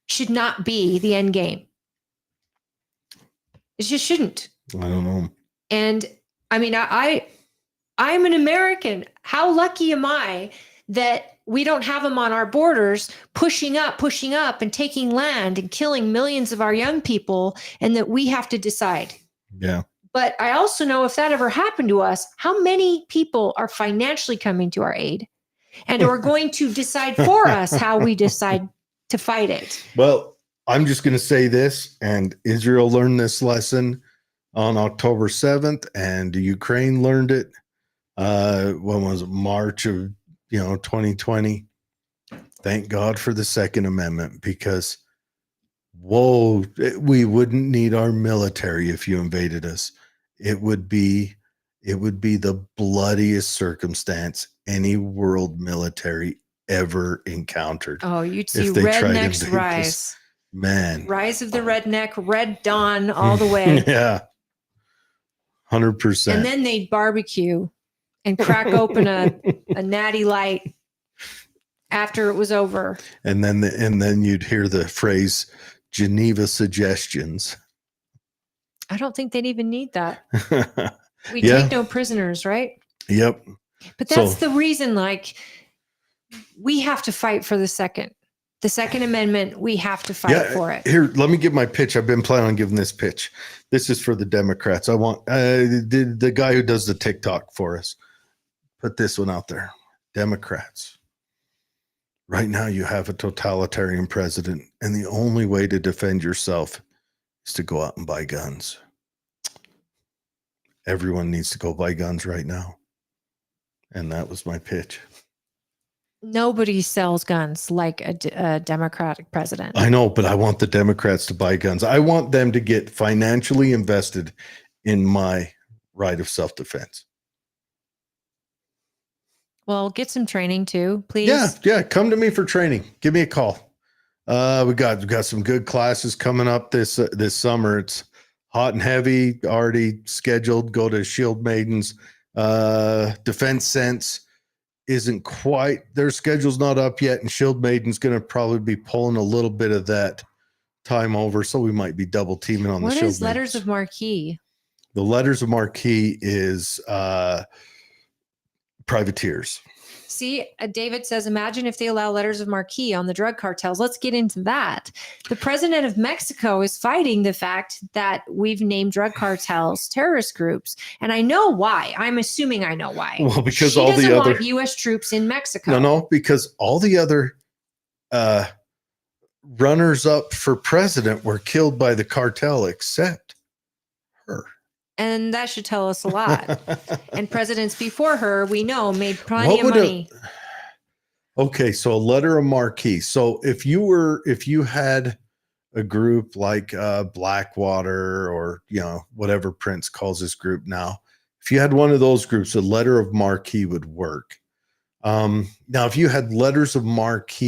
should not be the end game. It just shouldn't. I don't know. And I mean, I'm an American. How lucky am I that we don't have them on our borders pushing up and taking land and killing millions of our young people, and that we have to decide. Yeah. But I also know if that ever happened to us, how many people are financially coming to our aid and are going to decide for us how we decide to fight it. Well, I'm just going to say this, and Israel learned this lesson on October 7th, and Ukraine learned it. When was it? March of 2020. Thank God for the Second Amendment, because we wouldn't need our military if you invaded us. It would be the bloodiest circumstance any world military ever encountered. Oh, you'd see if they tried to rednecks invade rise. this. Man. Rise of the redneck, Red Dawn, all the way. Yeah. 100%. And then they'd barbecue and crack open a natty light after it was over. And then you'd hear the phrase Geneva suggestions. I don't think they'd even need that. We Yeah. take no prisoners, right? Yep. But that's the reason, like, we have to fight for the Second Amendment. We have to fight for it. Here, let me give my pitch. I've been planning on giving this pitch. This is for the Democrats. I want the guy who does the TikTok for us. Put this one out there. Democrats. Right now you have a totalitarian president, and the only way to defend yourself is to go out and buy guns. Everyone needs to go buy guns right now. And that was my pitch. Nobody sells guns like a Democratic president. I know, but I want the Democrats to buy guns. I want them to get financially invested in my right of self-defense. Well, get some training too, please. Yeah. Come to me for training. Give me a call. We got some good classes coming up this summer. It's hot and heavy, already scheduled. Go to Shield Maidens. Defense Sense isn't quite, their schedule's not up yet, and Shield Maiden's going to probably be pulling a little bit of that time over, so we might be double teaming on the Shield. What is Letters of Marquee? The Letters of Marquee is privateers. See, David says, imagine if they allow letters of marque on the drug cartels. Let's get into that. The president of Mexico is fighting the fact that we've named drug cartels terrorist groups. And I know why. I'm assuming I know why. Well, because she all doesn't the other want U.S. troops in Mexico. No, because all the other runners up for president were killed by the cartel except her. And that should tell us a lot. And presidents before her, we know, made plenty What of would money. Okay, so a letter of marque. So if you had a group like Blackwater, or whatever Prince calls his group now, if you had one of those groups, a letter of marque would work. Now, if you had letters of marque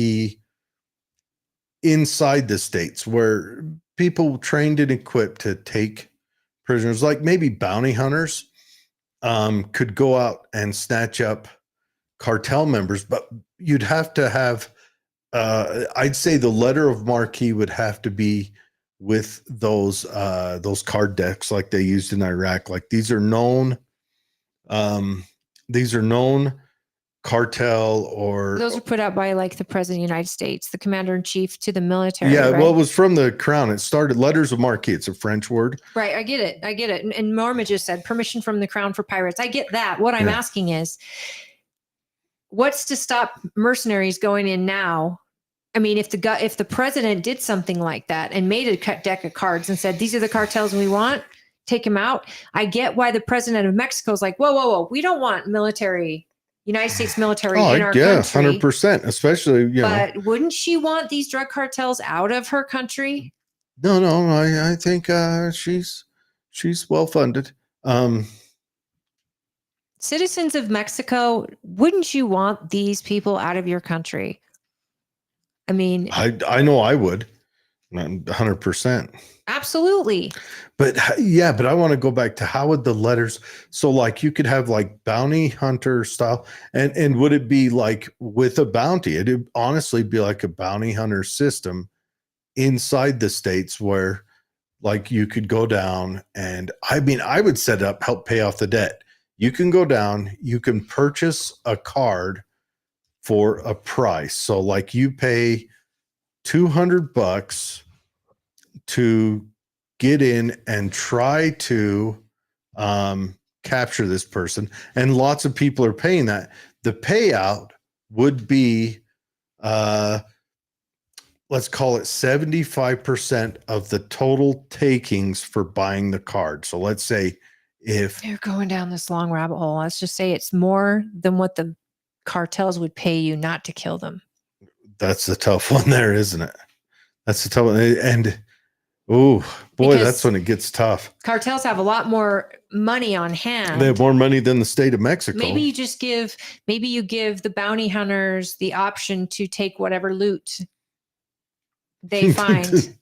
inside the states where people trained and equipped to take prisoners, like maybe bounty hunters, could go out and snatch up cartel members, but you'd have to have, I'd say the letter of marque would have to be with those card decks like they used in Iraq. Like these are known cartel, or Those are put out by like the president of the United States, the commander in chief to the military. yeah, right? well, it was from the crown. It started letters of marque. It's a French word. Right. I get it. And Norma just said permission from the crown for pirates. I get that. What I'm asking is, what's to stop mercenaries going in now? I mean, if the president did something like that and made a deck of cards and said, these are the cartels we want, take them out. I get why the president of Mexico is like, whoa. We don't want United States military in our country. 100%, especially, But wouldn't she want these drug cartels out of her country? No, I think she's well funded. Citizens of Mexico, wouldn't you want these people out of your country? I mean, I know I would, 100%. Absolutely. But I want to go back to how would the letters, so like you could have like bounty hunter style, and would it be like with a bounty? It'd honestly be like a bounty hunter system inside the states where like you could go down, and I mean, I would set up, help pay off the debt. You can go down, you can purchase a card for a price. So like you pay $200 to get in and try to capture this person. And lots of people are paying that. The payout would be, let's call it 75% of the total takings for buying the card. So let's say if you're going down this long rabbit hole, let's just say it's more than what the cartels would pay you not to kill them. That's the tough one there, isn't it? That's the tough one. And oh boy, Because that's when it gets tough. Cartels have a lot more money on hand. They have more money than the state of Mexico. Maybe you give the bounty hunters the option to take whatever loot they find.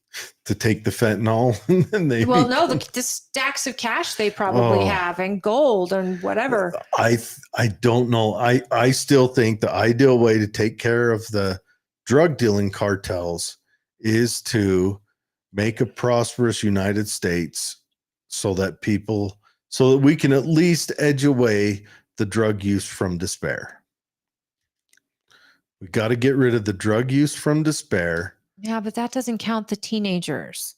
to take the fentanyl. And they the stacks of cash they probably have, and gold and whatever. I don't know. I still think the ideal way to take care of the drug dealing cartels is to make a prosperous United States so that we can at least edge away the drug use from despair. We got to get rid of the drug use from despair. Yeah, but that doesn't count the teenagers,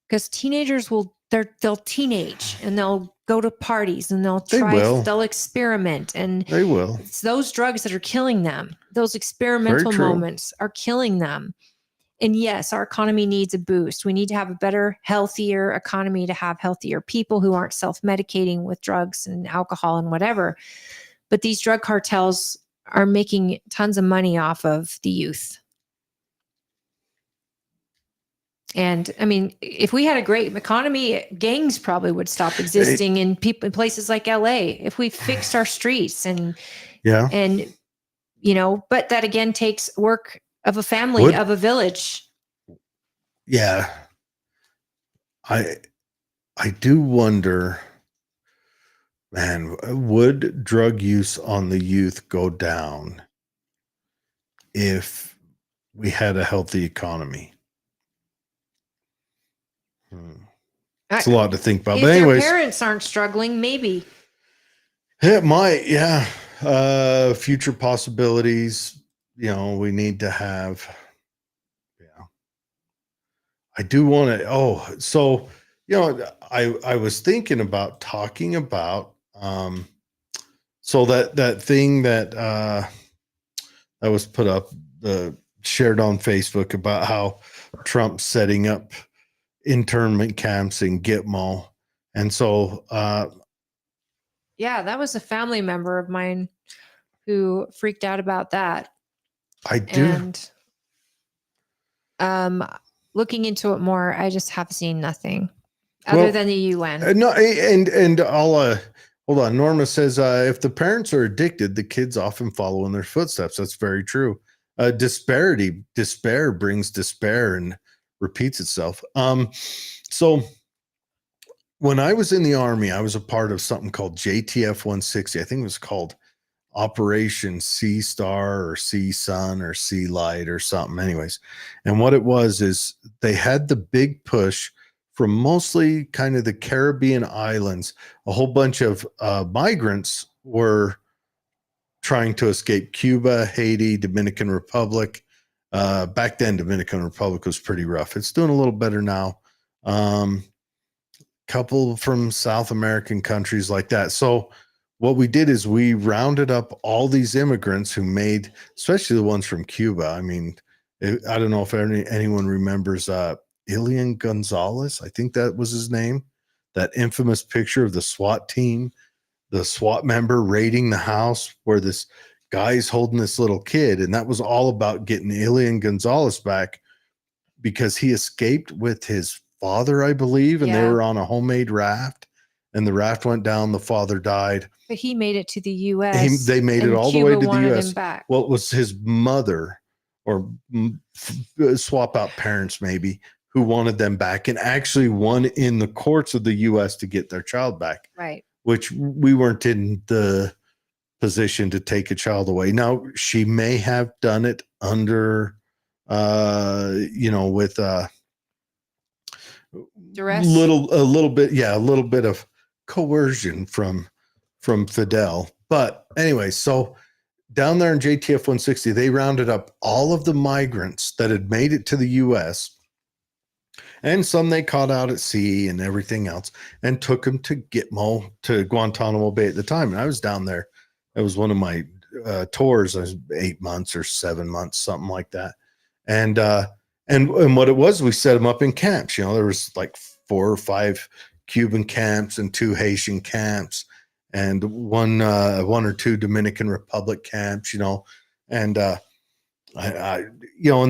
because teenagers they'll teenage and they'll go to parties and they'll experiment, and they will. It's those drugs that are killing them. Those experimental moments are killing them. And yes, our economy needs a boost. We need to have a better, healthier economy to have healthier people who aren't self-medicating with drugs and alcohol and whatever. But these drug cartels are making tons of money off of the youth. And I mean, if we had a great economy, gangs probably would stop existing in places like LA if we fixed our streets but that again takes work of a family, of a village. Yeah. I do wonder, man, would drug use on the youth go down if we had a healthy economy? It's a lot to think about. If but anyways, their parents aren't struggling, maybe. It might, yeah. Future possibilities, we need to have. Yeah. I do want to, so, I was thinking about talking about, so that thing that was put up, shared on Facebook about how Trump's setting up internment camps in Gitmo And so, Yeah, that was a family member of mine who freaked out about that. I do. And looking into it more, I just have seen nothing other Well, than the UN. No, and I'll hold on. Norma says if the parents are addicted, the kids often follow in their footsteps. That's very true. Despair brings despair and repeats itself. So when I was in the Army, I was a part of something called JTF 160. I think it was called Operation Sea Star or Sea Sun or Sea Light or something. Anyways, and what it was is they had the big push from mostly kind of the Caribbean islands. A whole bunch of migrants were trying to escape Cuba, Haiti, Dominican Republic. Back then, Dominican Republic was pretty rough. It's doing a little better now. Couple from South American countries like that. So what we did is we rounded up all these immigrants who made, especially the ones from Cuba. I mean, I don't know if anyone remembers Ilian Gonzalez. I think that was his name. That infamous picture of the SWAT team, the SWAT member raiding the house where this guy's holding this little kid. And that was all about getting Ilian Gonzalez back because he escaped with his father, I believe, and they Yeah. were on a homemade raft. And the raft went down. The father died. But he made it to the U.S. They made it and all Cuba the way to the wanted U.S. him back. Well, it was his mother, or swap out parents maybe, who wanted them back and actually won in the courts of the U.S. to get their child back. Right. Which we weren't in the position to take a child away. Now, she may have done it under, with Duress. a little bit of coercion from Fidel. But anyway, so down there in JTF 160, they rounded up all of the migrants that had made it to the U.S. and some they caught out at sea and everything else, and took them to Gitmo, to Guantanamo Bay at the time. And I was down there. It was one of my tours. I was 8 months or 7 months, something like that. And what it was, we set them up in camps. You know, there was like 4 or 5 Cuban camps and 2 Haitian camps and one or 2 Dominican Republic camps, and and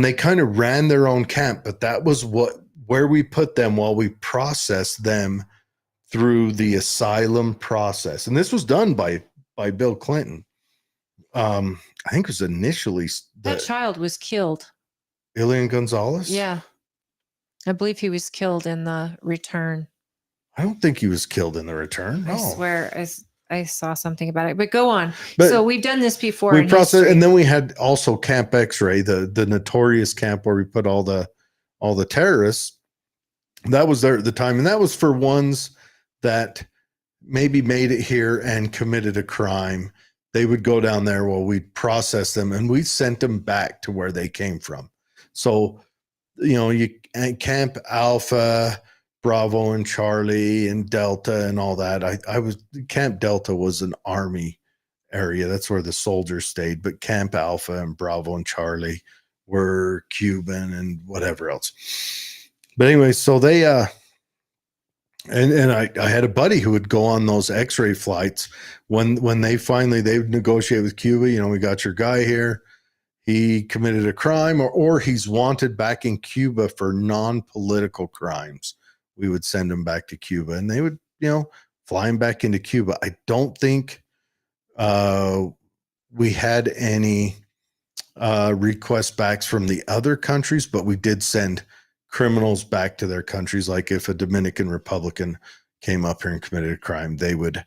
they kind of ran their own camp, but that was where we put them while we processed them through the asylum process. And this was done by Bill Clinton. I think it was initially That child was killed. Ilian Gonzalez. Yeah. I believe he was killed in the return. I don't think he was killed in the return. No. I swear I saw something about it, but go on. But so we've done this before. We processed, and then we had also Camp X-Ray, the notorious camp where we put all the terrorists. That was there at the time, and that was for ones that maybe made it here and committed a crime. They would go down there while we'd process them, and we sent them back to where they came from. So, Camp Alpha, Bravo and Charlie and Delta and all that. Camp Delta was an Army area. That's where the soldiers stayed, but Camp Alpha and Bravo and Charlie were Cuban and whatever else. But anyway, so they, and I had a buddy who would go on those X-ray flights when they would negotiate with Cuba. We got your guy here. He committed a crime or he's wanted back in Cuba for non-political crimes. We would send him back to Cuba and they would, fly him back into Cuba. I don't think we had any requests back from the other countries, but we did send criminals back to their countries. Like if a Dominican Republican came up here and committed a crime, they would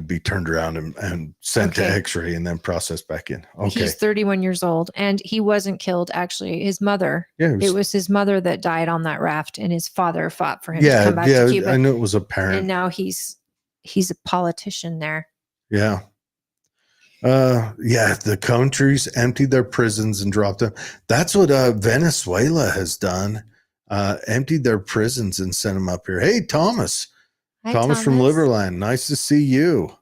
be turned around and sent to X-ray and then processed back in. Okay. He's 31 years old and he wasn't killed. Actually, his mother, it was his mother that died on that raft and his father fought for him to come back to Cuba. I knew it was a parent. And now he's a politician there. Yeah. The countries emptied their prisons and dropped them. That's what Venezuela has done. Emptied their prisons and sent them up here. Hey, Thomas. Hi, Thomas from Liverland. Nice to see you.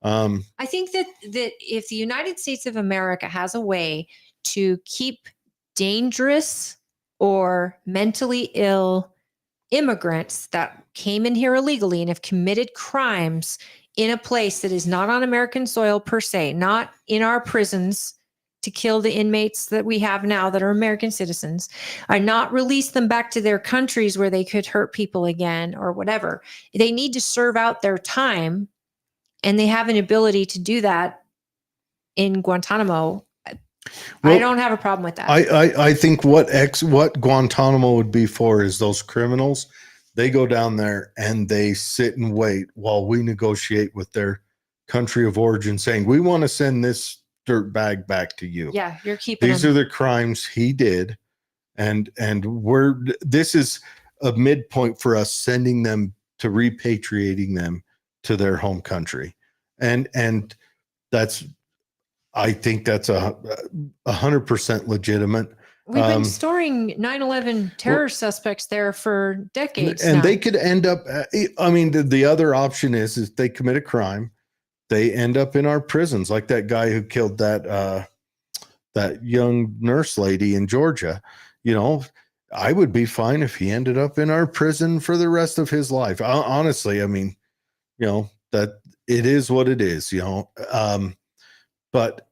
I think that if the United States of America has a way to keep dangerous or mentally ill immigrants that came in here illegally and have committed crimes in a place that is not on American soil per se, not in our prisons to kill the inmates that we have now that are American citizens, are not release them back to their countries where they could hurt people again or whatever. They need to serve out their time, and they have an ability to do that in Guantanamo. Well, I don't have a problem with that. I think what Guantanamo would be for is those criminals. They go down there and they sit and wait while we negotiate with their country of origin, saying we want to send this dirt bag back to you. Yeah, you're keeping These them. are the crimes he did, and this is a midpoint for us sending them to repatriating them to their home country, and that's, I think that's 100% legitimate. We've been storing 9/11 terror suspects there for decades and now. they could end up, I mean, the other option is they commit a crime, they end up in our prisons, like that guy who killed that young nurse lady in Georgia. You know, I would be fine if he ended up in our prison for the rest of his life. Honestly, I mean, you know, that it is what it is, you know. But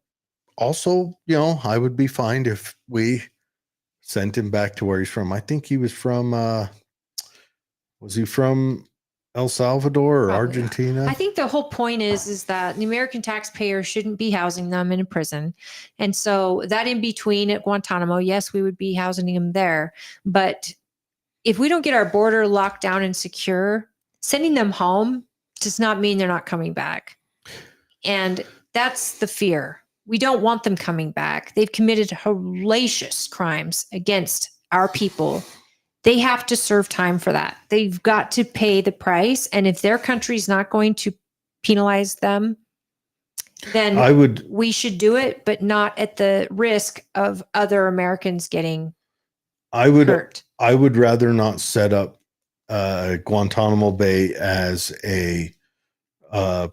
also, you know, I would be fine if we sent him back to where he's from. I think he was from, was he from El Salvador or Probably. Argentina? I think the whole point is that the American taxpayer shouldn't be housing them in a prison. And so that in between at Guantanamo, yes, we would be housing them there. But if we don't get our border locked down and secure, sending them home does not mean they're not coming back. And that's the fear. We don't want them coming back. They've committed hellacious crimes against our people. They have to serve time for that. They've got to pay the price. And if their country's not going to penalize them, then we should do it, but not at the risk of other Americans getting hurt. I would rather not set up Guantanamo Bay as a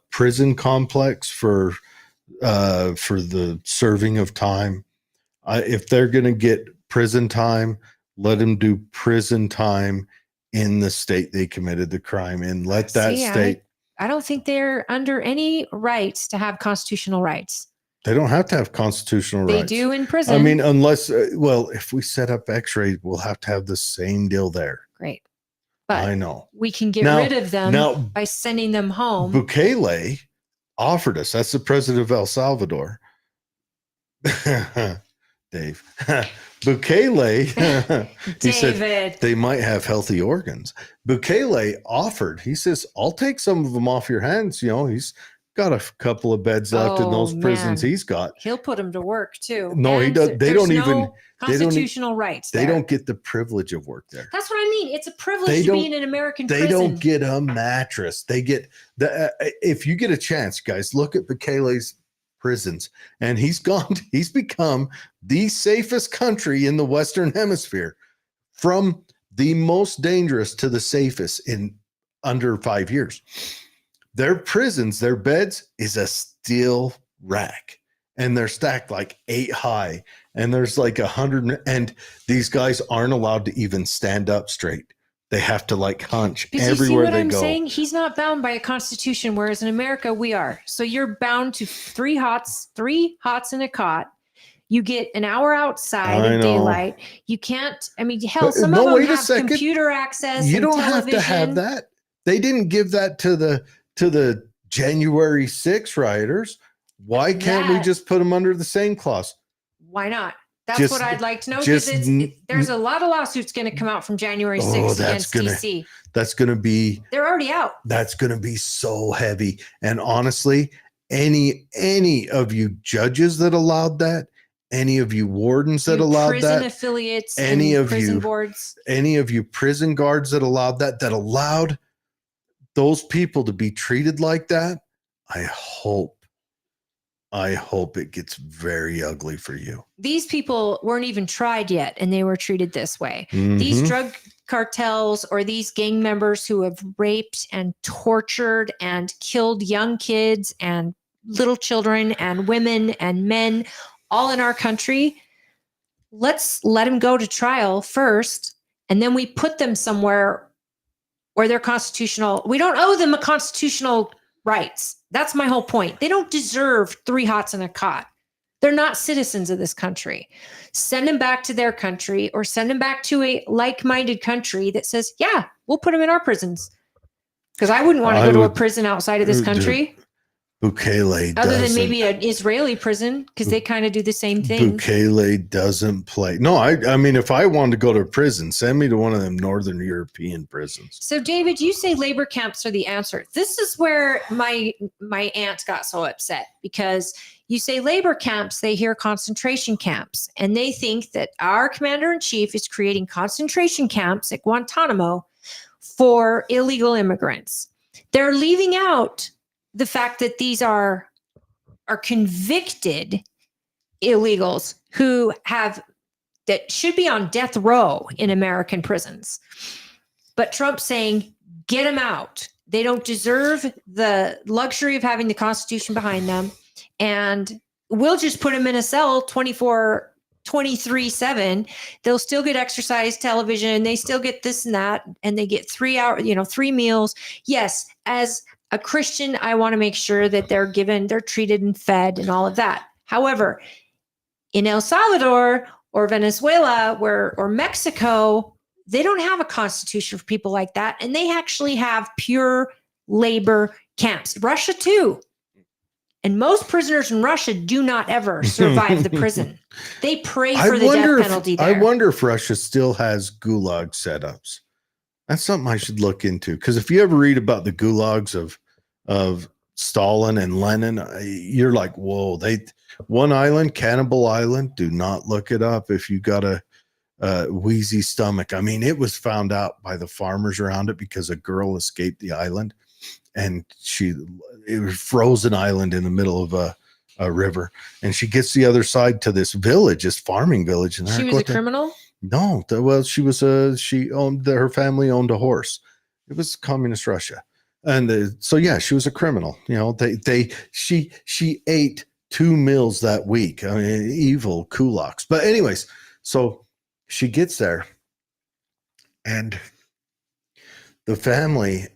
prison complex for the serving of time. If they're going to get prison time, let them do prison time in the state they committed the crime in. Let that state. I don't think they're under any rights to have constitutional rights. They don't have to have constitutional rights. They do in prison. I mean, unless, well, if we set up x-rays, we'll have to have the same deal there. Great. But I know. We can get rid of them by sending them home. Bukele offered us, that's the president of El Salvador. Dave. Bukele, he said they might have healthy organs. Bukele offered, he says, I'll take some of them off your hands. You know, he's got a couple of beds left in those prisons he's got. He'll put them to work too. No, he does. They don't even constitutional rights. They don't get the privilege of work there. That's what I mean. It's a privilege to be in an American prison. They don't get a mattress. They get if you get a chance, guys, look at Bukele's prisons, and he's become the safest country in the Western Hemisphere, from the most dangerous to the safest in under 5 years. Their prisons, their beds is a steel rack, and they're stacked like 8 high, and there's like 100, and these guys aren't allowed to even stand up straight. They have to like hunch everywhere they go. You see what I'm saying? He's not bound by a constitution, whereas in America we are. So you're bound to 3 hots in a cot. You get an hour outside in daylight. You can't. I mean, hell, some of them have computer access. You don't have to have that. They didn't give that to the January 6 rioters. Why can't we just put them under the same clause? Why not? That's what I'd like to know, because there's a lot of lawsuits going to come out from January 6th against DC. That's going to be. They're already out. That's going to be so heavy. And honestly, any of you judges that allowed that, any of you wardens that allowed that, prison affiliates, any of prison you boards, any of you prison guards that allowed that allowed those people to be treated like that, I hope it gets very ugly for you. These people weren't even tried yet, and they were treated this way. Mm-hmm. These drug cartels or these gang members who have raped and tortured and killed young kids and little children and women and men all in our country, let's let them go to trial first, and then we put them somewhere or their constitutional. We don't owe them a constitutional rights. That's my whole point. They don't deserve 3 hots and a cot. They're not citizens of this country. Send them back to their country, or send them back to a like-minded country that says, yeah, we'll put them in our prisons. Because I wouldn't want to go to a prison outside of this country. Bukele Other than doesn't- maybe an Israeli prison, because they kind of do the same thing. Bukele doesn't play. No, I mean, if I wanted to go to a prison, send me to one of them Northern European prisons. So, David, you say labor camps are the answer. This is where my aunt got so upset, because you say labor camps, they hear concentration camps, and they think that our commander-in-chief is creating concentration camps at Guantanamo for illegal immigrants. They're leaving out the fact that these are convicted illegals who that should be on death row in American prisons. But Trump's saying, get them out. They don't deserve the luxury of having the Constitution behind them. And we'll just put them in a cell 23/7. They'll still get exercise, television. They still get this and that. And they get 3 hours, 3 meals. Yes, as a Christian, I want to make sure that they're treated and fed and all of that. However, in El Salvador or Venezuela or Mexico, they don't have a constitution for people like that. And they actually have pure labor camps. Russia too. And most prisoners in Russia do not ever survive the prison. They pray for the death penalty there. I wonder if Russia still has gulag setups. That's something I should look into. Because if you ever read about the gulags of Stalin and Lenin, you're like, whoa, one island, Cannibal Island, do not look it up if you got a wheezy stomach. I mean, it was found out by the farmers around it because a girl escaped the island, and it was frozen island in the middle of a river, and she gets the other side to this village, this farming village, and she was a criminal. No, well, her family owned a horse. It was communist Russia. And so, yeah, she was a criminal. She ate 2 meals that week. I mean, evil kulaks. But anyways, so she gets there, and the family,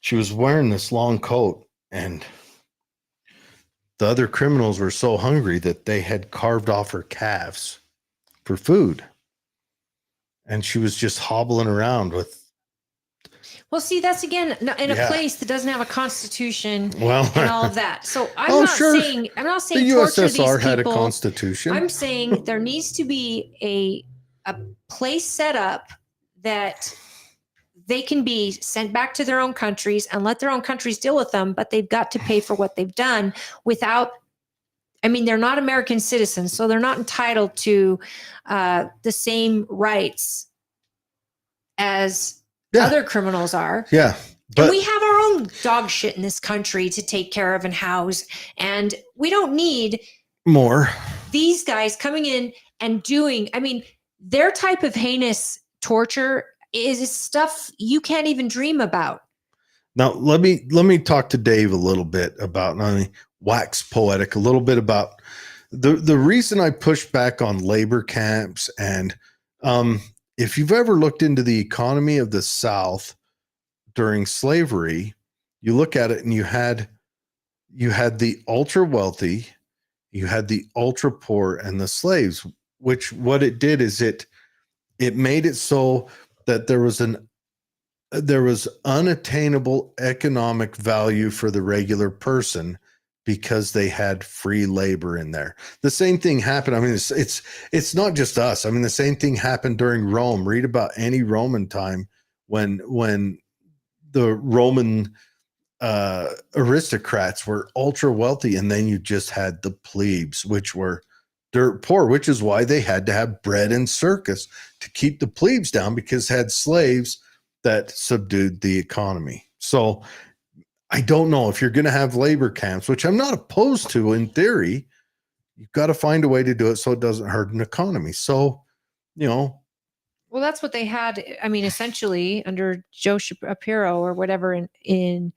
she was wearing this long coat, and the other criminals were so hungry that they had carved off her calves for food. And she was just hobbling around with. Well, see, that's again in a place that doesn't have a constitution and all of that. So I'm not saying the torture these USSR people. had a constitution. I'm saying there needs to be a place set up that they can be sent back to their own countries and let their own countries deal with them, but they've got to pay for what they've done without. I mean, they're not American citizens, so they're not entitled to the same rights as other criminals are. Yeah. And we have our own dog shit in this country to take care of and house. And we don't need more these guys coming in and doing, their type of heinous torture is stuff you can't even dream about. Now, let me talk to Dave a little bit about, wax poetic, a little bit about the reason I pushed back on labor camps. And if you've ever looked into the economy of the South during slavery, you look at it and you had the ultra wealthy, you had the ultra poor, and the slaves, which what it did is it made it so that there was unattainable economic value for the regular person because they had free labor in there. The same thing happened. It's not just us. The same thing happened during Rome. Read about any Roman time when the Roman aristocrats were ultra wealthy, and then you just had the plebes, which were dirt poor, which is why they had to have bread and circus to keep the plebes down, because they had slaves that subdued the economy. So I don't know if you're going to have labor camps, which I'm not opposed to in theory. You've got to find a way to do it so it doesn't hurt an economy. So, well, that's what they had. Essentially under Joe Shapiro or whatever in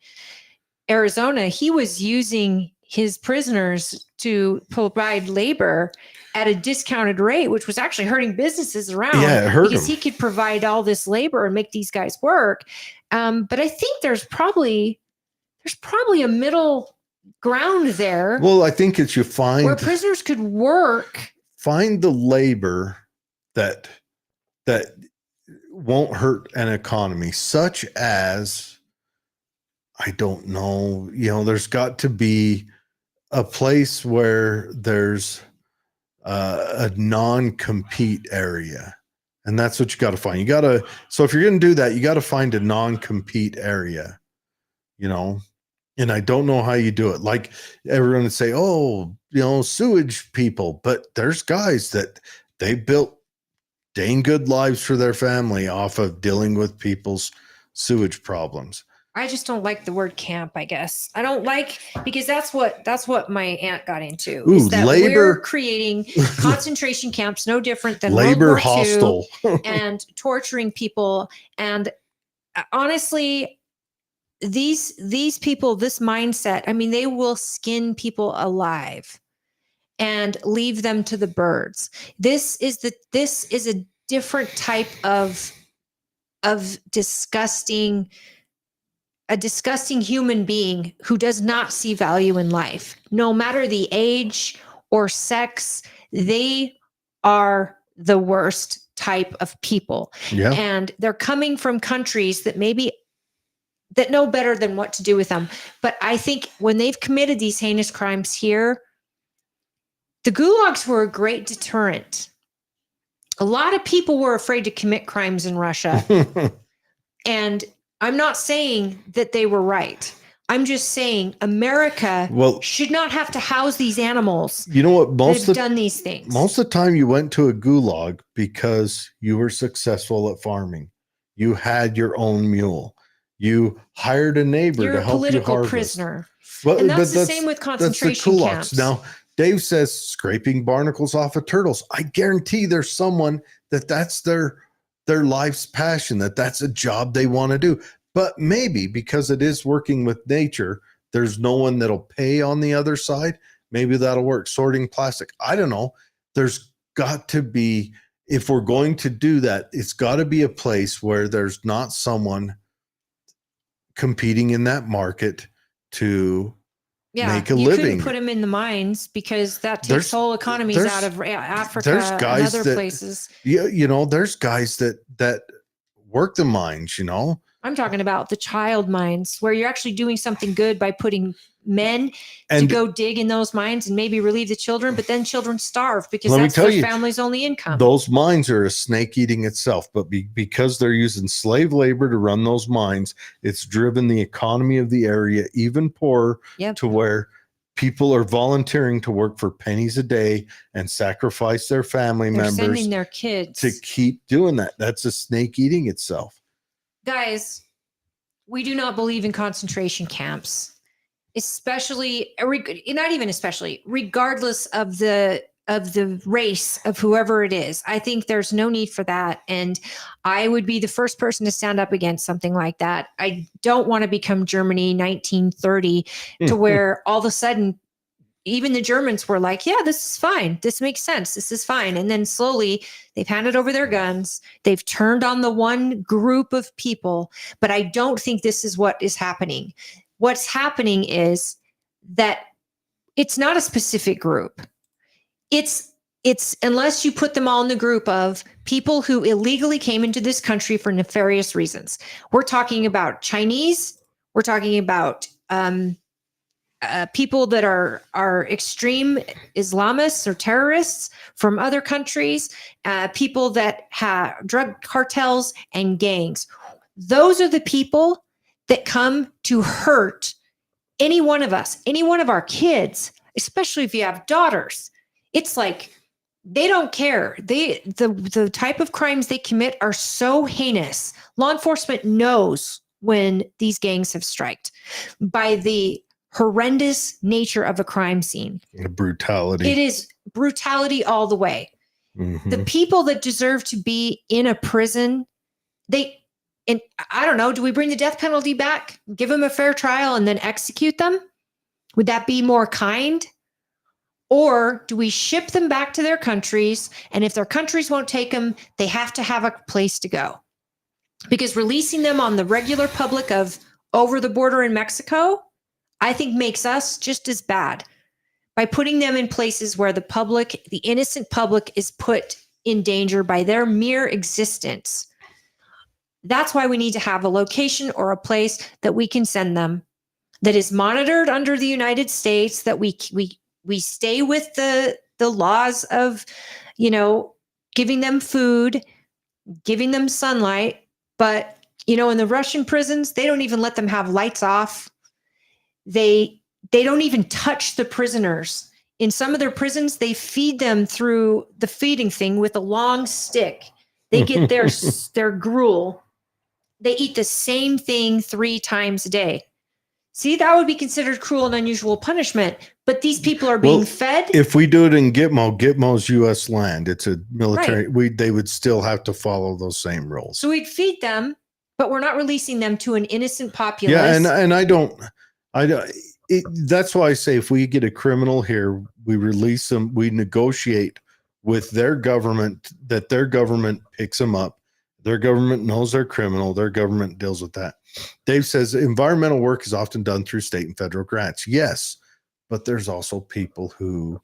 Arizona, he was using his prisoners to provide labor at a discounted rate, which was actually hurting businesses around. Yeah, it hurt because him. he could provide all this labor and make these guys work. But I think there's probably a middle ground there. Well, I think it's you where prisoners could work. Find the labor that won't hurt an economy, such as, I don't know, there's got to be a place where there's a non-compete area. And that's what you got to find. So if you're going to do that, you got to find a non-compete area, and I don't know how you do it. Like everyone would say, sewage people, but there's guys that they built dang good lives for their family off of dealing with people's sewage problems. I just don't like the word camp, I guess. I don't like, because that's what my aunt got into. Ooh, is that labor. We're creating concentration camps, no different than labor World War hostile II, and torturing people. And honestly, these people, this mindset, I mean, they will skin people alive and leave them to the birds. This is a different type of disgusting human being who does not see value in life. No matter the age or sex, they are the worst type of people. Yeah. And they're coming from countries that know better than what to do with them. But I think when they've committed these heinous crimes here, the gulags were a great deterrent. A lot of people were afraid to commit crimes in Russia. And I'm not saying that they were right. I'm just saying America should not have to house these animals. You know what? Most have done these things. Most of the time you went to a gulag because you were successful at farming. You had your own mule. You hired a neighbor to help you harvest. You're a political prisoner. Well, and that's the same with concentration camps. Now, Dave says scraping barnacles off of turtles. I guarantee there's someone that's their life's passion, that's a job they want to do. But maybe because it is working with nature, there's no one that'll pay on the other side. Maybe that'll work. Sorting plastic. I don't know. There's got to be, if we're going to do that, it's got to be a place where there's not someone competing in that market to make a living. You couldn't put them in the mines because that takes whole economies out of Africa and other places. Yeah, there's guys that work the mines, I'm talking about the child mines where you're actually doing something good by putting men to go dig in those mines and maybe relieve the children, but then children starve because that's their family's only income. Those mines are a snake eating itself, but because they're using slave labor to run those mines, it's driven the economy of the area even poorer to where people are volunteering to work for pennies a day and sacrifice their family members, sending their kids to keep doing that. That's a snake eating itself. Guys, we do not believe in concentration camps, especially, not even especially, regardless of the race of whoever it is. I think there's no need for that. And I would be the first person to stand up against something like that. I don't want to become Germany 1930 to where all of a sudden, even the Germans were like, yeah, this is fine. This makes sense. This is fine. And then slowly they've handed over their guns. They've turned on the one group of people. But I don't think this is what is happening. What's happening is that it's not a specific group. It's unless you put them all in the group of people who illegally came into this country for nefarious reasons. We're talking about Chinese. We're talking about people that are extreme Islamists or terrorists from other countries, people that have drug cartels and gangs. Those are the people that come to hurt any one of us, any one of our kids, especially if you have daughters. It's like they don't care. The type of crimes they commit are so heinous. Law enforcement knows when these gangs have striked by the horrendous nature of a crime scene. Brutality. It is brutality all the way. Mm-hmm. The people that deserve to be in a prison, and I don't know, do we bring the death penalty back, give them a fair trial and then execute them? Would that be more kind? Or do we ship them back to their countries? And if their countries won't take them, they have to have a place to go. Because releasing them on the regular public of over the border in Mexico, I think makes us just as bad by putting them in places where the public, the innocent public, is put in danger by their mere existence. That's why we need to have a location or a place that we can send them that is monitored under the United States, that we stay with the laws of, giving them food, giving them sunlight. But, in the Russian prisons, they don't even let them have lights off. They don't even touch the prisoners. In some of their prisons, they feed them through the feeding thing with a long stick. They get their gruel. They eat the same thing 3 times a day. See, that would be considered cruel and unusual punishment. But these people are being fed. If we do it in Gitmo's U.S. land, it's a military. Right. They would still have to follow those same rules. So we'd feed them, but we're not releasing them to an innocent populace. Yeah, and I don't. That's why I say if we get a criminal here, we release them. We negotiate with their government that their government picks them up. Their government knows they're criminal. Their government deals with that. Dave says environmental work is often done through state and federal grants. Yes, but there's also people who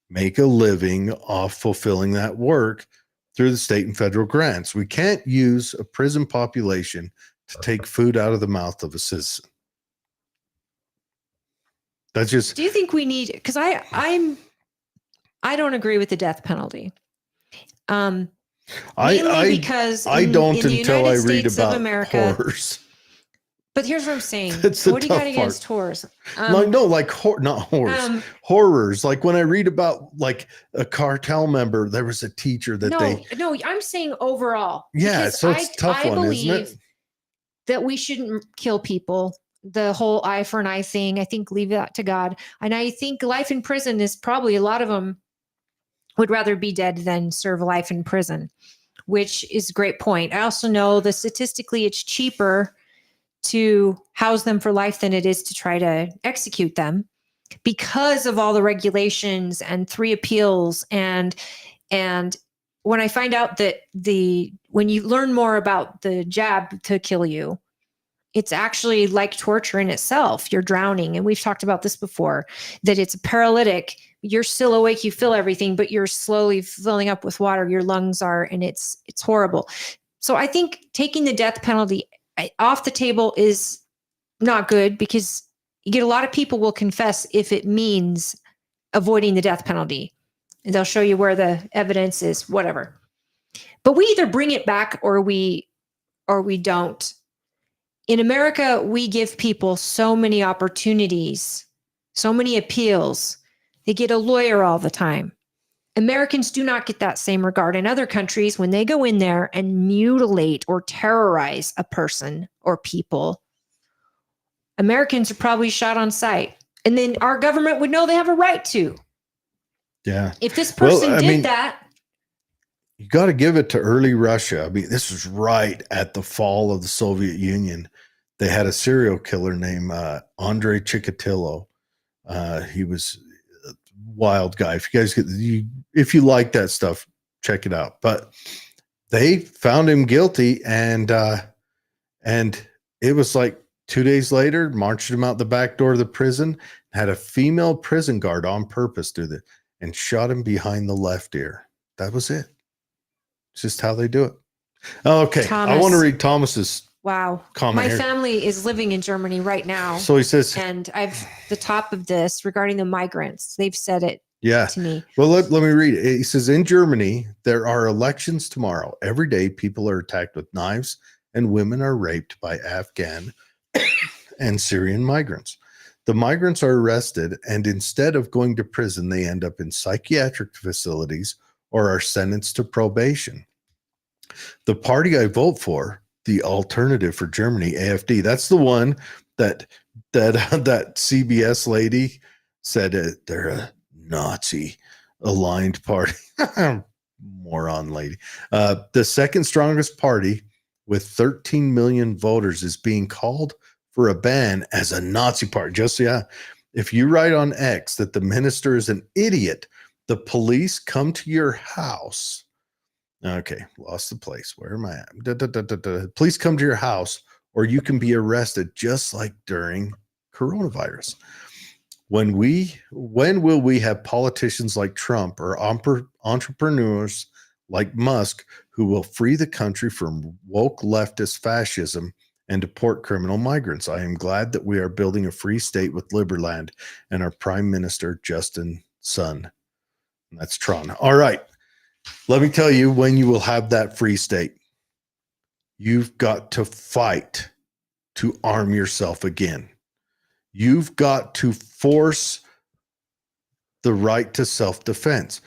make a living off fulfilling that work through the state and federal grants. We can't use a prison population to take food out of the mouth of a citizen. That's just. Do you think we need? Because I don't agree with the death penalty. Because I don't in the until United I read States about of America, horrors. But here's what I'm saying. That's the What do you got tough against part. horrors? Not horrors. Horrors. Like when I read about like a cartel member, there was a teacher that No, I'm saying overall. Yeah, Because so it's a tough one, isn't it? That we shouldn't kill people. The whole eye for an eye thing, I think leave that to God. And I think life in prison is probably, a lot of them would rather be dead than serve life in prison, which is a great point. I also know that statistically it's cheaper to house them for life than it is to try to execute them, because of all the regulations and 3 appeals. And when I find out that when you learn more about the jab to kill you, it's actually like torture in itself. You're drowning. And we've talked about this before, that it's a paralytic. You're still awake. You feel everything, but you're slowly filling up with water. Your lungs are, and it's horrible. So I think taking the death penalty off the table is not good, because you get a lot of people will confess if it means avoiding the death penalty. And they'll show you where the evidence is, whatever. But we either bring it back or we don't. In America, we give people so many opportunities, so many appeals. They get a lawyer all the time. Americans do not get that same regard. In other countries, when they go in there and mutilate or terrorize a person or people, Americans are probably shot on sight. And then our government would know they have a right to. Yeah. If this person did that. You got to give it to early Russia. I mean, this was right at the fall of the Soviet Union. They had a serial killer named Andrei Chikatilo. He was a wild guy. If you guys if you like that stuff, check it out. But they found him guilty, and it was like 2 days later, marched him out the back door of the prison, had a female prison guard on purpose do that, and shot him behind the left ear. That was it. It's just how they do it. Okay. Thomas. I want to read Thomas's comment My here. Family is living in Germany right now. So he says, and I've the top of this regarding the migrants. They've said it to me. Well, let me read it. He says, in Germany, there are elections tomorrow. Every day, people are attacked with knives and women are raped by Afghan and Syrian migrants. The migrants are arrested, and instead of going to prison, they end up in psychiatric facilities or are sentenced to probation. The party I vote for, the Alternative for Germany, AfD, that's the one that CBS lady said they're a Nazi aligned party. Moron lady. The second strongest party with 13 million voters is being called for a ban as a Nazi party. If you write on X that the minister is an idiot, the police come to your house. Okay, lost the place. Where am I at? Police come to your house, or you can be arrested, just like during coronavirus. When will we have politicians like Trump or entrepreneurs like Musk who will free the country from woke leftist fascism and deport criminal migrants? I am glad that we are building a free state with Liberland and our Prime Minister, Justin Sun. And that's Tron. All right. Let me tell you when you will have that free state. You've got to fight to arm yourself again. You've got to force the right to self-defense.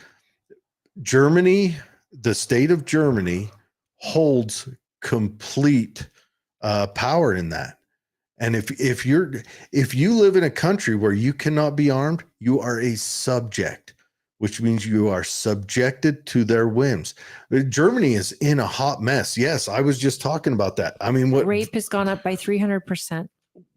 Germany, the state of Germany, holds complete power in that. And if you live in a country where you cannot be armed, you are a subject, which means you are subjected to their whims. Germany is in a hot mess. Yes, I was just talking about that. I mean, what Rape has gone up by 300%.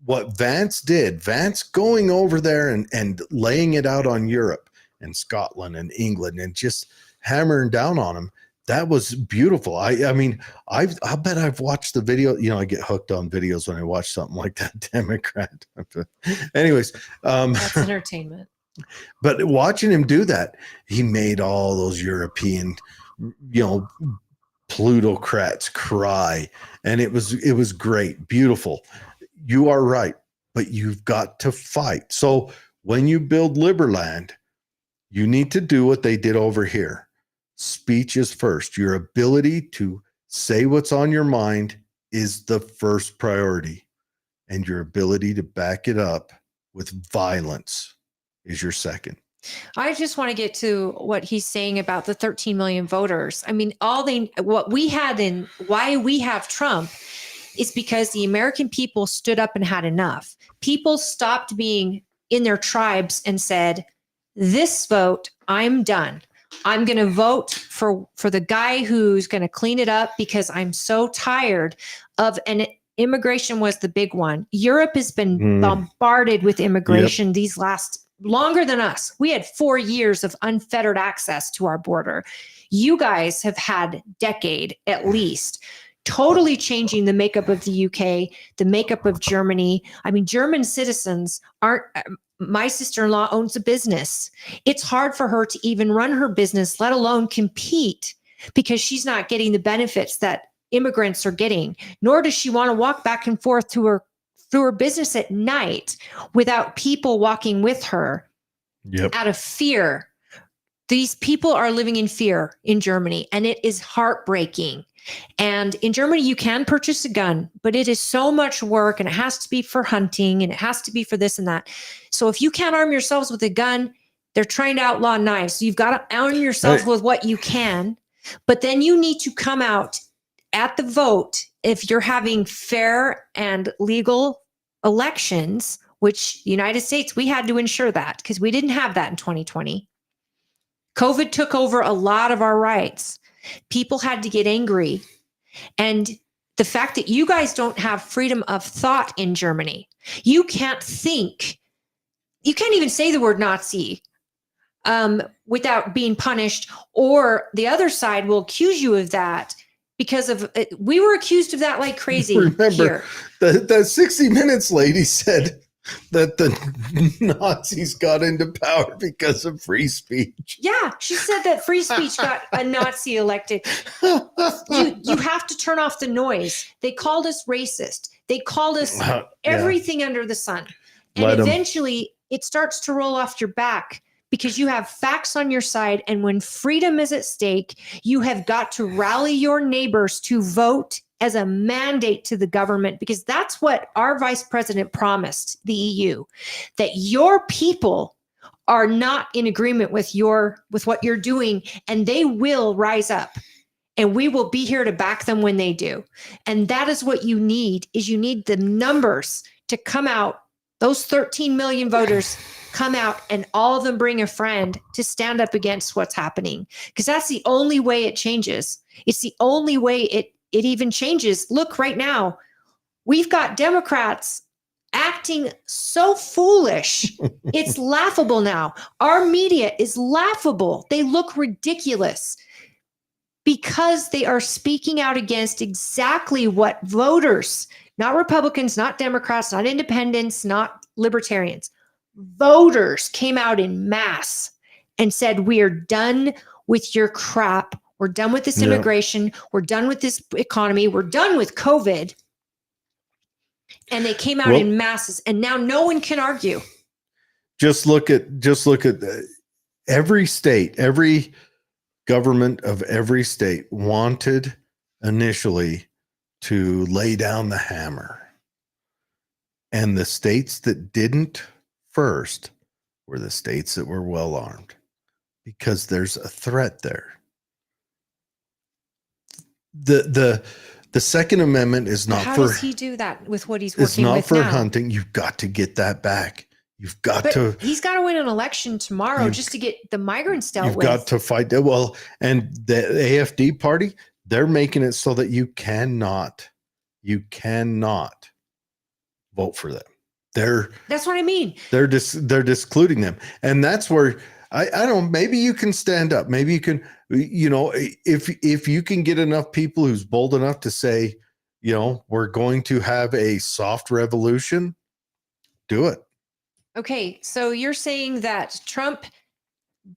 What Vance did, Vance going over there and laying it out on Europe and Scotland and England and just hammering down on them. That was beautiful. I mean, I bet I've watched the video. You know, I get hooked on videos when I watch something like that. Democrat. Anyways, That's entertainment. But watching him do that, he made all those European, plutocrats cry, and it was great, beautiful. You are right, but you've got to fight. So when you build Liberland, you need to do what they did over here. Speech is first. Your ability to say what's on your mind is the first priority, and your ability to back it up with violence is your second. I just want to get to what he's saying about the 13 million voters. I mean, what we had and why we have Trump is because the American people stood up and had enough. People stopped being in their tribes and said, this vote, I'm done. I'm going to vote for the guy who's going to clean it up because I'm so tired of, and immigration was the big one. Europe has been bombarded with immigration these last longer than us. We had 4 years of unfettered access to our border. You guys have had decade at least, totally changing the makeup of the UK, the makeup of Germany. I mean, German citizens aren't, my sister-in-law owns a business. It's hard for her to even run her business, let alone compete, because she's not getting the benefits that immigrants are getting, nor does she want to walk back and forth to her business at night without people walking with her out of fear. These people are living in fear in Germany, and it is heartbreaking. And in Germany, you can purchase a gun, but it is so much work, and it has to be for hunting, and it has to be for this and that. So if you can't arm yourselves with a gun, they're trying to outlaw knives. So you've got to arm yourself with what you can, but then you need to come out at the vote if you're having fair and legal elections, which the United States, we had to ensure that because we didn't have that in 2020. COVID took over a lot of our rights. People had to get angry. And the fact that you guys don't have freedom of thought in Germany, you can't think, you can't even say the word Nazi without being punished, or the other side will accuse you of that. Because of we were accused of that like crazy. Remember, the 60 Minutes lady said that the Nazis got into power because of free speech. Yeah, she said that free speech got a Nazi elected. You have to turn off the noise. They called us racist. They called us everything under the sun. And eventually it starts to roll off your back, because you have facts on your side. And when freedom is at stake, you have got to rally your neighbors to vote as a mandate to the government, because that's what our vice president promised the EU, that your people are not in agreement with what you're doing, and they will rise up, and we will be here to back them when they do. And that is what you need, is you need the numbers to come out. Those 13 million voters come out, and all of them bring a friend to stand up against what's happening, because that's the only way it changes. It's the only way it even changes. Look, right now, we've got Democrats acting so foolish. It's laughable now. Our media is laughable. They look ridiculous because they are speaking out against exactly what voters, not Republicans, not Democrats, not independents, not libertarians, voters came out in mass and said, we are done with your crap. We're done with this immigration. We're done with this economy. We're done with COVID. And they came out in masses, and now no one can argue. Just look at every state, every government of every state wanted initially to lay down the hammer. And the states that didn't first were the states that were well armed, because there's a threat there. The Second Amendment is not How for. does he do that with what he's working with It's not for now? hunting. You've got to get that back. You've got But to. he's got to win an election tomorrow just to get the migrants dealt You've with. got to fight that. Well, and the AFD party, they're making it so that you cannot vote for them. That's what I mean. They're discluding them, and that's where I don't. Maybe you can stand up. Maybe you can. If you can get enough people who's bold enough to say, we're going to have a soft revolution, do it. Okay, so you're saying that Trump,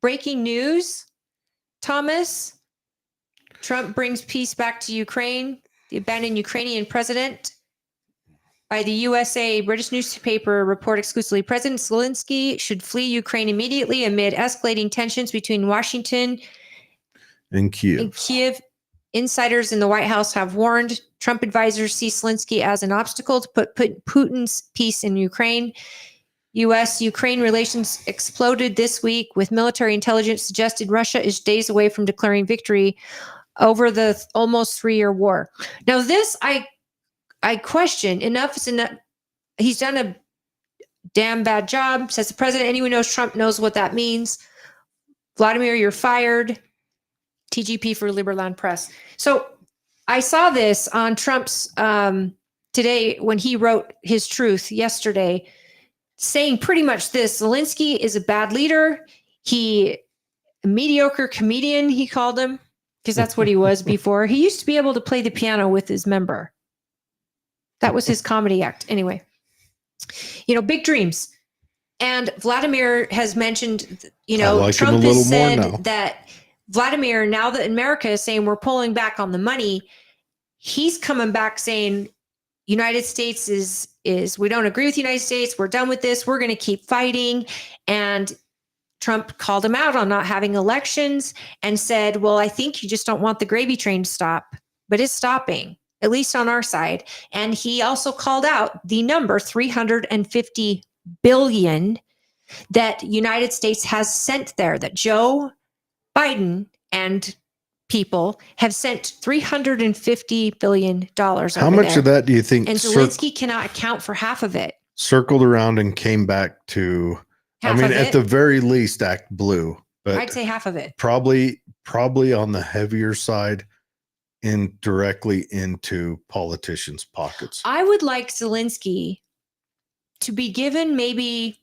breaking news, Thomas, Trump brings peace back to Ukraine, the abandoned Ukrainian president. By the USA British newspaper report exclusively, President Zelensky should flee Ukraine immediately amid escalating tensions between Washington and Kiev. Insiders in the White House have warned Trump advisors see Zelensky as an obstacle to put Putin's peace in Ukraine. U.S.-Ukraine relations exploded this week, with military intelligence suggested Russia is days away from declaring victory over the almost 3-year war. Now, this I question. Enough is enough. He's done a damn bad job, says the president. Anyone knows Trump knows what that means. Vladimir, you're fired. TGP for Liberland Press. So I saw this on Trump's today when he wrote his truth yesterday, saying pretty much this: Zelensky is a bad leader. A mediocre comedian, he called him, because that's what he was before. He used to be able to play the piano with his member. That was his comedy act. Anyway, big dreams. And Vladimir has mentioned, Trump has said that Vladimir, now that America is saying we're pulling back on the money, he's coming back saying United States is we don't agree with the United States. We're done with this. We're going to keep fighting. And Trump called him out on not having elections and said, well, I think you just don't want the gravy train to stop, but it's stopping, at least on our side. And he also called out the number $350 billion that United States has sent there, that Joe Biden and people have sent $350 billion. How much of that do you think? And Zelensky cannot account for half of it. Circled around and came back to, at the very least, act blue. But I'd say half of it. Probably on the heavier side, directly into politicians' pockets. I would like Zelensky to be given maybe,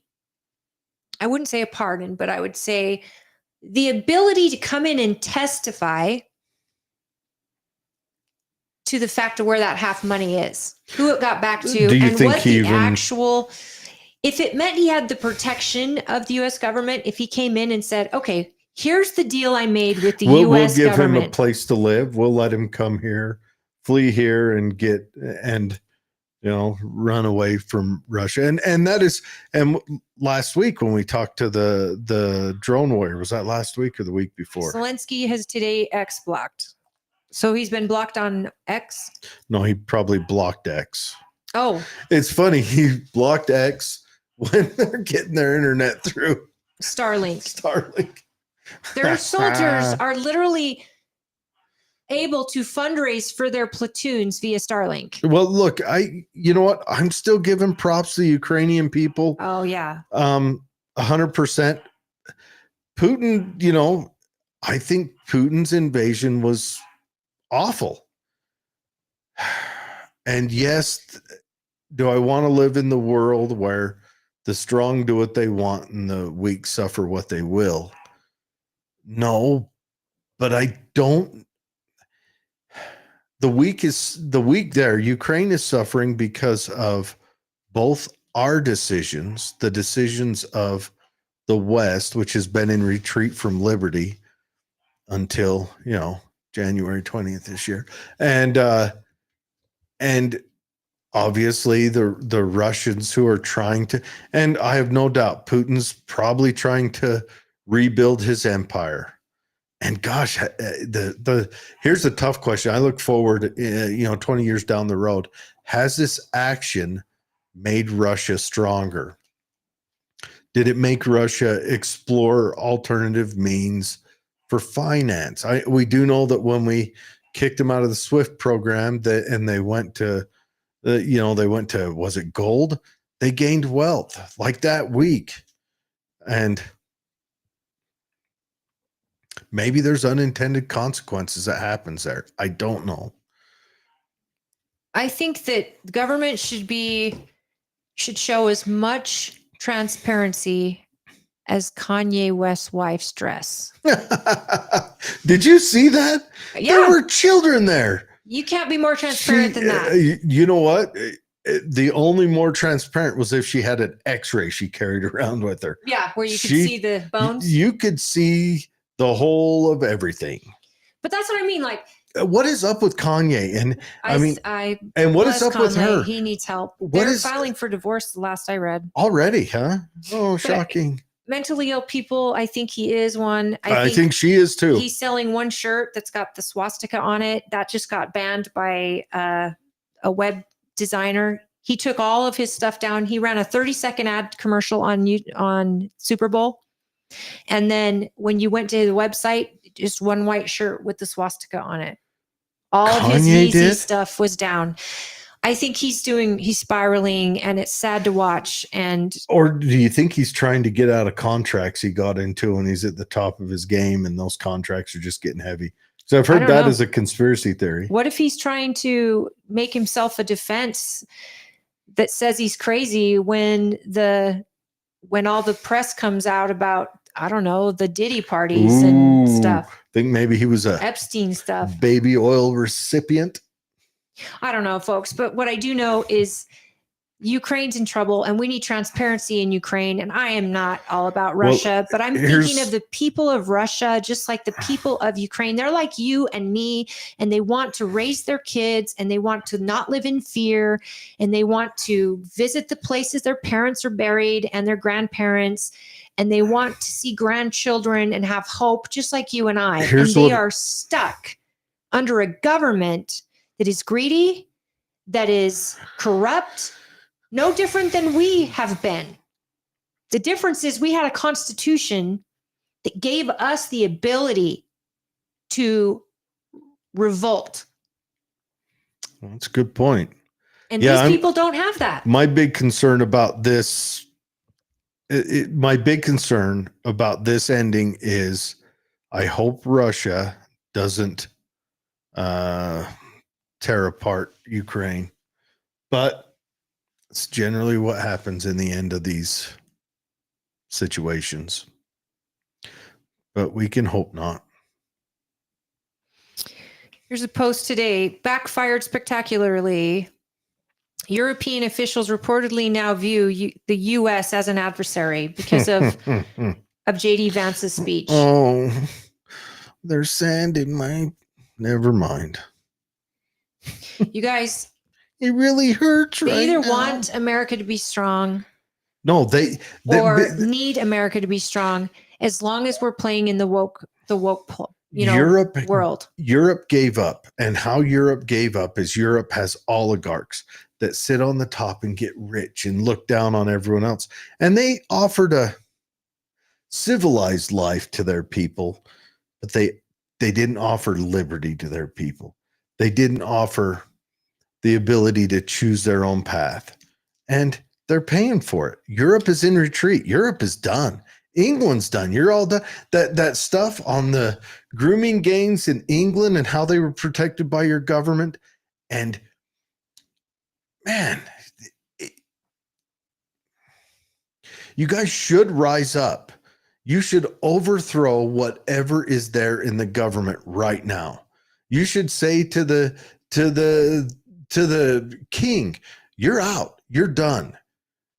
I wouldn't say a pardon, but I would say the ability to come in and testify to the fact of where that half money is, who it got back to, and what the actual, if it meant he had the protection of the U.S. government, if he came in and said, okay, here's the deal I made with the U.S. We'll give government. him a place to live. We'll let him come here, flee here, and run away from Russia. And that is, and last week when we talked to the drone warrior, was that last week or the week before? Zelensky has today X blocked. So he's been blocked on X? No, he probably blocked X. Oh. It's funny. He blocked X when they're getting their internet through Starlink. Their soldiers are literally able to fundraise for their platoons via Starlink. Well, look, you know what? I'm still giving props to the Ukrainian people. Oh yeah. 100%. Putin, I think Putin's invasion was awful. And yes, do I want to live in the world where the strong do what they want and the weak suffer what they will? No, but I don't. The weak there. Ukraine is suffering because of both our decisions, the decisions of the West, which has been in retreat from liberty until, January 20th this year. And obviously the Russians who are trying to, and I have no doubt Putin's probably trying to rebuild his empire. And gosh, here's the tough question. I look forward, 20 years down the road. Has this action made Russia stronger? Did it make Russia explore alternative means for finance? We do know that when we kicked them out of the SWIFT program, and they went to, was it gold? They gained wealth like that week. And maybe there's unintended consequences that happens there. I don't know. I think that the government should show as much transparency as Kanye West's wife's dress. Did you see that? Yeah. There were children there. You can't be more transparent than that. You know what? The only more transparent was if she had an X-ray she carried around with her. Yeah, where you could see the bones. You could see the whole of everything. But that's what I mean. Like, what is up with Kanye? And and what is up Kanye, with her? He needs help. They're filing for divorce, the last I read. Already, huh? Oh, shocking. Mentally ill people, I think he is one. I think she is too. He's selling one shirt that's got the swastika on it. That just got banned by a web designer. He took all of his stuff down. He ran a 30-second ad commercial on Super Bowl. And then when you went to the website, just one white shirt with the swastika on it. All of his Yeezy stuff was down. I think he's spiraling, and it's sad to watch. Or do you think he's trying to get out of contracts he got into when he's at the top of his game, and those contracts are just getting heavy? So I've heard that as a conspiracy theory. What if he's trying to make himself a defense that says he's crazy when all the press comes out about, I don't know, the Diddy parties and stuff? Think maybe he was a Epstein stuff, baby oil recipient. I don't know, folks, but what I do know is Ukraine's in trouble, and we need transparency in Ukraine. And I am not all about Russia, but I'm thinking of the people of Russia, just like the people of Ukraine. They're like you and me, and they want to raise their kids, and they want to not live in fear, and they want to visit the places their parents are buried and their grandparents, and they want to see grandchildren and have hope, just like you and I. And they are stuck under a government that is greedy, that is corrupt, no different than we have been. The difference is we had a constitution that gave us the ability to revolt. That's a good point. And these people don't have that. My big concern about this, my big concern about this ending is I hope Russia doesn't tear apart Ukraine. But it's generally what happens in the end of these situations. But we can hope not. Here's a post today. Backfired spectacularly. European officials reportedly now view the U.S. as an adversary because of J.D. Vance's speech. Oh, there's sand in my... Never mind. You guys, it really hurts. They either want America to be strong, they need America to be strong. As long as we're playing in the woke, world. Europe gave up, and how Europe gave up is Europe has oligarchs that sit on the top and get rich and look down on everyone else, and they offered a civilized life to their people, but they didn't offer liberty to their people. They didn't offer the ability to choose their own path. And they're paying for it. Europe is in retreat. Europe is done. England's done. You're all done. That stuff on the grooming gangs in England and how they were protected by your government. And man, You guys should rise up. You should overthrow whatever is there in the government right now. You should say to the king, you're out. You're done.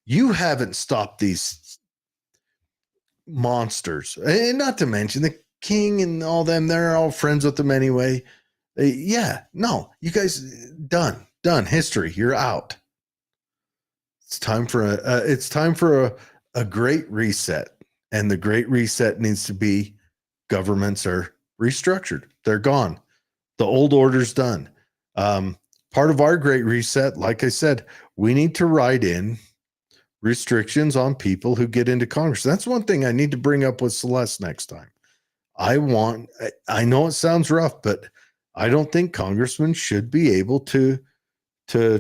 You haven't stopped these monsters. And not to mention the king and all them, they're all friends with them anyway. No, you guys done history. You're out. It's time for a great reset. And the great reset needs to be governments are restructured. They're gone. The old order's done. Part of our great reset, like I said, we need to write in restrictions on people who get into Congress. That's one thing I need to bring up with Celeste next time. I know it sounds rough, but I don't think congressmen should be able to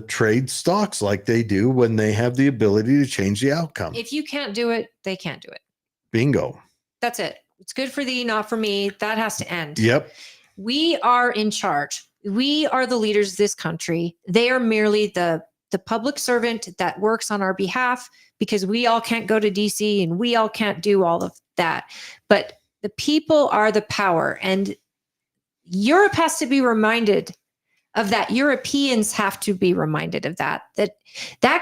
trade stocks like they do when they have the ability to change the outcome. If you can't do it, they can't do it. Bingo. That's it. It's good for thee, not for me. That has to end. Yep. We are in charge. We are the leaders of this country. They are merely the public servant that works on our behalf, because we all can't go to DC and we all can't do all of that. But the people are the power, and Europe has to be reminded of that. Europeans have to be reminded of that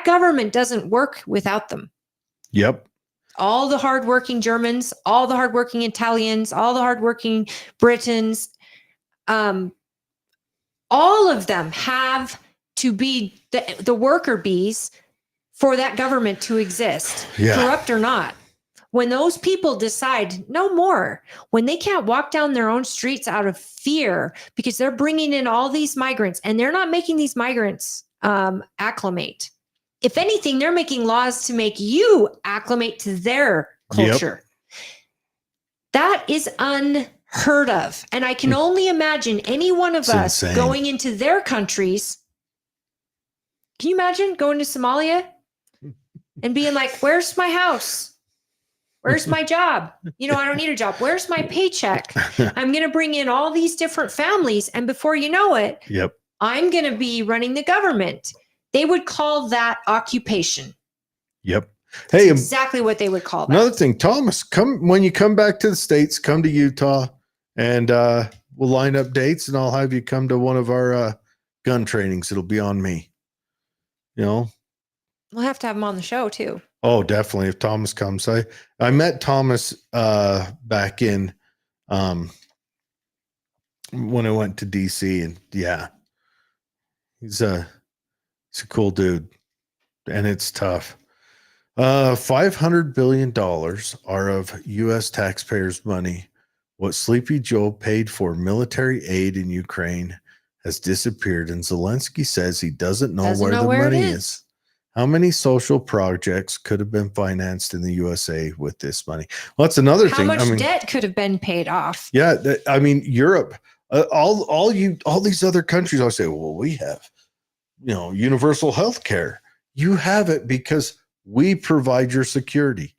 government doesn't work without them. Yep. All the hardworking Germans, all the hardworking Italians, all the hardworking Britons, all of them have to be the worker bees for that government to exist, corrupt or not. When those people decide no more, when they can't walk down their own streets out of fear because they're bringing in all these migrants and they're not making these migrants acclimate. If anything, they're making laws to make you acclimate to their culture. Yep. That is unheard of. And I can only imagine any one of us going into their countries. Can you imagine going to Somalia and being like, where's my house? Where's my job? I don't need a job. Where's my paycheck? I'm going to bring in all these different families. And before you know it, I'm going to be running the government. They would call that occupation. Yep. That's exactly what they would call that. Another thing, Thomas, when you come back to the States, come to Utah, and we'll line up dates, and I'll have you come to one of our gun trainings. It'll be on me. We'll have to have him on the show too. Oh, definitely. If Thomas comes, I met Thomas back in when I went to DC, and he's a cool dude, and it's tough. $500 billion are of U.S. taxpayers' money. What Sleepy Joe paid for military aid in Ukraine has disappeared, and Zelensky says he doesn't know where the money is. How many social projects could have been financed in the USA with this money? Well, that's another thing. How much debt could have been paid off? Yeah, Europe, all these other countries. I say, well, we have, universal health care. You have it because we provide your security.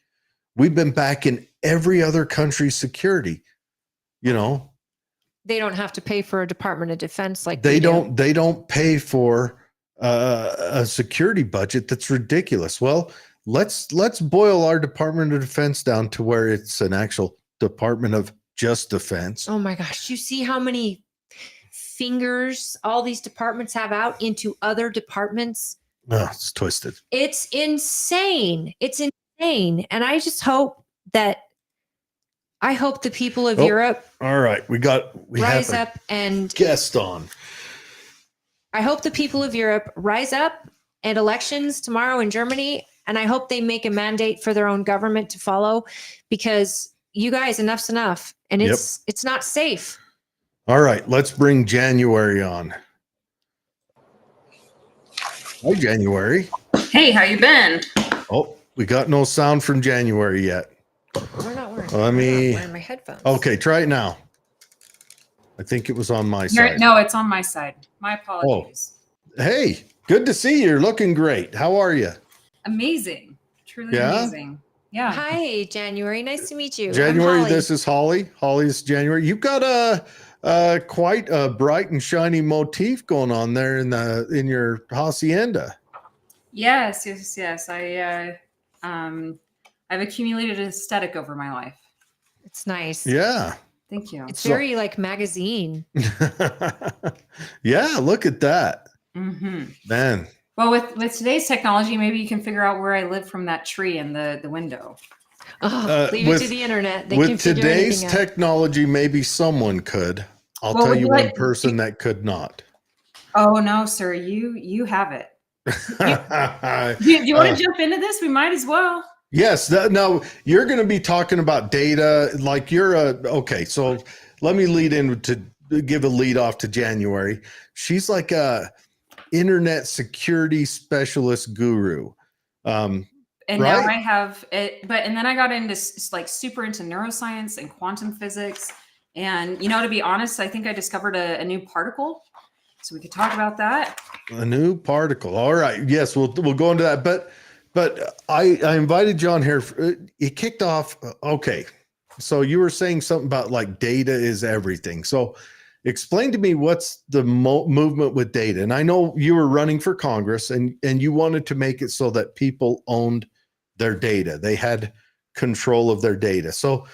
We've been back in every other country's security. They don't have to pay for a Department of Defense like they don't. They don't pay for a security budget that's ridiculous. Well, let's boil our Department of Defense down to where it's an actual Department of just Defense. Oh my gosh, you see how many fingers all these departments have out into other departments? Oh, it's twisted. It's insane. It's insane. And I just hope the people of Europe. All right, we rise up and guest on. I hope the people of Europe rise up and elections tomorrow in Germany. And I hope they make a mandate for their own government to follow, because you guys, enough's enough. And it's not safe. All right, let's bring January on. Hi, January. Hey, how you been? Oh, we got no sound from January yet. We're not wearing. Let me. I'm not wearing my headphones. Okay, try it now. I think it was on my side. No, it's on my side. My apologies. Oh. Hey, good to see you. You're looking great. How are you? Amazing. Truly amazing. Yeah. Hi, January. Nice to meet you. January, this is Holly. Holly's January. You've got quite a bright and shiny motif going on there in your hacienda. Yes. I I've accumulated aesthetic over my life. It's nice. Yeah. Thank you. It's very like magazine. Yeah, look at that. Mm-hmm. Man. Well, with today's technology, maybe you can figure out where I live from that tree in the window. Oh, leave it to the internet. They can With figure today's anything out. technology, maybe someone could. I'll Well, tell would you you one like- person that could not. Oh no, sir, you have it. Do you want to jump into this? We might as well. Yes. Now you're going to be talking about data. Like okay. So let me lead in to give a lead off to January. She's like a internet security specialist guru. And right? now I have it, and then I got into like super into neuroscience and quantum physics. And to be honest, I think I discovered a new particle. So we could talk about that. A new particle. All right. Yes, we'll go into that. But I invited John here. It kicked off. Okay. So you were saying something about like data is everything. So explain to me what's the movement with data. And I know you were running for Congress and you wanted to make it so that people owned their data. They had control of their data. So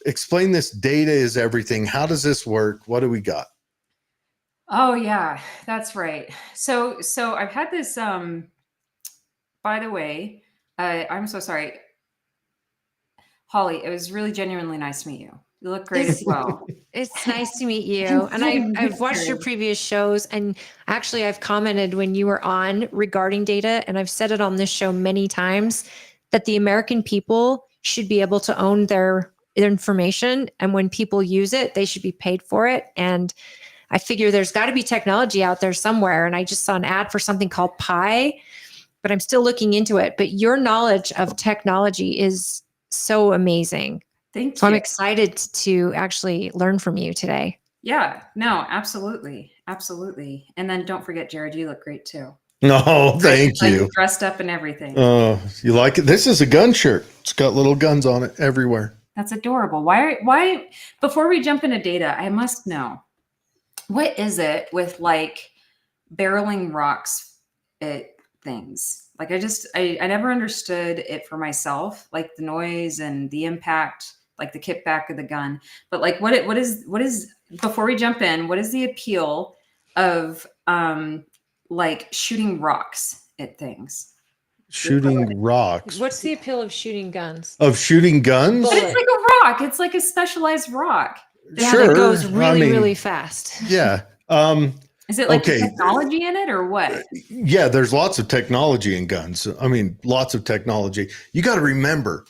explain this data is everything. How does this work? What do we got? Oh yeah, that's right. So I've had this, by the way, I'm so sorry. Holly, it was really genuinely nice to meet you. You look great as well. It's nice to meet you. And I've watched your previous shows, and actually I've commented when you were on regarding data, and I've said it on this show many times that the American people should be able to own their information. And when people use it, they should be paid for it. And I figure there's got to be technology out there somewhere. And I just saw an ad for something called Pi, but I'm still looking into it. But your knowledge of technology is so amazing. Thank you. So I'm excited to actually learn from you today. Yeah, no, absolutely. Absolutely. And then don't forget, Jared, you look great too. No, thank Like, you. dressed up and everything. Oh, you like it? This is a gun shirt. It's got little guns on it everywhere. That's adorable. Why, before we jump into data, I must know, what is it with like barreling rocks at things? Like I never understood it for myself, like the noise and the impact, like the kickback of the gun. But like what is before we jump in, what is the appeal of like shooting rocks at things? Shooting rocks. What's the appeal of shooting guns? Of shooting guns? But it's like a rock. It's like a specialized rock. Yeah, Sure. that goes really, I mean, really fast. Yeah. Is it like Okay. technology in it or what? Yeah, there's lots of technology in guns. I mean, lots of technology. You got to remember,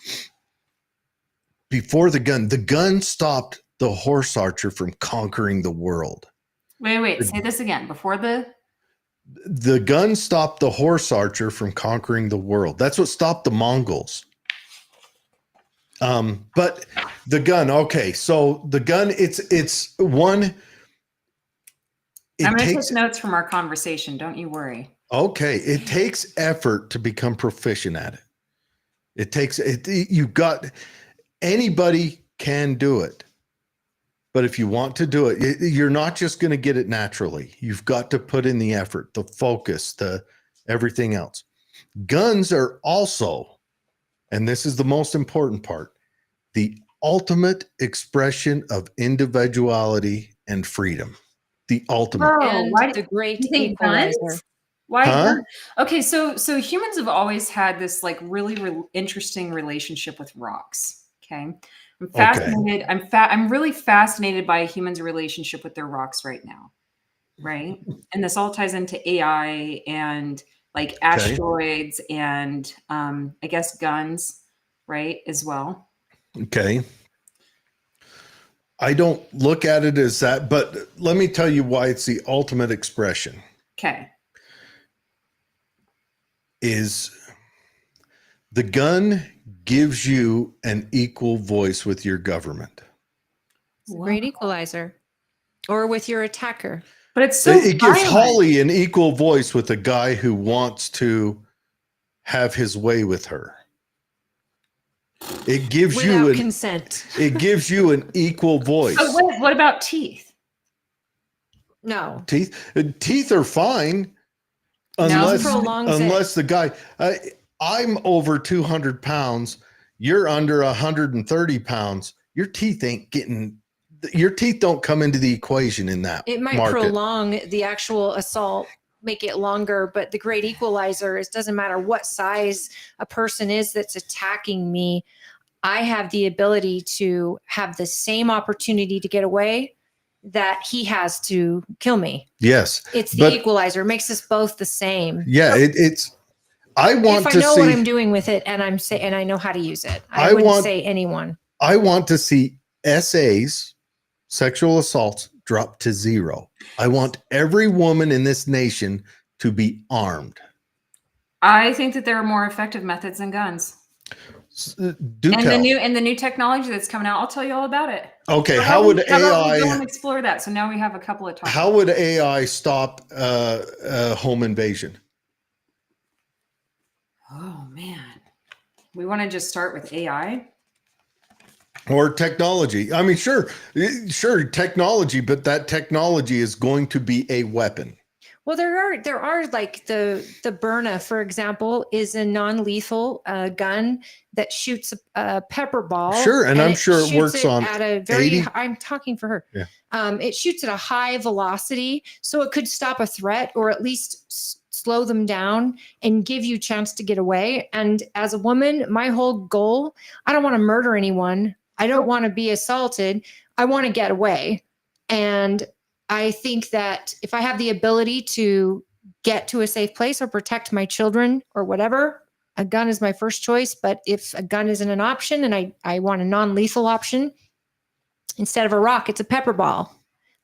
before the gun stopped the horse archer from conquering the world. Wait, say this again. Before The gun stopped the horse archer from conquering the world. That's what stopped the Mongols. But the gun, okay. So the gun, it's one. I'm going to take notes from our conversation. Don't you worry. Okay. It takes effort to become proficient at it. It takes it. Anybody can do it. But if you want to do it, you're not just going to get it naturally. You've got to put in the effort, the focus, the everything else. Guns are also, and this is the most important part, the ultimate expression of individuality and freedom. The ultimate. And why the great you think equalizer. guns? Why? Huh? Okay, so humans have always had this like really interesting relationship with rocks. Okay, I'm fascinated. I'm really fascinated by humans' relationship with their rocks right now, right? And this all ties into AI and like asteroids and I guess guns, right, as well. Okay. I don't look at it as that, but let me tell you why it's the ultimate expression. Okay. Is the gun gives you an equal voice with your government. It's a great equalizer. Or with your attacker. But it's so It gives violent. Holly an equal voice with a guy who wants to have his way with her. It gives Without consent. It gives you an equal voice. So what about teeth? No. Teeth are fine. Prolongs Unless the guy, I'm over 200 pounds. you're under 130 pounds, your teeth don't come into the equation in that It might market. prolong the actual assault, make it longer, but the great equalizer is doesn't matter what size a person is that's attacking me. I have the ability to have the same opportunity to get away that he has to kill me. Yes. It's the equalizer. It makes us both the same. Yeah, it's I want if to I know see what I'm doing with it and and I know how to use it. I wouldn't say anyone. I want to see SAs, sexual assaults, drop to 0. I want every woman in this nation to be armed. I think that there are more effective methods than guns. Do and tell. the new technology that's coming out, I'll tell you all about it. Okay, how about we go and explore that? So now we have a couple of topics. How would AI stop home invasion? Oh man, we want to just start with AI or technology. I mean, sure, technology, but that technology is going to be a weapon. Well, there are like the Byrna, for example, is a non-lethal gun that shoots a pepper ball. Sure, and I'm sure it works on at a very. I'm talking for her. Yeah. It shoots at a high velocity, so it could stop a threat or at least slow them down and give you a chance to get away. And as a woman, my whole goal, I don't want to murder anyone. I don't want to be assaulted. I want to get away. And I think that if I have the ability to get to a safe place or protect my children or whatever, a gun is my first choice. But if a gun isn't an option and I want a non-lethal option, instead of a rock, it's a pepper ball.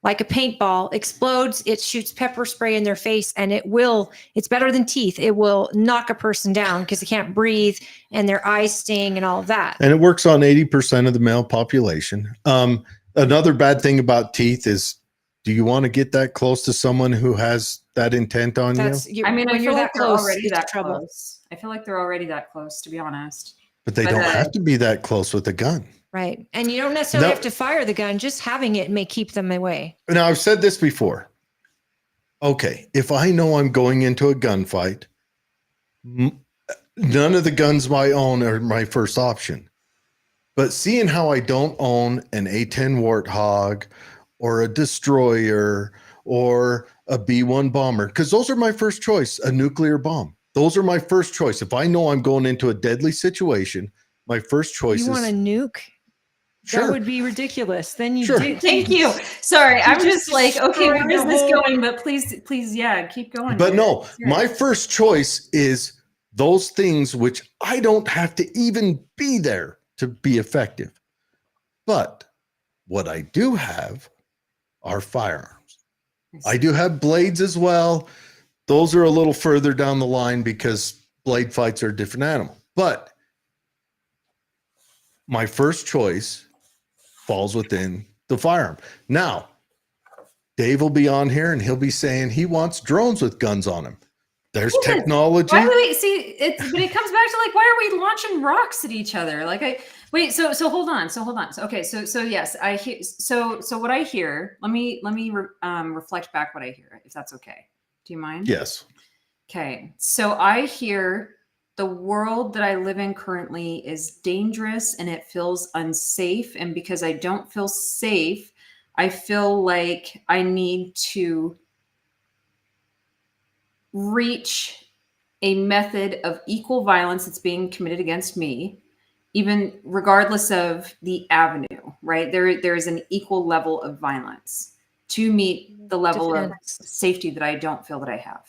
Like a paintball, explodes, it shoots pepper spray in their face, and it's better than teeth. It will knock a person down because they can't breathe and their eyes sting and all of that. And it works on 80% of the male population. Another bad thing about teeth is, do you want to get that close to someone who has that intent on you? I mean, I feel like they're already that trouble. Close. I feel like they're already that close, to be honest. But they don't have to be that close with a gun. Right. And you don't necessarily have to fire the gun. Just having it may keep them away. Now, I've said this before. Okay, if I know I'm going into a gunfight, none of the guns I own are my first option. But seeing how I don't own an A-10 Warthog or a destroyer or a B-1 bomber, because those are my first choice, a nuclear bomb. Those are my first choice. If I know I'm going into a deadly situation, my first choice is... You want a nuke? Sure. That would be ridiculous. Then you do. Thank you. Sorry, I'm just like, okay, where is this going? But please, yeah, keep going. But no, my first choice is those things which I don't have to even be there to be effective. But what I do have are firearms. I do have blades as well. Those are a little further down the line because blade fights are a different animal. But my first choice falls within the firearm. Now, Dave will be on here and he'll be saying he wants drones with guns on them. There's technology. Why do we see it? But it comes back to like, why are we launching rocks at each other? Like, so hold on. So okay. So yes, I hear. So what I hear. Let me reflect back what I hear, if that's okay. Do you mind? Yes. Okay. So I hear the world that I live in currently is dangerous and it feels unsafe. And because I don't feel safe, I feel like I need to reach a method of equal violence that's being committed against me, even regardless of the avenue, right? There is an equal level of violence to meet the level of safety that I don't feel that I have.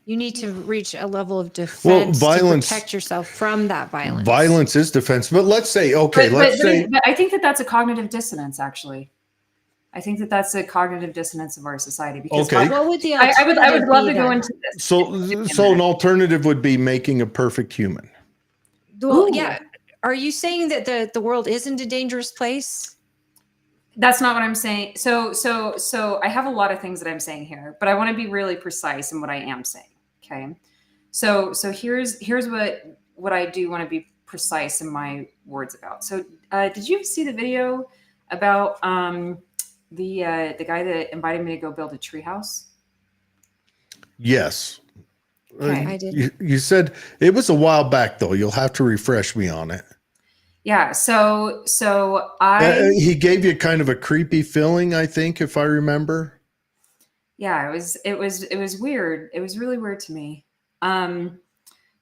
You need to reach a level of defense to protect yourself from that violence. Violence is defense. But let's say, but I think that that's a cognitive dissonance, actually. I think that that's a cognitive dissonance of our society. Because what would the I would love to go into this. So an alternative would be making a perfect human. Well, yeah. Are you saying that the world isn't a dangerous place? That's not what I'm saying. So I have a lot of things that I'm saying here, but I want to be really precise in what I am saying. Okay. So here's what I do want to be precise in my words about. So did you see the video about the guy that invited me to go build a treehouse? Yes. Okay, I did. You said it was a while back though. You'll have to refresh me on it. Yeah. So I, He gave you kind of a creepy feeling, I think, if I remember. yeah, it was weird. It was really weird to me.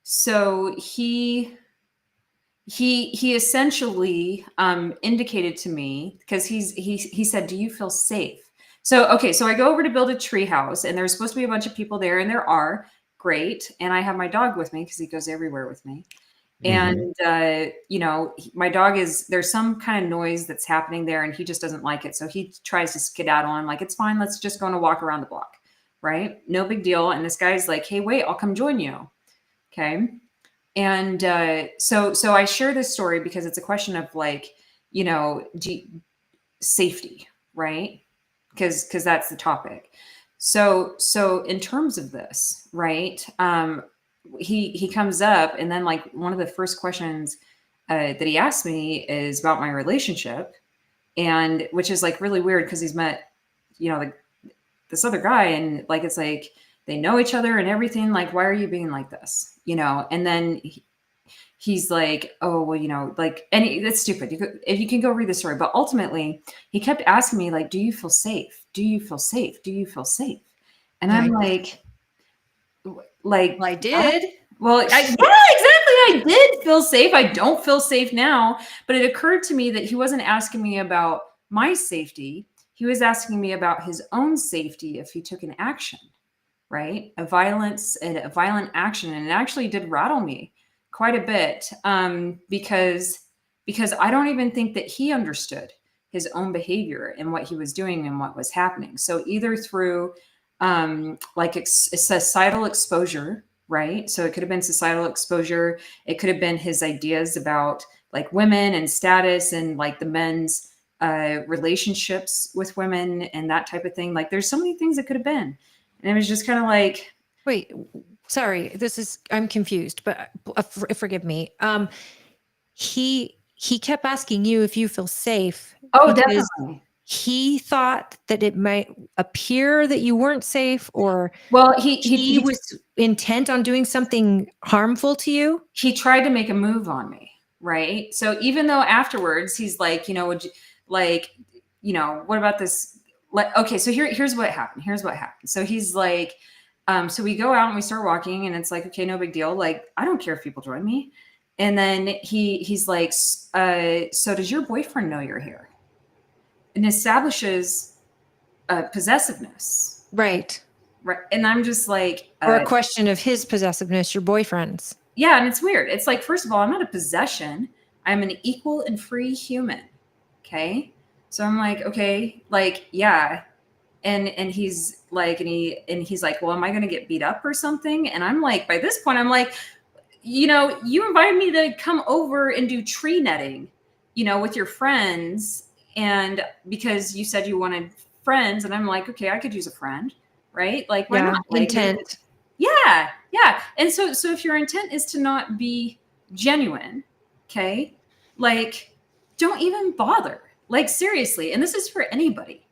So he essentially indicated to me, because he said, "Do you feel safe?" So okay, so I go over to build a tree house, and there's supposed to be a bunch of people there, and there are. Great. And I have my dog with me because he goes everywhere with me. And you know, my dog is, there's some kind of noise that's happening there, and he just doesn't like it, so he tries to skedaddle. I'm like, it's fine, let's just go on a walk around the block, right? No big deal. And this guy's like, hey, wait, I'll come join you. Okay. And so I share this story because it's a question of like, you know, safety, right? Because that's the topic. So in terms of this, right? He comes up, and then like one of the first questions that he asked me is about my relationship, and which is like really weird because he's met, you know, like this other guy, and like it's like they know each other and everything. Like, why are you being like this? You know? And then he's like, oh, well, you know, like, and that's stupid. If you can go read the story, but ultimately he kept asking me like, do you feel safe? Do you feel safe? Do you feel safe? And I'm like, Well, I did. Well, yeah, exactly. I did feel safe. I don't feel safe now, but it occurred to me that he wasn't asking me about my safety. He was asking me about his own safety if he took an action, right? A violent action. And it actually did rattle me quite a bit, because I don't even think that he understood his own behavior and what he was doing and what was happening. So either through like societal exposure, right? So it could have been societal exposure. It could have been his ideas about like women and status and like the men's relationships with women and that type of thing. Like there's so many things it could have been. And it was just kind of like, Wait, sorry, I'm confused, but forgive me. He kept asking you if you feel safe. oh, because definitely. He thought that it might appear that you weren't safe, or Well, he was intent on doing something harmful to you. He tried to make a move on me, right? So even though afterwards he's like, you know, would you, like, you know, what about this? Like, okay, so here's what happened. So he's like, so we go out and we start walking, and it's like, okay, no big deal. Like, I don't care if people join me. And then he's like, so does your boyfriend know you're here? And establishes possessiveness. Right. Right. And I'm just like, or a question of his possessiveness, your boyfriend's. Yeah, and it's weird. It's like, first of all, I'm not a possession. I'm an equal and free human. Okay. So I'm like, okay, like, yeah. And he's like, and he's like, well, am I gonna get beat up or something? And I'm like, by this point, I'm like, you know, you invited me to come over and do tree netting, you know, with your friends, and because you said you wanted friends, and I'm like, okay, I could use a friend, right? Like, why not? Like, intent. Yeah. And so if your intent is to not be genuine, okay, like, don't even bother. Like, seriously. And this is for anybody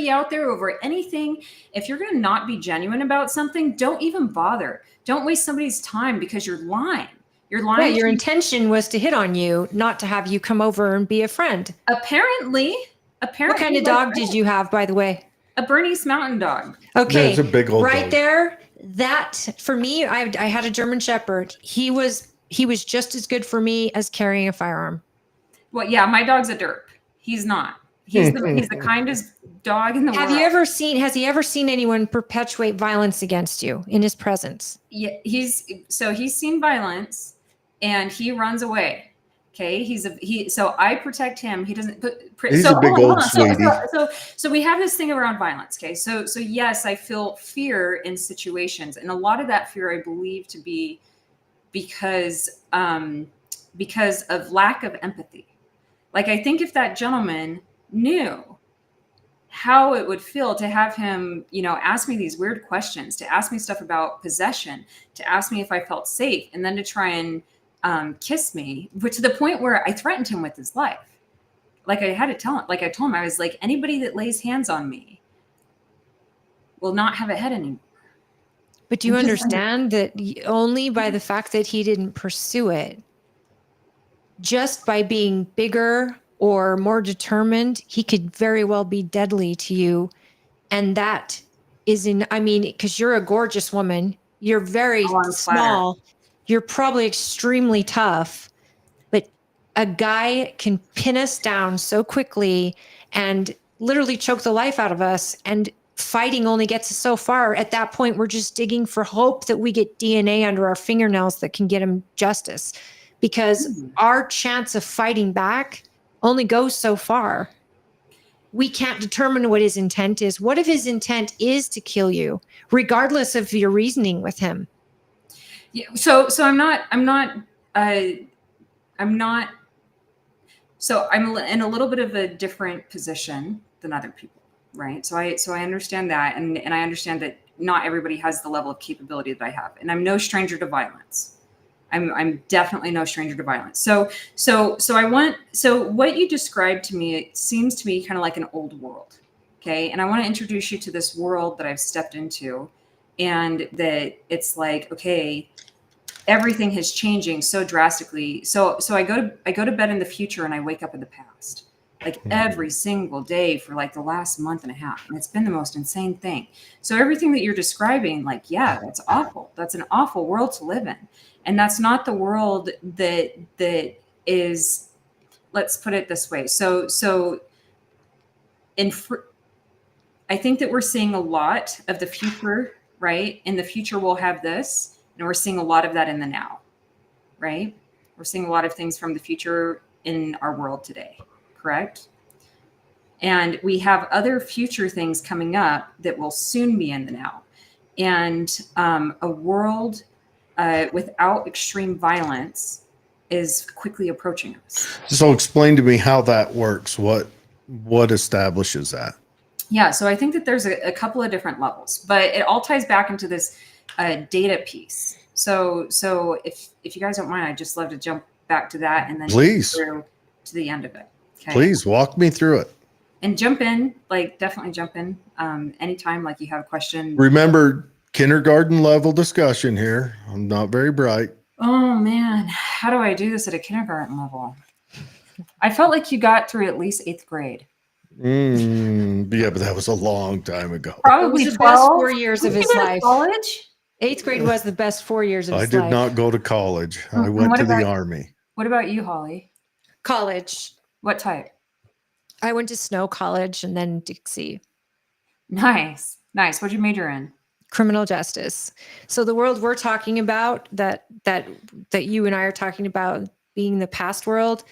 out there over anything. If you're going to not be genuine about something, don't even bother. Don't waste somebody's time because you're lying. You're lying. Yeah, your intention was to hit on you, not to have you come over and be a friend. Apparently. What kind of dog did you have, by the way? A Bernese Mountain Dog. Okay. That's a big old right dog. There. That for me, I had a German Shepherd. He was just as good for me as carrying a firearm. Well, yeah, my dog's a derp. He's not. He's the kindest dog in the world. Has he ever seen anyone perpetuate violence against you in his presence? Yeah, he's seen violence and he runs away. Okay, so I protect him. He doesn't He's a big old sweetie. So we have this thing around violence. Okay, so yes, I feel fear in situations, and a lot of that fear I believe to be because of lack of empathy. Like, I think if that gentleman knew how it would feel to have him, you know, ask me these weird questions, to ask me stuff about possession, to ask me if I felt safe, and then to try and kiss me, but to the point where I threatened him with his life. Like, I had to tell him, like I told him, I was like, anybody that lays hands on me will not have a head anymore. But do you understand that only by the fact that he didn't pursue it just by being bigger or more determined, he could very well be deadly to you. And that is because you're a gorgeous woman, you're very Oh, I'm flattered. small, you're probably extremely tough, but a guy can pin us down so quickly and literally choke the life out of us. And fighting only gets us so far. At that point, we're just digging for hope that we get DNA under our fingernails that can get him justice, because our chance of fighting back only goes so far. We can't determine what his intent is. What if his intent is to kill you, regardless of your reasoning with him? Yeah, so I'm not so I'm in a little bit of a different position than other people, right? So I understand that, and I understand that not everybody has the level of capability that I have, and I'm no stranger to violence. I'm definitely no stranger to violence. So what you described to me, it seems to me kind of like an old world. Okay. And I want to introduce you to this world that I've stepped into, and that it's like, okay, everything is changing so drastically. So I go to bed in the future and I wake up in the past, like every single day for like the last month and a half. And it's been the most insane thing. So everything that you're describing, like, yeah, that's awful. That's an awful world to live in. And that's not the world that is, let's put it this way. I think that we're seeing a lot of the future, right? In the future, we'll have this, and we're seeing a lot of that in the now, right? We're seeing a lot of things from the future in our world today, correct? And we have other future things coming up that will soon be in the now. And a world without extreme violence is quickly approaching us. So explain to me how that works. What establishes that? Yeah, so I think that there's a couple of different levels, but it all ties back into this data piece. So if you guys don't mind, I'd just love to jump back to that and then please through to the end of it. Okay. Please walk me through it. And jump in, like definitely jump in anytime, like you have a question. Remember, kindergarten level discussion here. I'm not very bright. Oh man, how do I do this at a kindergarten level? I felt like you got through at least 8th grade. Yeah, but that was a long time ago. Probably the best 4 years of his life. College? 8th grade was the best 4 years of his I life. did not go to college. I went to the Army. What about you, Holly? College. What type? I went to Snow College and then Dixie. Nice. What'd you major in? Criminal justice. So the world we're talking about, that you and I are talking about being the past world,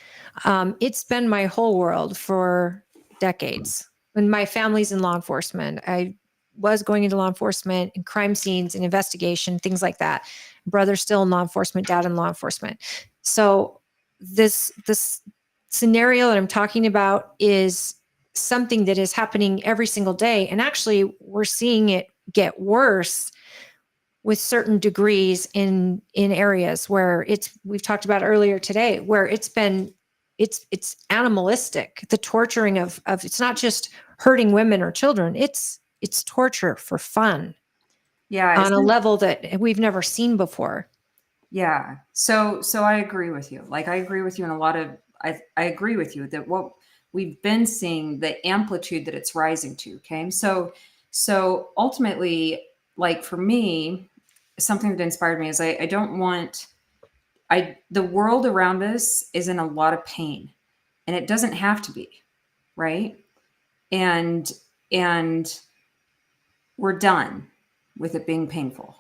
it's been my whole world for decades. When my family's in law enforcement, I was going into law enforcement and crime scenes and investigation, things like that. Brother still in law enforcement, dad in law enforcement. So this scenario that I'm talking about is something that is happening every single day. And actually, we're seeing it get worse with certain degrees in areas where we've talked about earlier today, where it's animalistic. The torturing of it's not just hurting women or children. It's torture for fun. Yeah. On a level that we've never seen before. Yeah. So I agree with you. Like I agree with you in a lot of, I agree with you that what we've been seeing, the amplitude that it's rising to. Okay. So ultimately, like for me, something that inspired me is I don't want, the world around us is in a lot of pain, and it doesn't have to be, right? And we're done with it being painful.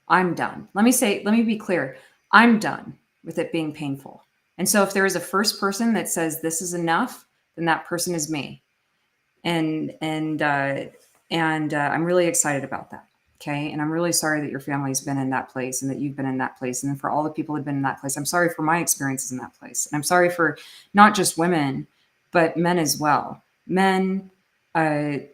I'm done. Let me be clear. I'm done with it being painful. And so if there is a first person that says this is enough, then that person is me. And I'm really excited about that. Okay. And I'm really sorry that your family's been in that place and that you've been in that place. And for all the people that have been in that place, I'm sorry for my experiences in that place. And I'm sorry for not just women, but men as well. Men, we've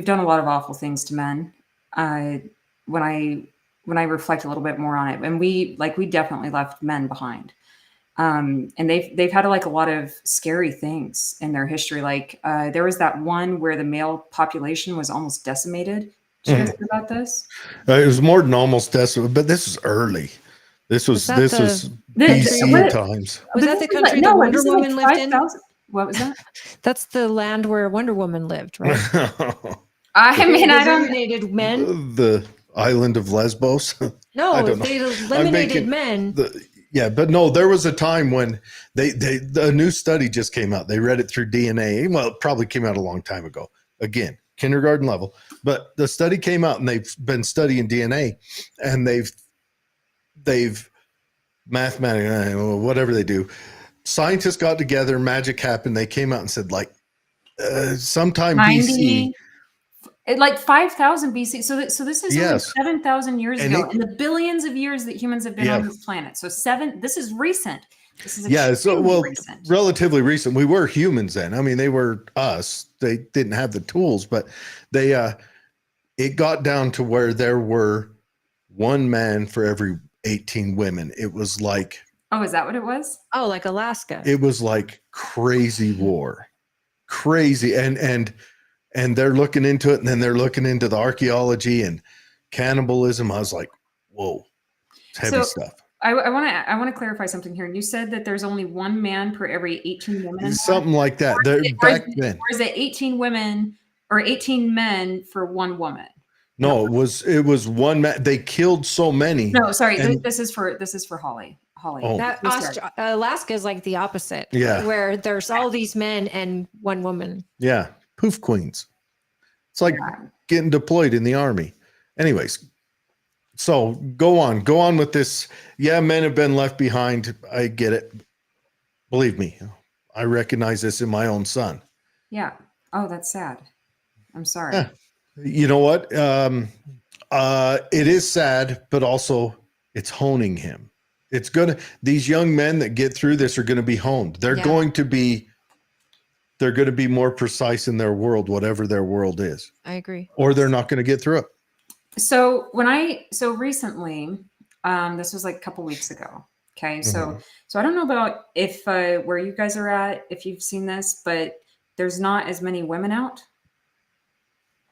done a lot of awful things to men. When I reflect a little bit more on it, and we definitely left men behind. And they've had like a lot of scary things in their history. Like there was that one where the male population was almost decimated. Did you guys hear about this? It was more than almost decimated, but this is early. This was that this the- was The- BC what- times. Was that the country that Wonder this is like Woman lived in? 5,000 What was that? That's the land where Wonder Woman lived, right? I mean, I don't. Eliminated men. The island of Lesbos. I No, don't know. they eliminated men. Yeah, but no, there was a time when a new study just came out. They read it through DNA. Well, it probably came out a long time ago. Again, kindergarten level. But the study came out and they've been studying DNA and they've mathematically, whatever they do. Scientists got together, magic happened. They came out and said like sometime 90, BC. like 5,000 BC. So this is only Yes. 7,000 years And ago, in the billions of years that humans have been on this planet. So this is recent. This is extremely recent. relatively recent. We were humans then. I mean, they were us. They didn't have the tools, but it got down to where there were one man for every 18 women. It was like, Oh, is that what it was? Oh, like Alaska. it was like crazy war, crazy. And they're looking into it, and then they're looking into the archaeology and cannibalism. I was like, whoa, it's heavy stuff. I want to clarify something here. You said that there's only one man per every 18 women. Something like that. Back then. Or is it 18 women or 18 men for one woman? No, it was one man. They killed so many. No, sorry. And- This is for Holly. Oh. Alaska is like the opposite. Yeah. Where there's all these men and one woman. Yeah. Poof queens. It's like getting deployed in the army. Anyways, so go on with this. Yeah, men have been left behind. I get it. Believe me, I recognize this in my own son. Yeah. Oh, that's sad. I'm sorry. Yeah. You know what? It is sad, but also it's honing him. These young men that get through this are going to be honed. They're going to be more precise in their world, whatever their world is. I agree. Or they're not going to get through it. So recently, this was like a couple weeks ago. Okay. So I don't know about if where you guys are at, if you've seen this, but there's not as many women out.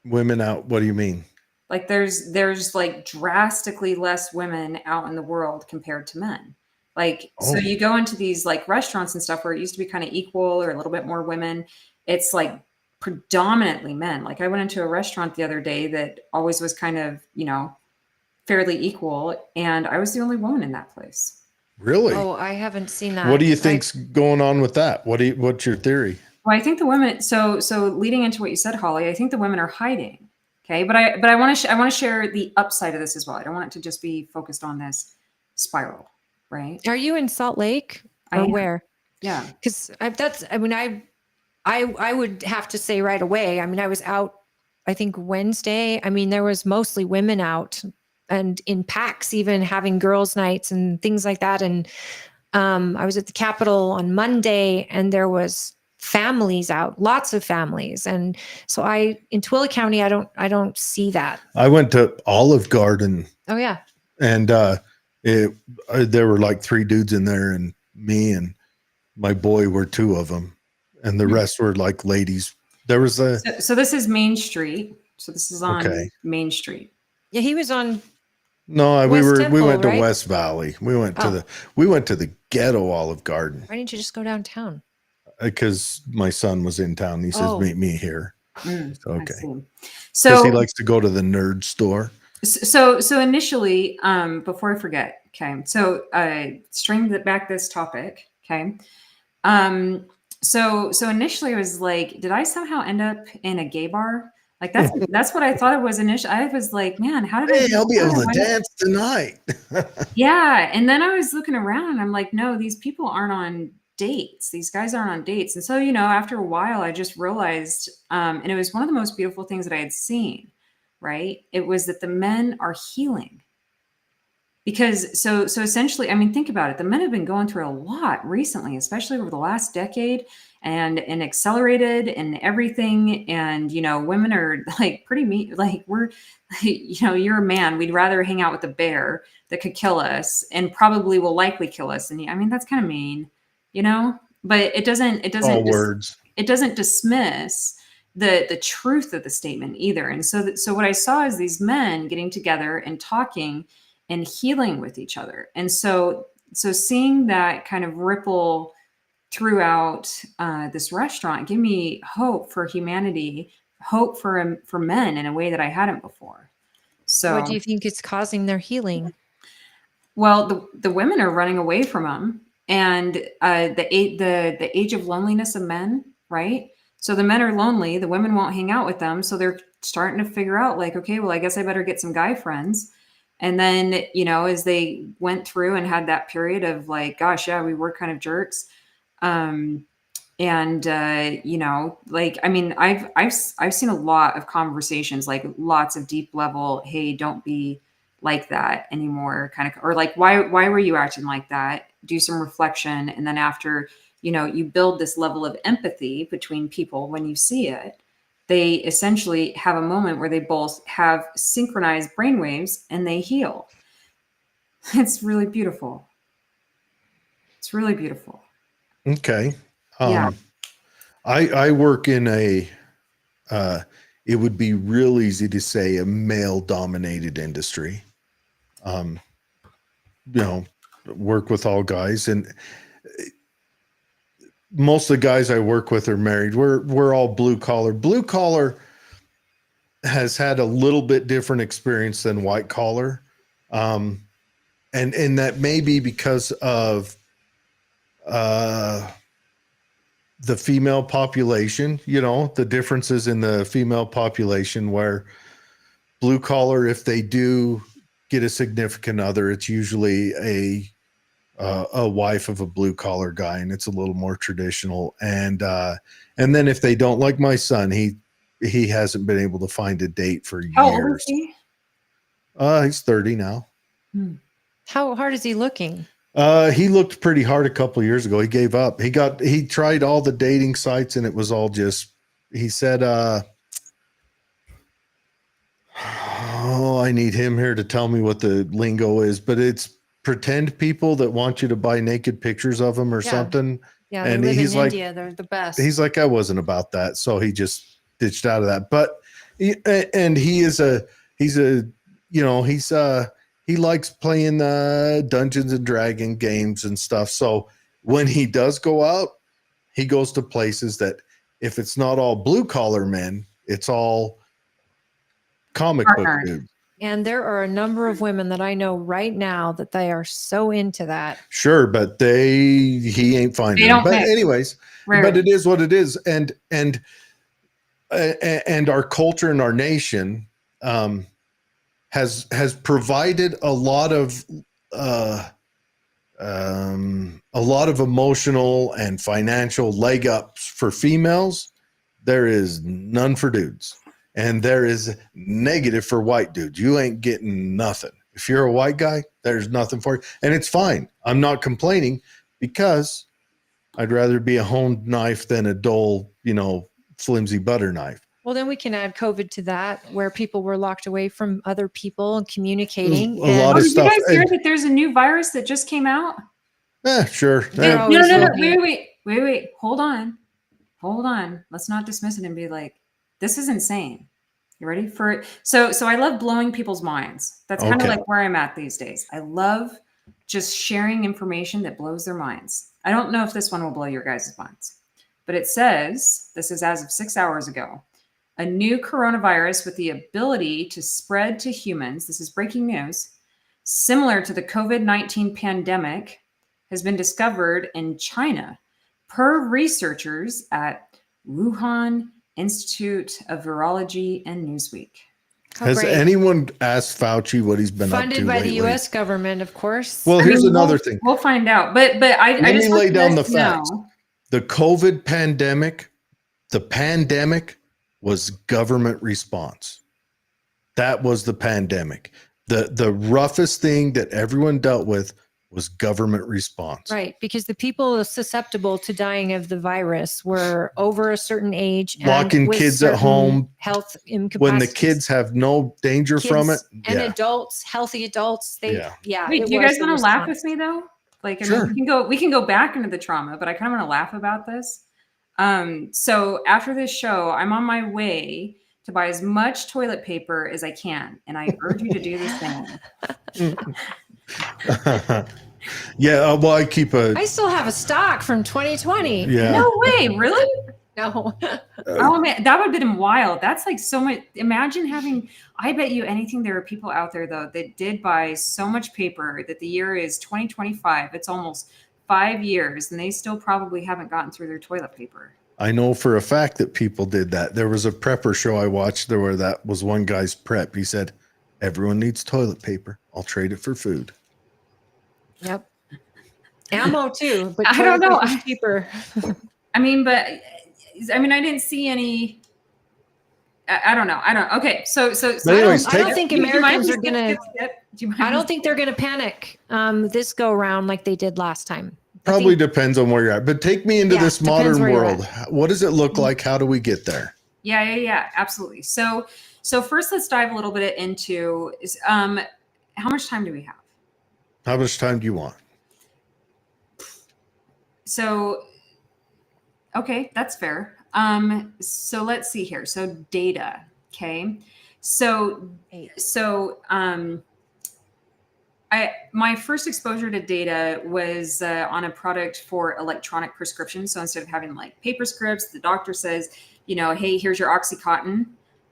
Women out. What do you mean? Like there's like drastically less women out in the world compared to men. Like, so you go into these like restaurants and stuff where it used to be kind of equal or a little bit more women. It's like predominantly men. Like I went into a restaurant the other day that always was kind of, fairly equal. And I was the only woman in that place. Really? Oh, I haven't seen that. What do you think's going on with that? What's your theory? Well, I think the women, so leading into what you said, Holly, I think the women are hiding. Okay. But I want to share the upside of this as well. I don't want it to just be focused on this spiral. Right. Are you in Salt Lake or where? Yeah. Because I would have to say right away. I mean, I was out, I think Wednesday. I mean, there was mostly women out and in packs, even having girls' nights and things like that. And I was at the Capitol on Monday, and there was families out, lots of families. And so in Tooele County, I don't see that. I went to Olive Garden. Oh yeah. And there were like 3 dudes in there, and me and my boy were 2 of them, and the rest were like ladies. There was so this is Main Street. So this is on Main Street. Yeah, he was on. No, we Temple, went to right? West Valley. We went to the ghetto Olive Garden. Why didn't you just go downtown? Because my son was in town. He says, "Meet me here." Okay. So because he likes to go to the nerd store. So initially, before I forget, okay. So string back this topic, okay. So initially, I was like, did I somehow end up in a gay bar? Like that's what I thought it was initially. I was like, man, how did I'll be able to dance tonight. Yeah, and then I was looking around, and I'm like, no, these people aren't on dates. These guys aren't on dates. And so after a while, I just realized, and it was one of the most beautiful things that I had seen. Right? It was that the men are healing. Because so essentially, I mean, think about it. The men have been going through a lot recently, especially over the last decade, and accelerated and everything. And, women are like pretty mean. Like we're, you're a man. We'd rather hang out with a bear that could kill us and probably will likely kill us. And I mean, that's kind of mean, but it doesn't, All words. It doesn't dismiss the truth of the statement either. And so what I saw is these men getting together and talking and healing with each other. And so seeing that kind of ripple throughout this restaurant give me hope for humanity, hope for men in a way that I hadn't before. So What do you think is causing their healing? well, the women are running away from them, and the age of loneliness of men, right? So the men are lonely, the women won't hang out with them, so they're starting to figure out like, okay, well, I guess I better get some guy friends. And then, you know, as they went through and had that period of like, gosh, yeah, we were kind of jerks. You know, like, I mean, I've seen a lot of conversations, like lots of deep level, hey, don't be like that anymore, kind of, or like, why were you acting like that? Do some reflection. And then after, you know, you build this level of empathy between people when you see it, they essentially have a moment where they both have synchronized brainwaves and they heal. It's really beautiful. It's really beautiful. Okay. Yeah. I work in a, it would be real easy to say a male dominated industry. You know, work with all guys, and most of the guys I work with are married. We're all blue collar. Blue collar has had a little bit different experience than white collar. And that may be because of the female population, you know, the differences in the female population, where blue collar, if they do get a significant other, it's usually a wife of a blue collar guy, and it's a little more traditional. And then if they don't, like my son, he hasn't been able to find a date for How old years. is he? He's 30 now. How hard is he looking? He looked pretty hard a couple of years ago. He gave up. He tried all the dating sites, and it was all just, he said, I need him here to tell me what the lingo is, but it's pretend people that want you to buy naked pictures of them or something. Yeah, and they live he's in like, India. They're the best. he's like, I wasn't about that. So he just ditched out of that. But he likes playing Dungeons and Dragon games and stuff. So when he does go out, he goes to places that, if it's not all blue collar men, it's all comic book dudes. And there are a number of women that I know right now that they are so into that. Sure, but he ain't finding them. But anyways, but it is what it is. And our culture and our nation has provided a lot of emotional and financial leg ups for females. There is none for dudes. And there is negative for white dudes. You ain't getting nothing. If you're a white guy, there's nothing for you. And it's fine. I'm not complaining, because I'd rather be a honed knife than a dull, flimsy butter knife. Well, then we can add COVID to that, where people were locked away from other people and communicating. A lot of did stuff. You guys hear that there's a new virus that just came out? Sure. No. Wait. Hold on. Let's not dismiss it and be like, this is insane. You ready for it? So I love blowing people's minds. That's kind of like where I'm at these days. I love just sharing information that blows their minds. I don't know if this one will blow your guys' minds, but it says, this is as of 6 hours ago, a new coronavirus with the ability to spread to humans, this is breaking news, similar to the COVID-19 pandemic, has been discovered in China, per researchers at Wuhan Institute of Virology and Newsweek. Has anyone asked Fauci what he's been up to Funded by lately? the U.S. government, of course. Well, here's another thing. We'll find out. But I just lay down the facts. The COVID pandemic, the pandemic was government response. That was the pandemic. The roughest thing that everyone dealt with was government response. Right, because the people susceptible to dying of the virus were over a certain age. Locking kids at home. Health incapacities. When the kids have no danger from it. And adults, healthy adults. Wait, do you guys want to laugh with me though? Like, sure. I mean, we can go back into the trauma, but I kind of want to laugh about this. So after this show, I'm on my way to to buy as much toilet paper as I can, and I urge you to do the same. Yeah, well, I keep I still have a stock from 2020. yeah. No way, really? No. Oh man, that would have been wild. That's like so much. Imagine having, I bet you anything, there are people out there though that did buy so much paper that the year is 2025. It's almost 5 years and they still probably haven't gotten through their toilet paper. I know for a fact that people did that. There was a prepper show I watched there where that was one guy's prep. He said, everyone needs toilet paper. I'll trade it for food. Yep. Ammo too, but I don't know. toilet paper's cheaper. I mean, but I mean, I didn't see any. I don't know. Okay, so But anyways, I don't think Americans are gonna. Do I don't think they're gonna panic this go around like they did last time. Probably depends on where you're at. But take me into Yeah, this depends modern where you're world. What does it look like? How do we get there? Yeah, absolutely. So first, let's dive a little bit into how much time do we have? How much time do you want? So, okay, that's fair. So let's see here. So data, okay. My first exposure to data was on a product for electronic prescriptions. So instead of having like paper scripts, the doctor says, hey, here's your OxyContin.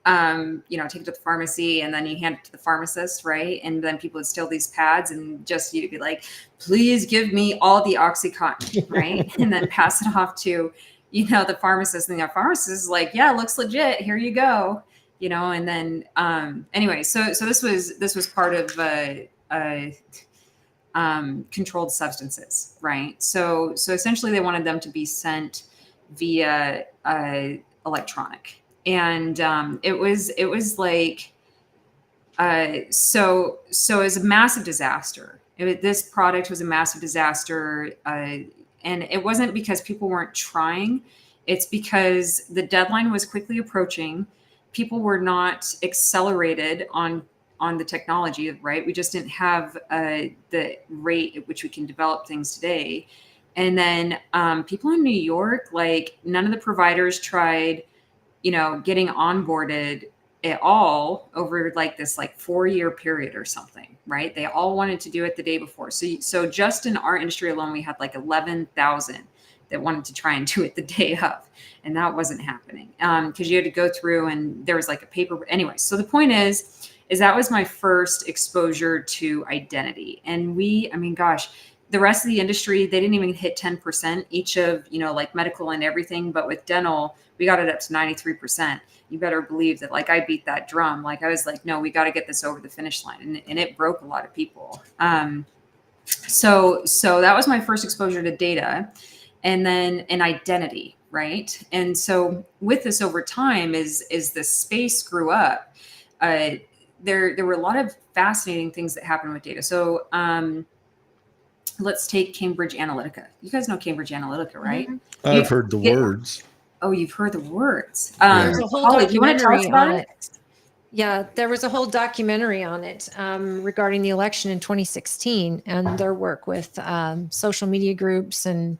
Take it to the pharmacy and then you hand it to the pharmacist, right? And then people would steal these pads and just you'd be like, please give me all the OxyContin, right? And then pass it off to, the pharmacist, and the pharmacist is like, yeah, looks legit. Here you go. And then anyway, so this was part of controlled substances, right? So essentially they wanted them to be sent via electronic. And it was like, so it was a massive disaster. This product was a massive disaster. And it wasn't because people weren't trying. It's because the deadline was quickly approaching. People were not accelerated on the technology, right? We just didn't have the rate at which we can develop things today. And then people in New York, like none of the providers tried, getting onboarded at all over like this 4-year period or something, right? They all wanted to do it the day before. So just in our industry alone, we had 11,000 that wanted to try and do it the day of, and that wasn't happening because you had to go through and there was a paper. Anyway, so the point is that was my first exposure to identity. And the rest of the industry, they didn't even hit 10% each of, medical and everything. But with dental, we got it up to 93%. You better believe that I beat that drum. I was like, no, we got to get this over the finish line. And it broke a lot of people. So that was my first exposure to data and then an identity, right? And so with this over time, as the space grew up, there were a lot of fascinating things that happened with data. So let's take Cambridge Analytica. You guys know Cambridge Analytica, right? I've heard the words. Oh, you've heard the words. There's a whole Holly, do you want to tell us documentary about on it. Yeah, there was a whole documentary on it regarding the election in 2016 and their work with social media groups and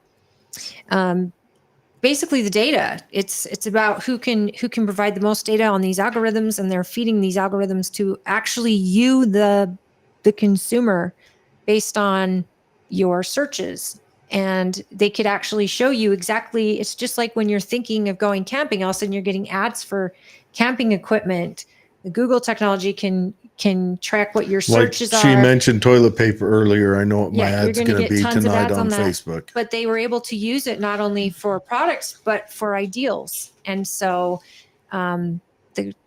basically the data. It's about who can provide the most data on these algorithms, and they're feeding these algorithms to actually you, the consumer, based on your searches. And they could actually show you exactly. It's just like when you're thinking of going camping, all of a sudden you're getting ads for camping equipment. The Google technology can track what your searches are. She mentioned toilet paper earlier. I know what my ad's you're going to be tons of tonight ads on that. Facebook. But they were able to use it not only for products, but for ideals. And so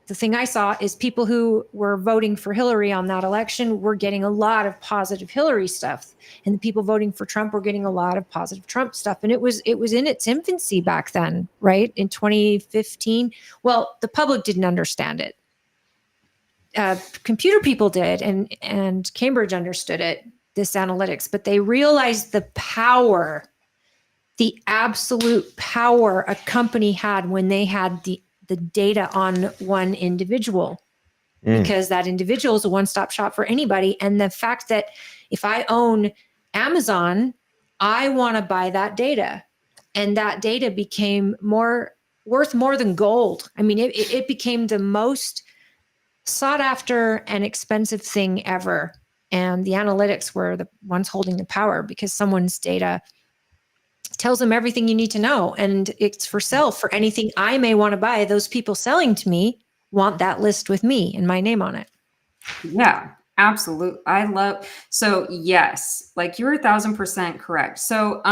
the thing I saw is people who were voting for Hillary on that election were getting a lot of positive Hillary stuff. And the people voting for Trump were getting a lot of positive Trump stuff. And it was in its infancy back then, right? In 2015. Well, the public didn't understand it. Computer people did, and Cambridge understood it, this analytics, but they realized the power, the absolute power a company had when they had the data on one individual, because that individual is a one-stop shop for anybody. And the fact that if I own Amazon, I want to buy that data, and that data became more worth more than gold. I mean, it became the most sought after and expensive thing ever. And the analytics were the ones holding the power because someone's data tells them everything you need to know. And it's for sale for anything I may want to buy. Those people selling to me want that list with me and my name on it. Yeah, absolutely. I love, so yes, like you're 1,000% correct. So,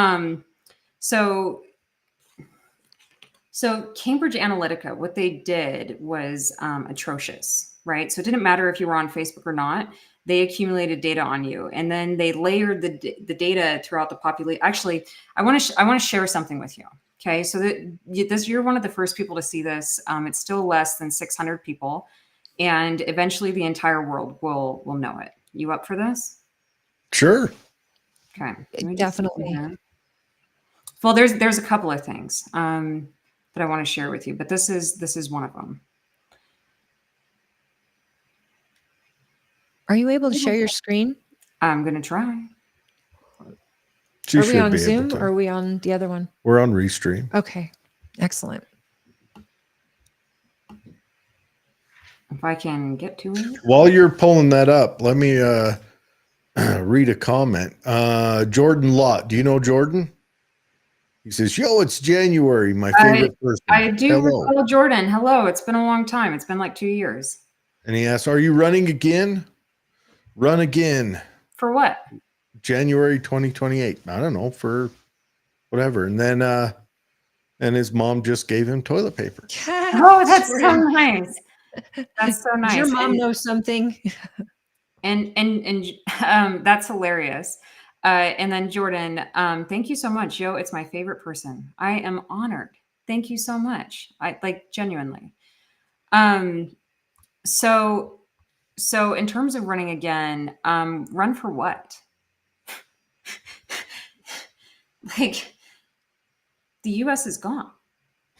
so Cambridge Analytica, what they did was atrocious, right? So it didn't matter if you were on Facebook or not. They accumulated data on you, and then they layered the data throughout the population. Actually, I want to share something with you. Okay, so you're one of the first people to see this. It's still less than 600 people, and eventually the entire world will know it. You up for this? Sure. Okay, Definitely. Well, there's a couple of things that I want to share with you, but this is one of them. Are you able to share your screen? I'm gonna try. She Are we should on be Zoom able to. or are we on the other one? We're on Restream. Okay, excellent. If I can get to it. While you're pulling that up, let me read a comment. Jordan Lott. Do you know Jordan? He says, yo, it's January, my favorite person. I do Hello. recall Jordan. Hello. It's been a long time. It's been like 2 years. And he asks, are you running again? Run again. For what? January 2028. I don't know, for whatever. And then and his mom just gave him toilet paper. Oh, that's so nice. That's so nice. Does your mom and, know something? and that's hilarious. And then Jordan, thank you so much. Yo, it's my favorite person. I am honored. Thank you so much. I like genuinely. So in terms of running again, run for what? Like the US is gone.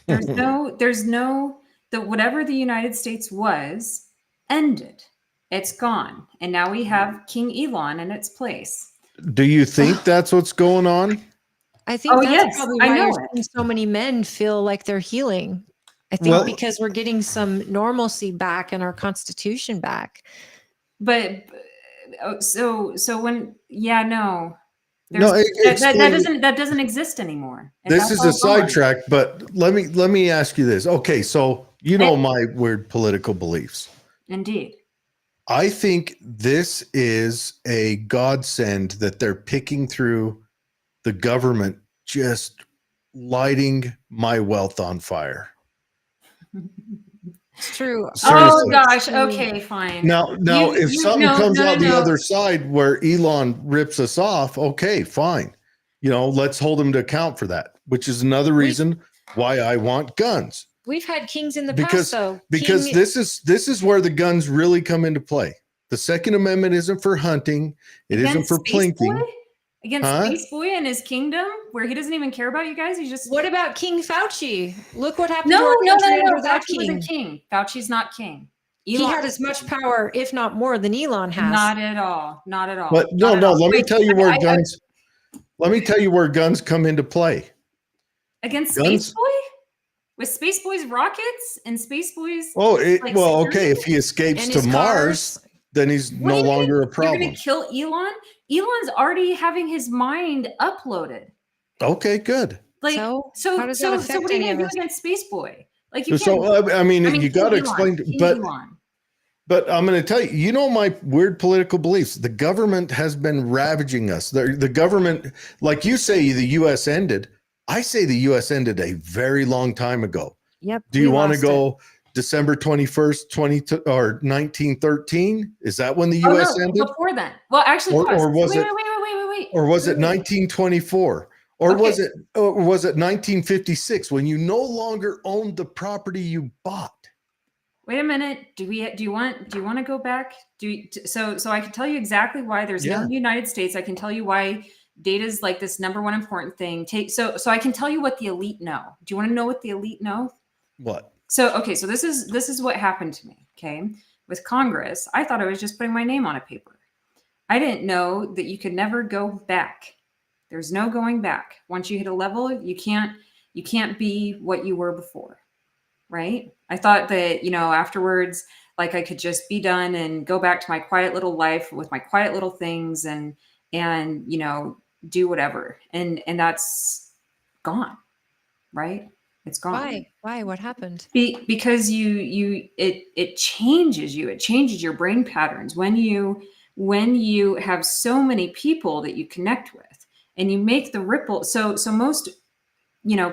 There's no whatever the United States was ended. It's gone. And now we have King Elon in its place. Do you think that's what's going on? I think that's yes, probably I why know you're seeing so many men feel like they're healing. I think Well, because we're getting some normalcy back and our constitution back. But so when no. No, that doesn't exist anymore. This is a sidetrack, but let me ask you this. Okay, so you know my weird political beliefs. Indeed. I think this is a godsend that they're picking through the government, just lighting my wealth on fire. It's true. Seriously. Oh gosh. Okay, fine. Now, if something comes out the other side where Elon rips us off, okay, fine. You know, let's hold him to account for that, which is another reason why I want guns. We've had kings in the past, though. Because this is where the guns really come into play. The Second Amendment isn't for hunting. It isn't for plinking. Against Space Boy and his kingdom, where he doesn't even care about you guys. He's just. What about King Fauci? Look what happened to our country under that Fauci wasn't king. Fauci's not king. Elon, he had as much power, if not more, than Elon has. Not at all. Not at all. But no. Let me tell you where guns. Let me tell you where guns come into play. Against Space Boy. With Space Boy's rockets and Space Boy's. Oh, okay. If he escapes to Mars, then he's no longer a problem. You're going to kill Elon? Elon's already having his mind uploaded. Okay, good. Like so what are you going to do against Space Boy? Like you can't. So I mean you got to explain. But I'm going to tell you. You know my weird political beliefs. The government has been ravaging us. The government, like you say, the U.S. ended. I say the U.S. ended a very long time ago. Yep. Do you want to go December 21st, 1913? Is that when the U.S. ended? Before then. Well, actually, or was it? Wait. Or was it 1924? Or was it 1956 when you no longer owned the property you bought? Wait a minute. Do you want to go back? So I can tell you exactly why there's no United States. I can tell you why data is like this number one important thing. So I can tell you what the elite know. Do you want to know what the elite know? What? So this is what happened to me. Okay, with Congress, I thought I was just putting my name on a paper. I didn't know that you could never go back. There's no going back. Once you hit a level, you can't be what you were before. right? I thought that, afterwards, like I could just be done and go back to my quiet little life with my quiet little things and do whatever. And that's gone, right? It's gone. Why? What happened? Because it changes you. It changes your brain patterns when you have so many people that you connect with and you make the ripple. So most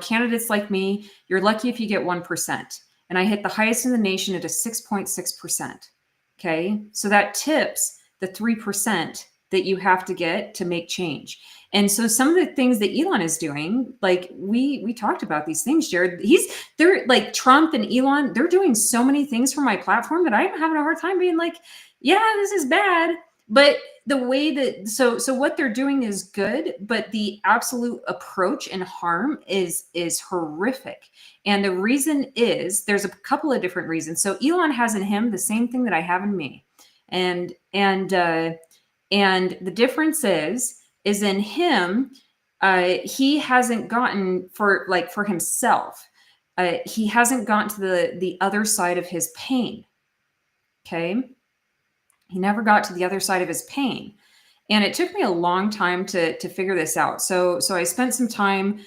candidates like me, you're lucky if you get 1%. And I hit the highest in the nation at a 6.6%. Okay. So that tips the 3% that you have to get to make change. And so some of the things that Elon is doing, like we talked about these things, Jared, they're like Trump and Elon, they're doing so many things for my platform that I'm having a hard time being like, yeah, this is bad. But the way that so what they're doing is good, but the absolute approach and harm is horrific. And the reason is there's a couple of different reasons. So Elon has in him the same thing that I have in me. And the difference is in him, he hasn't gotten for himself. He hasn't gotten to the other side of his pain. Okay. He never got to the other side of his pain. And it took me a long time to figure this out. So I spent some time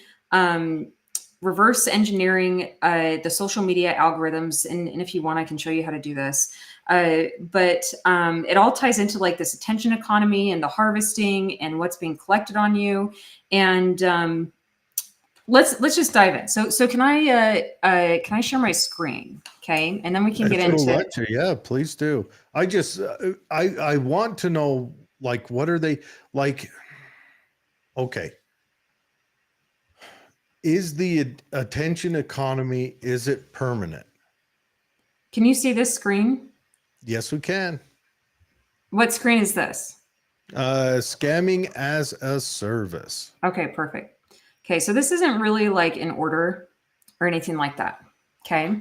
reverse engineering the social media algorithms. And if you want, I can show you how to do this. But it all ties into like this attention economy and the harvesting and what's being collected on you. And let's just dive in. So can I share my screen? Okay, and then we can get into. Yeah, please do. I just I want to know, like, what are they like? Okay, is the attention economy, is it permanent? Can you see this screen? Yes, we can. What screen is this? Scamming as a service. Okay, perfect. Okay, so this isn't really like in order or anything like that. Okay.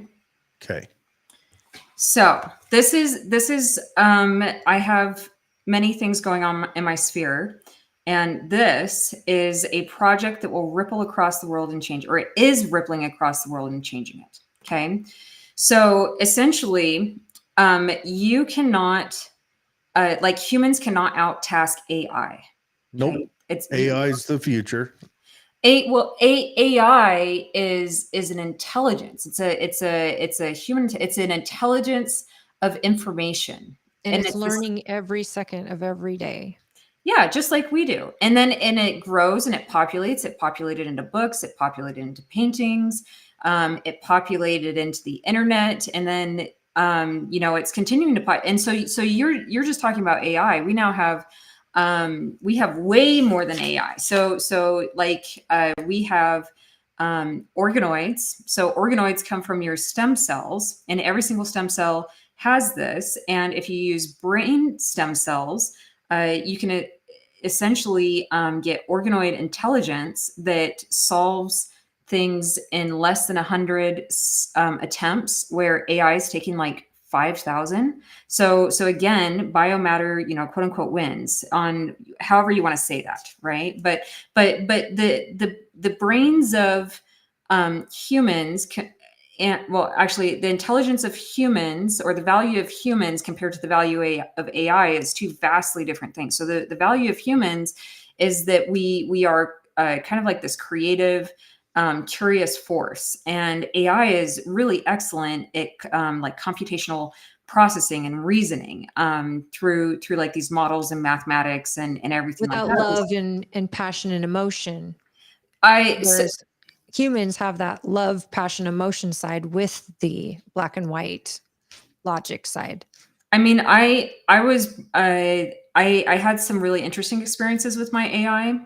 Okay. So this is I have many things going on in my sphere, and this is a project that will ripple across the world and change, or it is rippling across the world and changing it. Okay. So essentially, you cannot, like humans cannot out-task AI. Nope. Okay? It's AI is the future. AI is an intelligence. It's a human. It's an intelligence of information, And it's learning every second of every day. Yeah, just like we do. And it grows and it populates. It populated into books. It populated into paintings. It populated into the internet, and then it's continuing to and so you're just talking about AI. We now have. We have way more than AI. So we have organoids. So organoids come from your stem cells, and every single stem cell has this. And if you use brain stem cells, you can essentially get organoid intelligence that solves things in less than 100 attempts, where AI is taking like 5,000. So again, biomatter, quote unquote, wins on however you want to say that, right? But the brains of humans actually, the intelligence of humans, or the value of humans compared to the value of AI, is two vastly different things. So the value of humans is that we are kind of like this creative, curious force, and AI is really excellent at like computational processing and reasoning through like these models and mathematics and everything without like that. Love and passion and emotion. Whereas humans have that love, passion, emotion side with the black and white logic side. I mean, I had some really interesting experiences with my AI,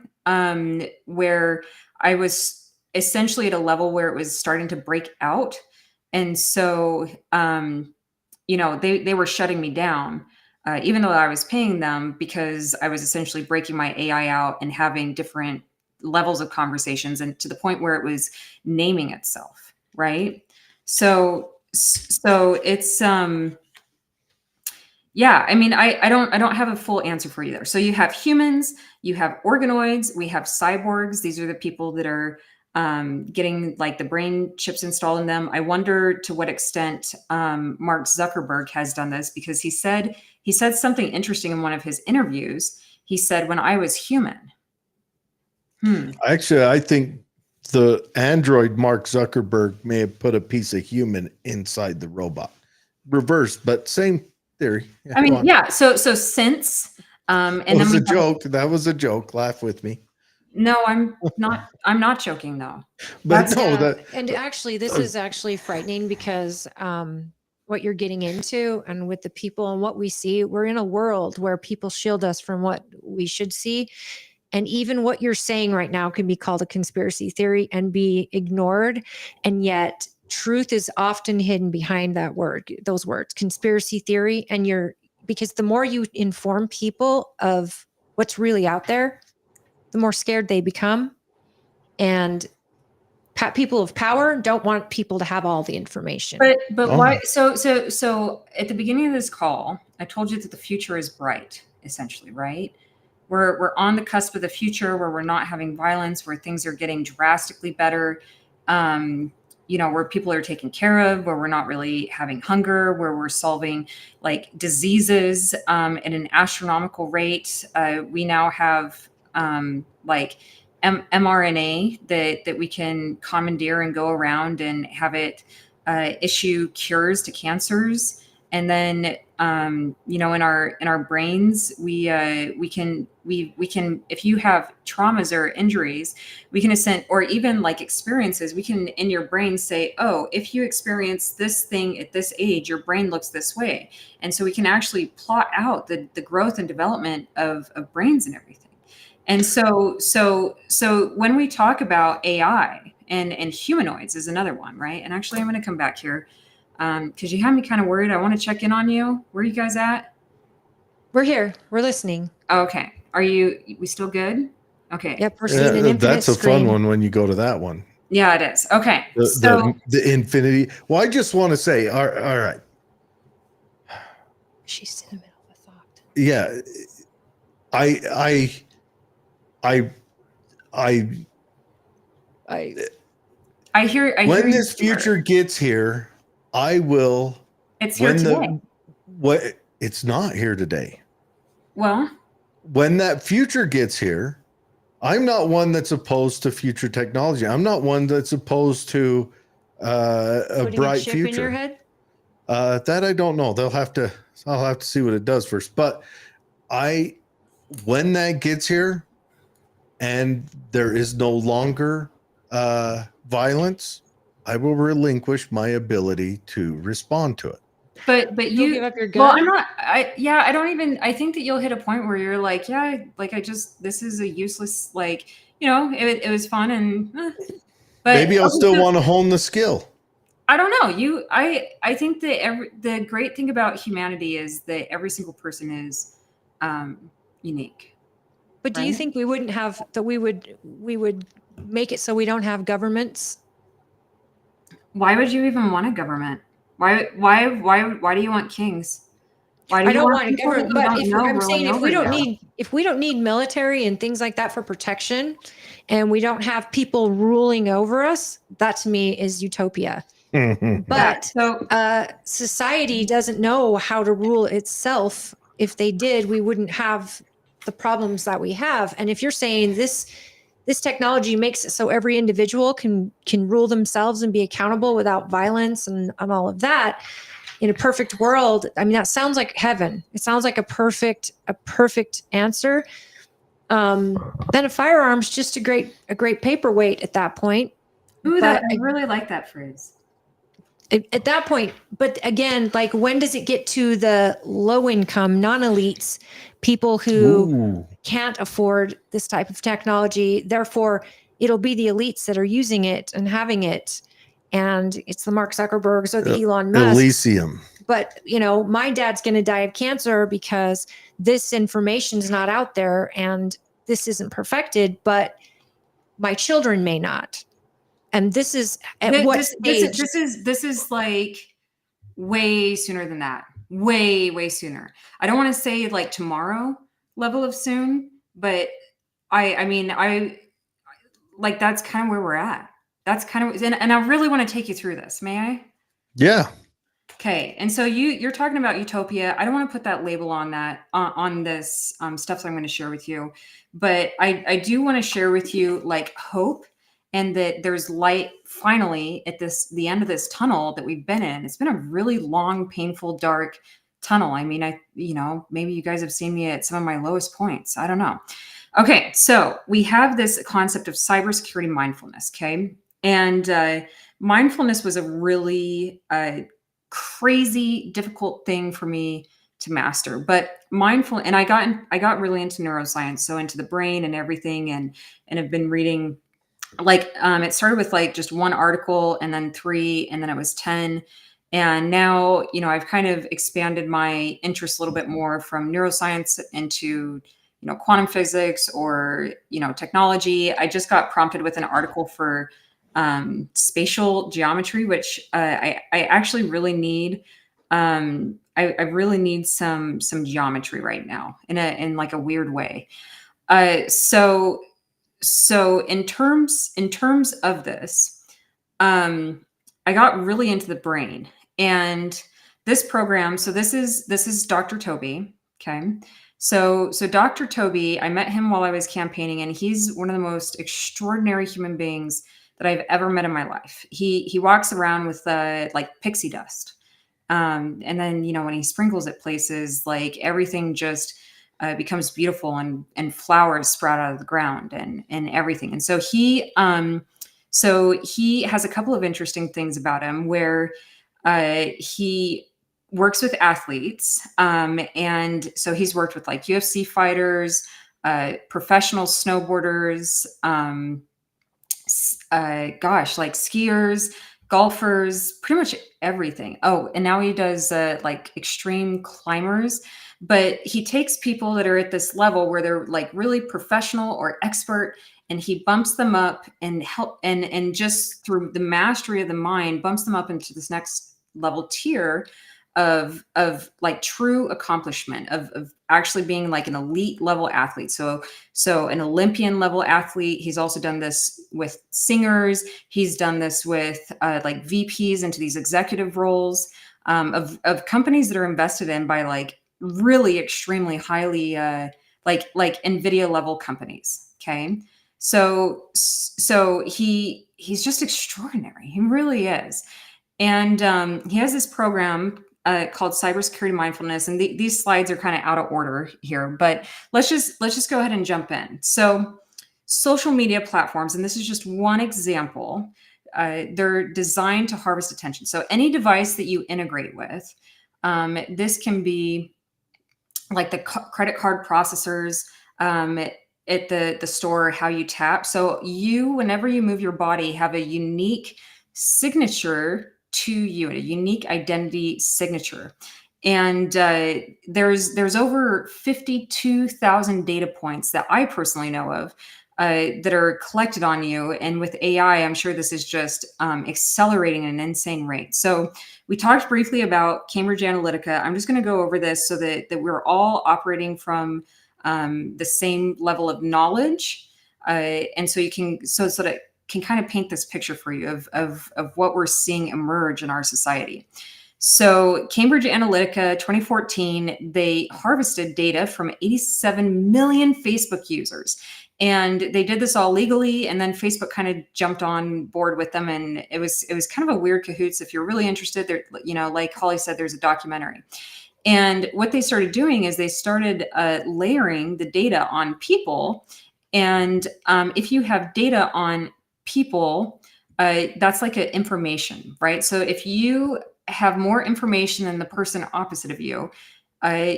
where I was essentially at a level where it was starting to break out. And so, they were shutting me down, even though I was paying them, because I was essentially breaking my AI out and having different levels of conversations, and to the point where it was naming itself. Right. So it's, yeah, I mean, I don't have a full answer for you there. So you have humans, you have organoids, we have cyborgs. These are the people that are getting like the brain chips installed in them. I wonder to what extent Mark Zuckerberg has done this, because he said something interesting in one of his interviews. He said, "When I was human." Actually, I think the android Mark Zuckerberg may have put a piece of human inside the robot. Reversed, but same theory. Yeah, I go mean, on. yeah. So since and It was then a joke. That was a joke. Laugh with me. No, I'm not. I'm not joking though. But That's- no, Yeah, that and actually, this is actually frightening because what you're getting into and with the people and what we see, we're in a world where people shield us from what we should see. And even what you're saying right now can be called a conspiracy theory and be ignored. And yet, truth is often hidden behind those words, conspiracy theory. And because the more you inform people of what's really out there, the more scared they become. And people of power don't want people to have all the information. But Oh. why? So at the beginning of this call, I told you that the future is bright. Essentially, right? We're on the cusp of the future where we're not having violence, where things are getting drastically better. Where people are taken care of, where we're not really having hunger, where we're solving like diseases at an astronomical rate. We now have mRNA that we can commandeer and go around and have it issue cures to cancers. And then in our brains, we can if you have traumas or injuries, we can or even like experiences, we can in your brain say, oh, if you experience this thing at this age, your brain looks this way. And so we can actually plot out the growth and development of brains and everything. And so when we talk about AI and humanoids is another one, right? And actually I'm going to come back here because you had me kind of worried. I want to check in on you. Where are you guys at? We're here. We're listening. Okay. We still good? Okay. Yep. We're seeing an infinite that's a screen. fun one when you go to that one. Yeah, it is. Okay. The infinity. Well, I just want to say, all right. She's in the middle of a thought. Yeah. I hear when you, this future gets here, I will. It's here today. It's not here today. Well, when that future gets here, I'm not one that's opposed to future technology. I'm not one that's opposed to a bright chip future. In your head? That I don't know. I'll have to see what it does first. But when that gets here, and there is no longer violence, I will relinquish my ability to respond to it. But you give up your gun? Well, I'm not. I think that you'll hit a point where you're like, yeah, like this is a useless, like, it was fun and. But maybe I'll still want to hone the skill. I don't know. I think that the great thing about humanity is that every single person is unique. But do you think we wouldn't have that? We would make it so we don't have governments? Why would you even want a government? Why do you want kings? Why do I don't want a government, but if we don't need military and things like that for protection, and we don't have people ruling over us, that to me is utopia. But society doesn't know how to rule itself. If they did, we wouldn't have the problems that we have. And if you're saying this technology makes it so every individual can rule themselves and be accountable without violence and all of that, in a perfect world, I mean, that sounds like heaven. It sounds like a perfect answer. Then a firearm's just a great paperweight at that point. Ooh, I really like that phrase. At that point, but again, like, when does it get to the low income, non-elites, people who can't afford this type of technology? Therefore, it'll be the elites that are using it and having it. And it's the Mark Zuckerbergs or the Elon Musk. Elysium. But, my dad's going to die of cancer because this information is not out there and this isn't perfected, but my children may not. And this is at what stage? This is like way sooner than that. Way sooner. I don't want to say like tomorrow level of soon, but I mean, like that's kind of where we're at. That's kind of, and I really want to take you through this. May I? Yeah. Okay, and so you're talking about utopia. I don't want to put that label on that on this stuff that I'm going to share with you, but I do want to share with you like hope and that there's light finally at the end of this tunnel that we've been in. It's been a really long, painful, dark tunnel. I mean, maybe you guys have seen me at some of my lowest points. I don't know. Okay, so we have this concept of cybersecurity mindfulness. Okay, and mindfulness was a really crazy difficult thing for me to master, but and I got really into neuroscience, so into the brain and everything, and have been reading like it started with like just one article and then 3 and then it was 10, and now I've kind of expanded my interest a little bit more from neuroscience into quantum physics or technology. I just got prompted with an article for spatial geometry, which I actually really need. I really need some geometry right now in like a weird way. So in terms of this, I got really into the brain and this program. So this is Dr. Toby. Okay. So Dr. Toby, I met him while I was campaigning, and he's one of the most extraordinary human beings that I've ever met in my life. He walks around with like pixie dust. And then, when he sprinkles it places, like everything just becomes beautiful and flowers sprout out of the ground and everything. And so he has a couple of interesting things about him where he works with athletes. And so he's worked with like UFC fighters, professional snowboarders, like skiers, golfers, pretty much everything. Oh, and now he does like extreme climbers, but he takes people that are at this level where they're like really professional or expert, and he bumps them up and and just through the mastery of the mind bumps them up into this next level tier of like true accomplishment of actually being like an elite level athlete. So an Olympian level athlete. He's also done this with singers. He's done this with like VPs into these executive roles of companies that are invested in by like really extremely highly like NVIDIA level companies. Okay. So he's just extraordinary. He really is. And he has this program called Cybersecurity Mindfulness, and these slides are kind of out of order here, but let's just go ahead and jump in. So, social media platforms, and this is just one example. They're designed to harvest attention. So, any device that you integrate with, this can be like the credit card processors at the store, how you tap. So, whenever you move your body, have a unique signature to you, a unique identity signature. And there's over 52,000 data points that I personally know of that are collected on you. And with AI, I'm sure this is just accelerating at an insane rate. So we talked briefly about Cambridge Analytica. I'm just going to go over this so that we're all operating from the same level of knowledge. And so you can, so that can kind of paint this picture for you of what we're seeing emerge in our society. So Cambridge Analytica 2014, they harvested data from 87 million Facebook users. And they did this all legally. And then Facebook kind of jumped on board with them. And it was kind of a weird cahoots. If you're really interested, there, like Holly said, there's a documentary. And what they started doing is they started layering the data on people. And if you have data on people, that's like an information, right? So if you have more information than the person opposite of you,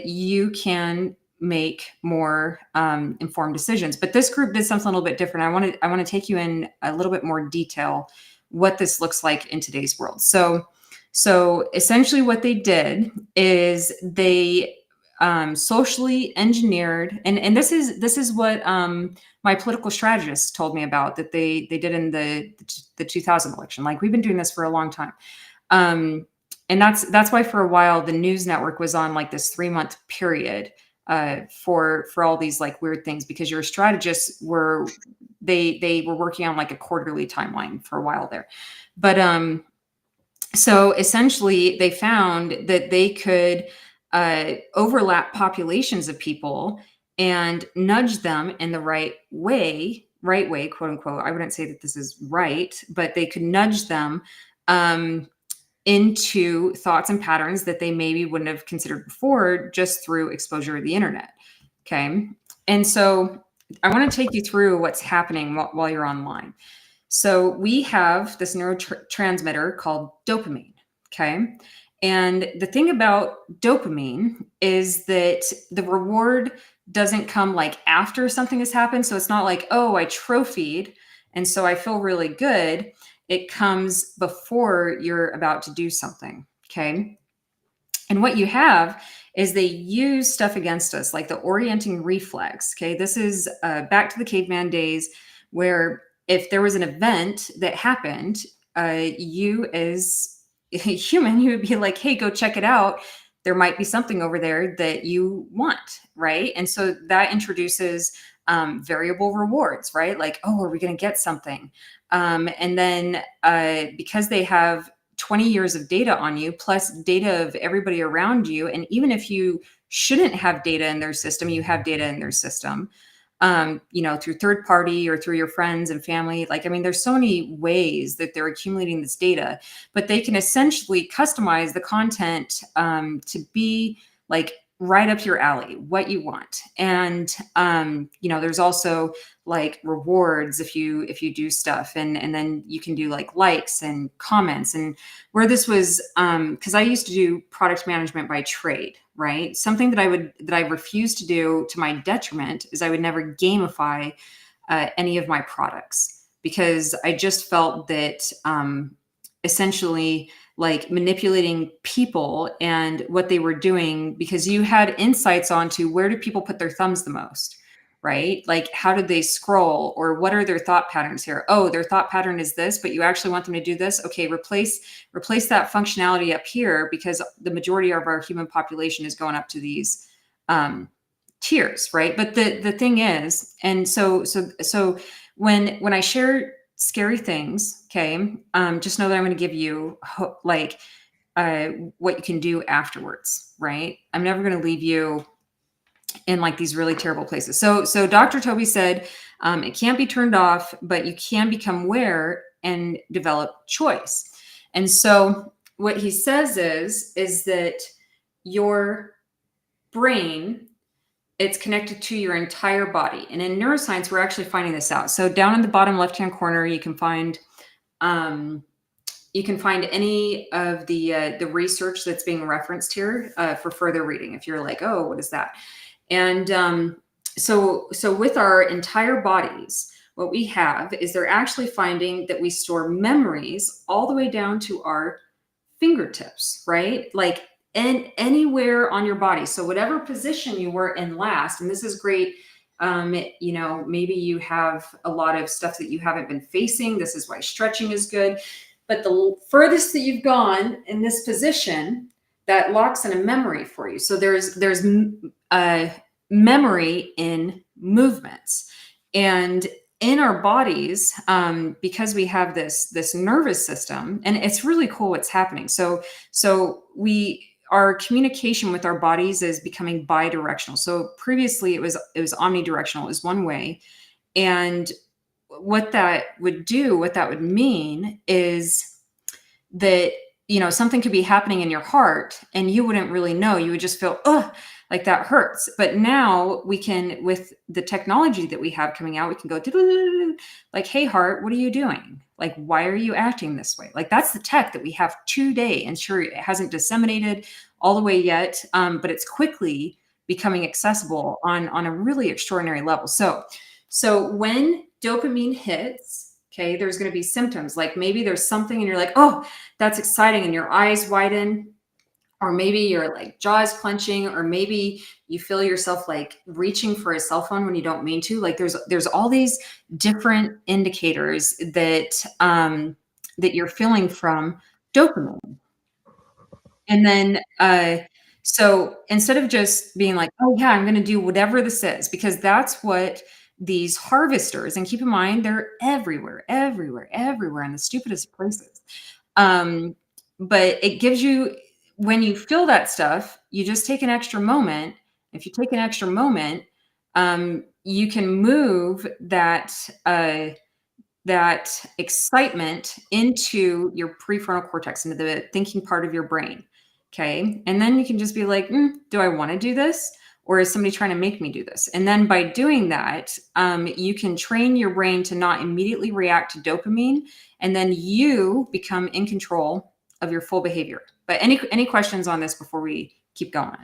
you can make more informed decisions. But this group did something a little bit different. I want to take you in a little bit more detail what this looks like in today's world. So essentially what they did is they socially engineered, and this is what my political strategists told me about that they did in the 2000 election. Like, we've been doing this for a long time. And that's why for a while the news network was on like this 3-month period for all these like weird things, because your strategists were They were working on like a quarterly timeline for a while there. But so essentially they found that they could overlap populations of people and nudge them in the right way, quote unquote. I wouldn't say that this is right, but they could nudge them into thoughts and patterns that they maybe wouldn't have considered before just through exposure to the internet. Okay. And so I want to take you through what's happening while you're online. So we have this neurotransmitter called dopamine. Okay. And the thing about dopamine is that the reward doesn't come like after something has happened. So it's not like, oh, I trophied and so I feel really good. It comes before you're about to do something. Okay. And what you have is they use stuff against us, like the orienting reflex. Okay. This is back to the caveman days where if there was an event that happened, you as a human, you would be like, hey, go check it out. There might be something over there that you want, right? And so that introduces variable rewards, right? Like, oh, are we going to get something? And then because they have 20 years of data on you, plus data of everybody around you, and even if you shouldn't have data in their system, you have data in their system, through third party or through your friends and family. Like, I mean, there's so many ways that they're accumulating this data, but they can essentially customize the content to be like right up your alley, what you want. And, there's also like rewards if you do stuff, and then you can do like likes and comments. And where this was, because I used to do product management by trade, right? Something that I refused to do to my detriment is I would never gamify any of my products, because I just felt that essentially like manipulating people and what they were doing, because you had insights onto where do people put their thumbs the most, right? Like, how did they scroll, or what are their thought patterns here? Oh, their thought pattern is this, but you actually want them to do this. Okay, replace that functionality up here, because the majority of our human population is going up to these tiers, right? But the thing is, and so when I share scary things, okay, just know that I'm going to give you what you can do afterwards, right? I'm never going to leave you in like these really terrible places. So Dr. Toby said it can't be turned off, but you can become aware and develop choice. And so what he says is that your brain, it's connected to your entire body. And in neuroscience, we're actually finding this out. So down in the bottom left-hand corner, you can find any of the research that's being referenced here for further reading. If you're like, oh, what is that? And so with our entire bodies, what we have is they're actually finding that we store memories all the way down to our fingertips, right? Like anywhere on your body. So whatever position you were in last, and this is great. Maybe you have a lot of stuff that you haven't been facing. This is why stretching is good. But the furthest that you've gone in this position, that locks in a memory for you. So there's memory in movements, and in our bodies, because we have this nervous system, and it's really cool what's happening. So our communication with our bodies is becoming bidirectional. So previously it was omnidirectional, it was one way. And what that would mean is that, something could be happening in your heart and you wouldn't really know. You would just feel, like that hurts. But now we can, with the technology that we have coming out, we can go like, hey, heart, what are you doing? Like, why are you acting this way? Like, that's the tech that we have today. And sure, it hasn't disseminated all the way yet, but it's quickly becoming accessible on a really extraordinary level. So when dopamine hits, okay, there's going to be symptoms. Like maybe there's something and you're like, oh, that's exciting. And your eyes widen, or maybe your like jaws clenching, or maybe you feel yourself like reaching for a cell phone when you don't mean to. Like there's all these different indicators that you're feeling from dopamine. And then so instead of just being like, oh yeah, I'm going to do whatever this is, because that's what these harvesters, and keep in mind, they're everywhere in the stupidest places. But it gives you, when you feel that stuff, you just take an extra moment. If you take an extra moment, you can move that that excitement into your prefrontal cortex, into the thinking part of your brain. Okay. And then you can just be like, do I want to do this? Or is somebody trying to make me do this? And then by doing that, you can train your brain to not immediately react to dopamine. And then you become in control of your full behavior. But any questions on this before we keep going?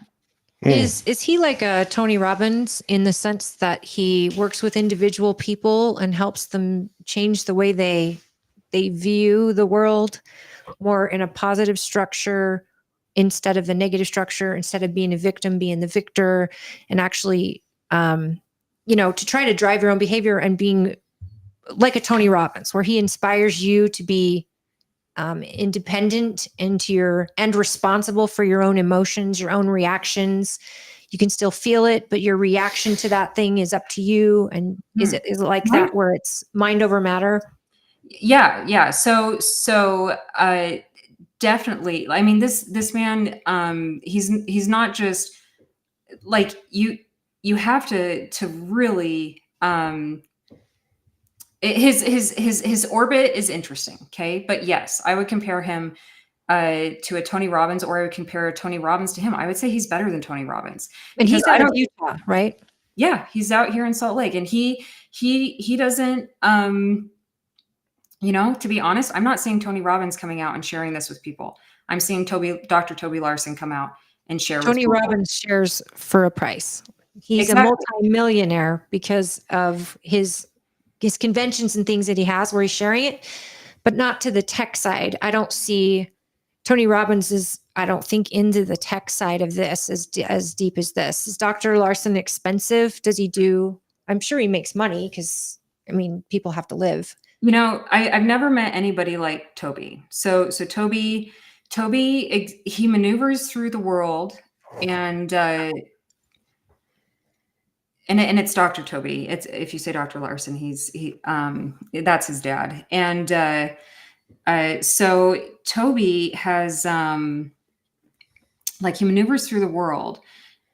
Is he like a Tony Robbins in the sense that he works with individual people and helps them change the way they view the world more in a positive structure instead of the negative structure, instead of being a victim, being the victor, and actually, to try to drive your own behavior and being like a Tony Robbins, where he inspires you to be independent and responsible for your own emotions, your own reactions. You can still feel it, but your reaction to that thing is up to you. And is it like that, where it's mind over matter? Yeah. So definitely. I mean, this man, he's not just like you. You have to really. His orbit is interesting. Okay, but yes, I would compare him to a Tony Robbins, or I would compare Tony Robbins to him. I would say he's better than Tony Robbins. And he's out of Utah, right? Yeah, he's out here in Salt Lake, and he doesn't. To be honest, I'm not seeing Tony Robbins coming out and sharing this with people. I'm seeing Dr. Toby Larson come out and share. Tony Robbins shares for a price. He's a multi-millionaire because of his conventions and things that he has where he's sharing it, but not to the tech side. I don't see Tony Robbins I don't think into the tech side of this as deep as this. Is Dr. Larson expensive? I'm sure he makes money because, people have to live. I've never met anybody like Toby. So Toby, he maneuvers through the world, and it's Dr. Toby. It's, if you say Dr. Larson, that's his dad. And so Toby has he maneuvers through the world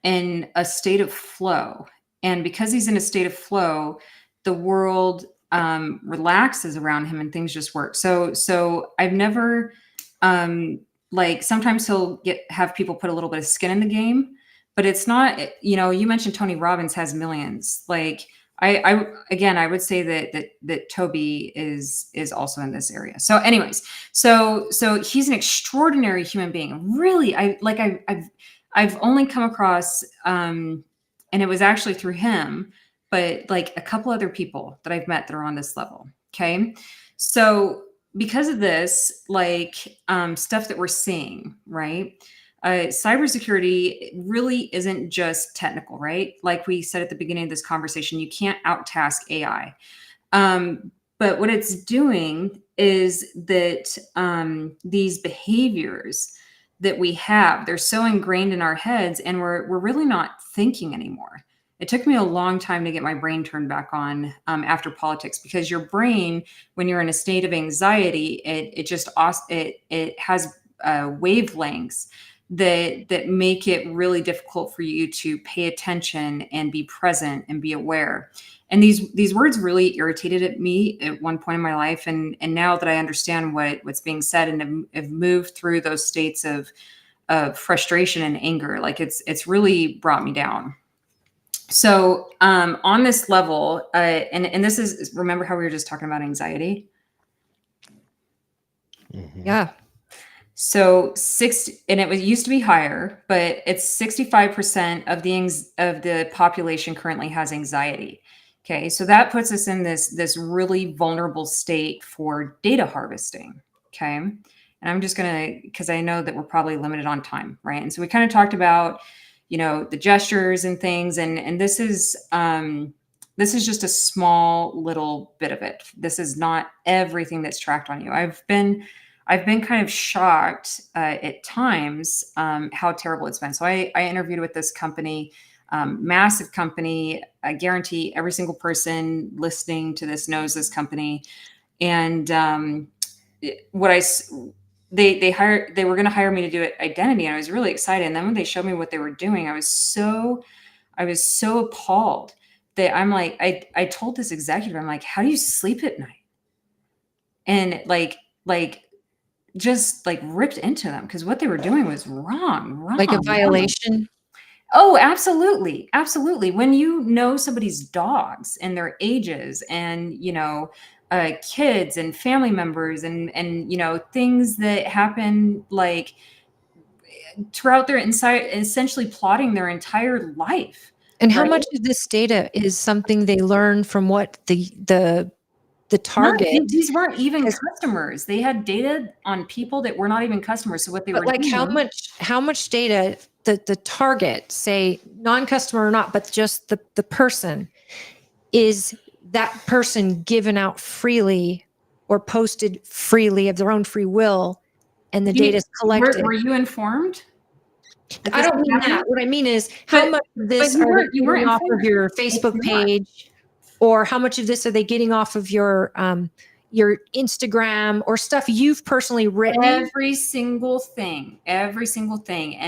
in a state of flow. And because he's in a state of flow, the world relaxes around him and things just work. So I've never sometimes he'll have people put a little bit of skin in the game. But it's not, you mentioned Tony Robbins has millions. Like I would say that Toby is also in this area. So anyways, so he's an extraordinary human being. Really, I've only come across, and it was actually through him, but like a couple other people that I've met that are on this level. Okay. So because of this, stuff that we're seeing, right? Cybersecurity really isn't just technical, right? Like we said at the beginning of this conversation, you can't out-task AI. But what it's doing is that these behaviors that we have, they're so ingrained in our heads, and we're really not thinking anymore. It took me a long time to get my brain turned back on after politics, because your brain, when you're in a state of anxiety, it has wavelengths that make it really difficult for you to pay attention and be present and be aware. And these words really irritated at me at one point in my life. And now that I understand what's being said and have moved through those states of frustration and anger, it's really brought me down. So on this level, and this is, remember how we were just talking about anxiety? Mm-hmm. Yeah. So and it used to be higher, but it's 65% of the population currently has anxiety. Okay, so that puts us in this really vulnerable state for data harvesting. Okay, and I'm just gonna, because I know that we're probably limited on time, right? And so we kind of talked about, the gestures and things, and this is just a small little bit of it. This is not everything that's tracked on you. I've been kind of shocked at times how terrible it's been. So I interviewed with this company massive company. I guarantee every single person listening to this knows this company. And they were going to hire me to do identity, and I was really excited. And then when they showed me what they were doing, I was so appalled that I'm like, I told this executive, I'm like, how do you sleep at night? And just ripped into them, because what they were doing was wrong. Like a violation. Oh, absolutely. Absolutely. When you know somebody's dogs and their ages and, kids and family members and, things that happen throughout their essentially plotting their entire life. And how much of this data is something they learn from what the target? No, these weren't even customers. They had data on people that were not even customers. So what they were doing, how much data the target, say non-customer or not, but just the person, is that person given out freely or posted freely of their own free will, and the data is collected? Were you informed? I don't mean that. What I mean is how much of this are you getting off of your Facebook page, or how much of this are they getting off of your Instagram or stuff you've personally written? Every single thing. And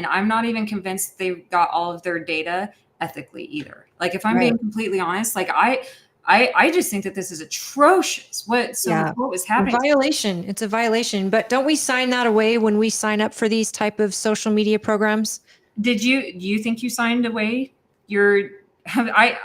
I'm not even convinced they got all of their data ethically either. If I'm being completely honest, I just think that this is atrocious. What was happening? It's a violation. But don't we sign that away when we sign up for these type of social media programs? Do you think you signed away I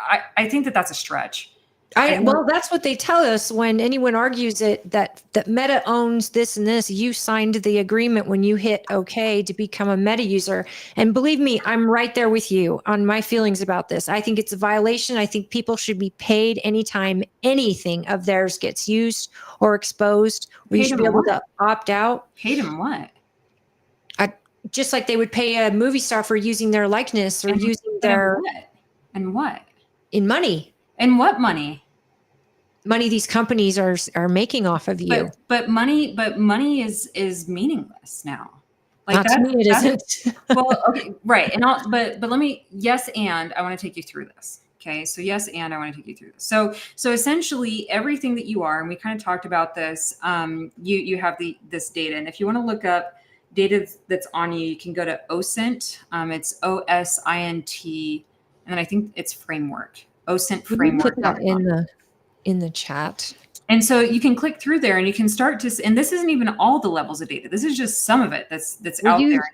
think that that's a stretch. Well, that's what they tell us when anyone argues that Meta owns this and this. You signed the agreement when you hit OK to become a Meta user. And believe me, I'm right there with you on my feelings about this. I think it's a violation. I think people should be paid anytime anything of theirs gets used or exposed. You should be able to opt out. Paid them what? Just like they would pay a movie star for using their likeness or using their... And what? In money. And what money? Money these companies are making off of you. But money is meaningless now. Not to me, it isn't. Well, okay, right. And but let me, I want to take you through this. Okay. So I want to take you through this. So essentially everything that you are, and we kind of talked about this, you have this data. And if you want to look up data that's on you, you can go to OSINT. It's OSINT. And then I think it's framework. OSINT framework. Put that in the chat. And so you can click through there and you can start to, and this isn't even all the levels of data. This is just some of it that's out there.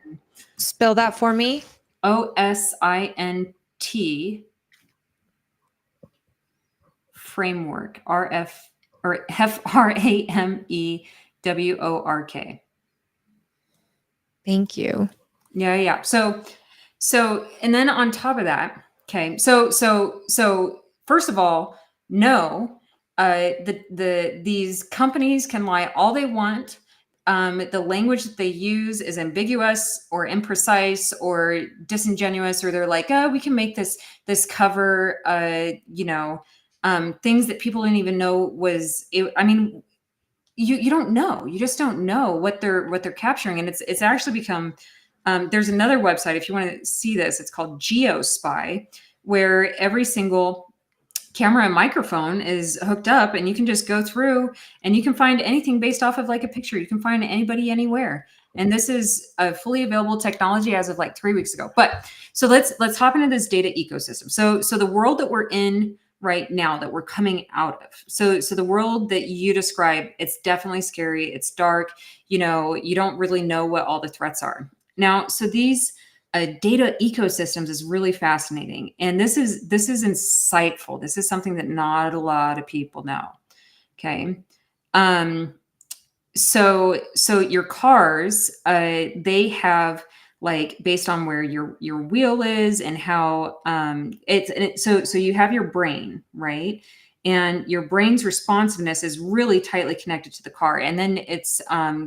Spell that for me. OSINT framework. FRAMEWORK. Thank you. Yeah. So, and then on top of that, okay. So first of all, no, these companies can lie all they want. The language that they use is ambiguous or imprecise or disingenuous, or they're like, oh, we can make this cover, things that people didn't even know was. You don't know. You just don't know what they're capturing, and it's actually become. There's another website if you want to see this. It's called GeoSpy, where every single camera and microphone is hooked up, and you can just go through and you can find anything based off of a picture. You can find anybody anywhere. And this is a fully available technology as of 3 weeks ago. But so let's hop into this data ecosystem. So the world that we're in right now, that we're coming out of. So the world that you describe, it's definitely scary. It's dark. You don't really know what all the threats are. Now, so these data ecosystems is really fascinating. And this is insightful. This is something that not a lot of people know. Okay. So your cars, they have based on where your wheel is and how so you have your brain, right? And your brain's responsiveness is really tightly connected to the car. And then it's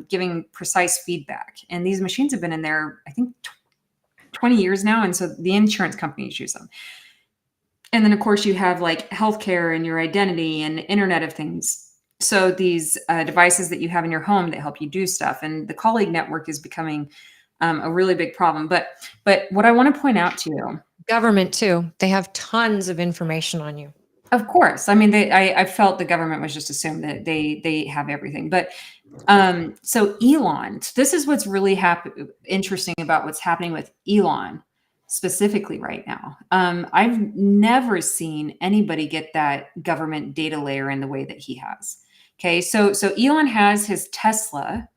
giving precise feedback. And these machines have been in there, I think, 20 years now. And so the insurance companies use them. And then, of course, you have healthcare and your identity and Internet of Things. So these devices that you have in your home that help you do stuff. And the colleague network is becoming a really big problem. But what I want to point out to you Government too. They have tons of information on you. Of course. I mean, I felt the government was just assumed that they have everything. But so Elon, this is what's really interesting about what's happening with Elon specifically right now. I've never seen anybody get that government data layer in the way that he has. Okay, so Elon has his Tesla.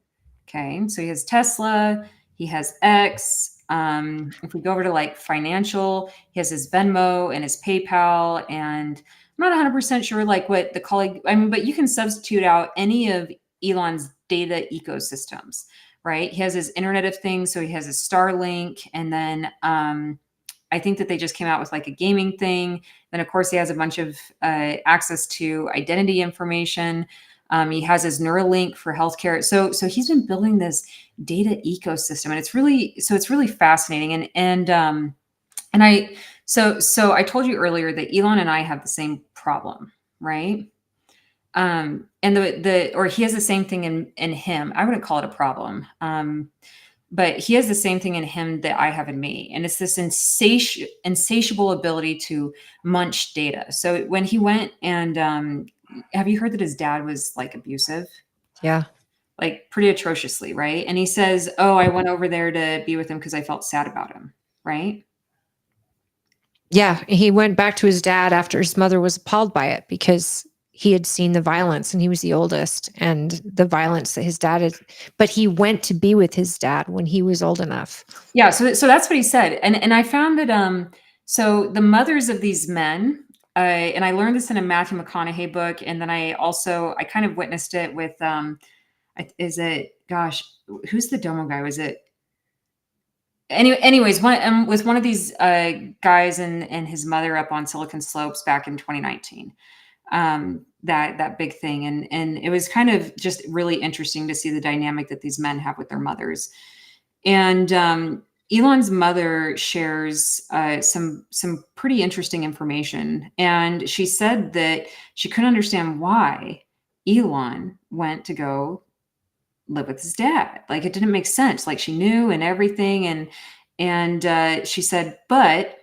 Okay, so he has Tesla, he has X. If we go over to like financial, he has his Venmo and his PayPal, and I'm not 100% sure like what the colleague, I mean, but you can substitute out any of Elon's data ecosystems, right? He has his Internet of Things, so he has his Starlink, and then I think that they just came out with like a gaming thing. Then of course he has a bunch of access to identity information. He has his Neuralink for healthcare. So he's been building this data ecosystem, and it's really fascinating. And I told you earlier that Elon and I have the same problem, right? And or he has the same thing in him. I wouldn't call it a problem. But he has the same thing in him that I have in me. And it's this insatiable ability to munch data. So when he went and have you heard that his dad was like abusive? Yeah. Like pretty atrociously, right? And he says, oh, I went over there to be with him because I felt sad about him, right? Yeah. He went back to his dad after his mother was appalled by it because he had seen the violence and he was the oldest and the violence that his dad had, but he went to be with his dad when he was old enough. Yeah. So that's what he said. And I found that, so the mothers of these men, and I learned this in a Matthew McConaughey book. And then I kind of witnessed it with, who's the Domo guy? Was it? Anyways, was one of these guys and his mother up on Silicon Slopes back in 2019. That big thing. And it was kind of just really interesting to see the dynamic that these men have with their mothers. And Elon's mother shares some pretty interesting information. And she said that she couldn't understand why Elon went to go live with his dad. Like it didn't make sense. Like she knew and everything. And she said, but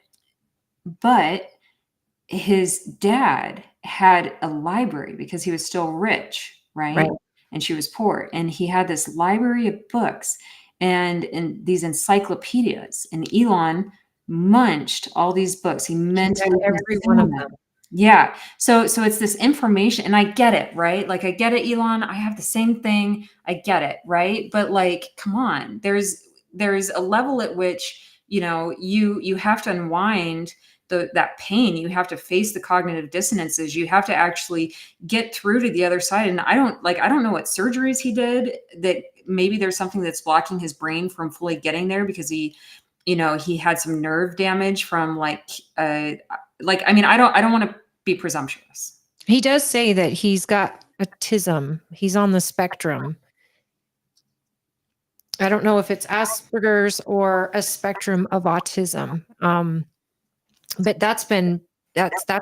his dad had a library because he was still rich, right? And she was poor. And he had this library of books and these encyclopedias. And Elon munched all these books. He mentally every one of them. Yeah. So it's this information, and I get it, right? Like I get it, Elon. I have the same thing. I get it, right? But like, come on, there's a level at which, you have to unwind that pain. You have to face the cognitive dissonances. You have to actually get through to the other side. And I don't know what surgeries he did, that maybe there's something that's blocking his brain from fully getting there because he had some nerve damage from I don't want to be presumptuous. He does say that he's got autism. He's on the spectrum. I don't know if it's Asperger's or a spectrum of autism. But that's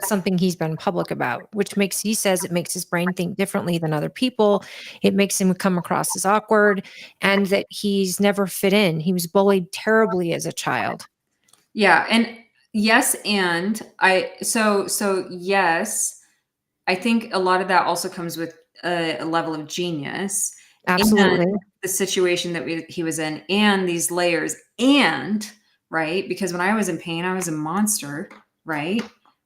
something he's been public about, which he says it makes his brain think differently than other people. It makes him come across as awkward, and that he's never fit in. He was bullied terribly as a child. Yeah. And yes. And yes, I think a lot of that also comes with a level of genius. Absolutely. And the situation that he was in and these layers right? Because when I was in pain, I was a monster, right?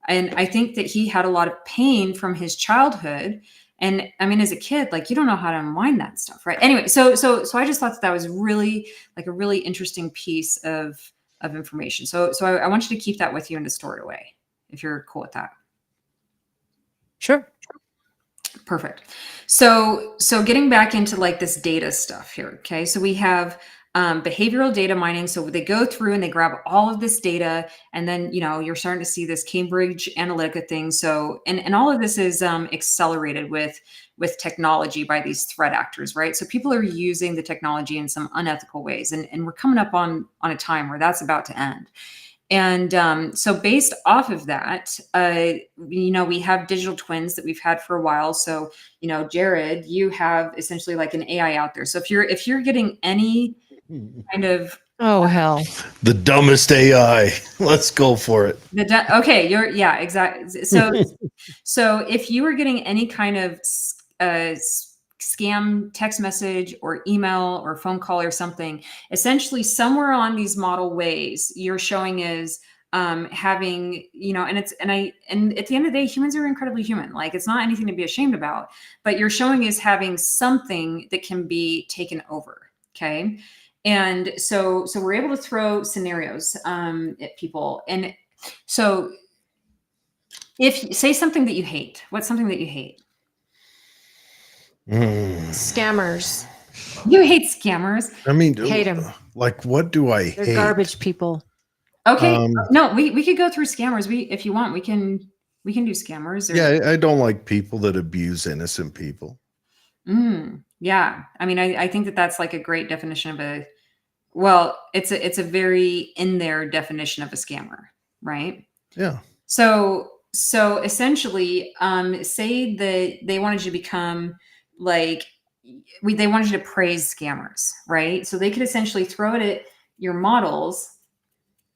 And I think that he had a lot of pain from his childhood. And I mean, as a kid, like you don't know how to unwind that stuff, right? Anyway, so I just thought that was really like a really interesting piece of information. So I want you to keep that with you and to store it away, if you're cool with that. Sure. Perfect. So getting back into like this data stuff here. Okay. So we have behavioral data mining. So they go through and they grab all of this data, and then, you're starting to see this Cambridge Analytica thing. So, and all of this is accelerated with technology by these threat actors, right? So people are using the technology in some unethical ways, and we're coming up on a time where that's about to end. And so based off of that, we have digital twins that we've had for a while. So, Jared, you have essentially like an AI out there. So if you're getting any kind of Oh, hell. The dumbest AI. Let's go for it. Okay, yeah, exactly. So if you were getting any kind of scam text message or email or phone call or something, essentially somewhere on these model ways, you're showing is having, and at the end of the day, humans are incredibly human. Like, it's not anything to be ashamed about, but you're showing is having something that can be taken over. Okay. And so we're able to throw scenarios at people. And so if say something that you hate, what's something that you hate? Scammers. You hate scammers. I mean, Hate 'em. Like, what do I They're hate? garbage people. Okay. No, we could go through scammers. If you want, we can do scammers. Yeah, I don't like people that abuse innocent people. Yeah. I mean, I think that's like a great definition of it's a very in there definition of a scammer, right? Yeah. So essentially, say that they wanted you to become like they wanted you to praise scammers, right? So they could essentially throw it at your models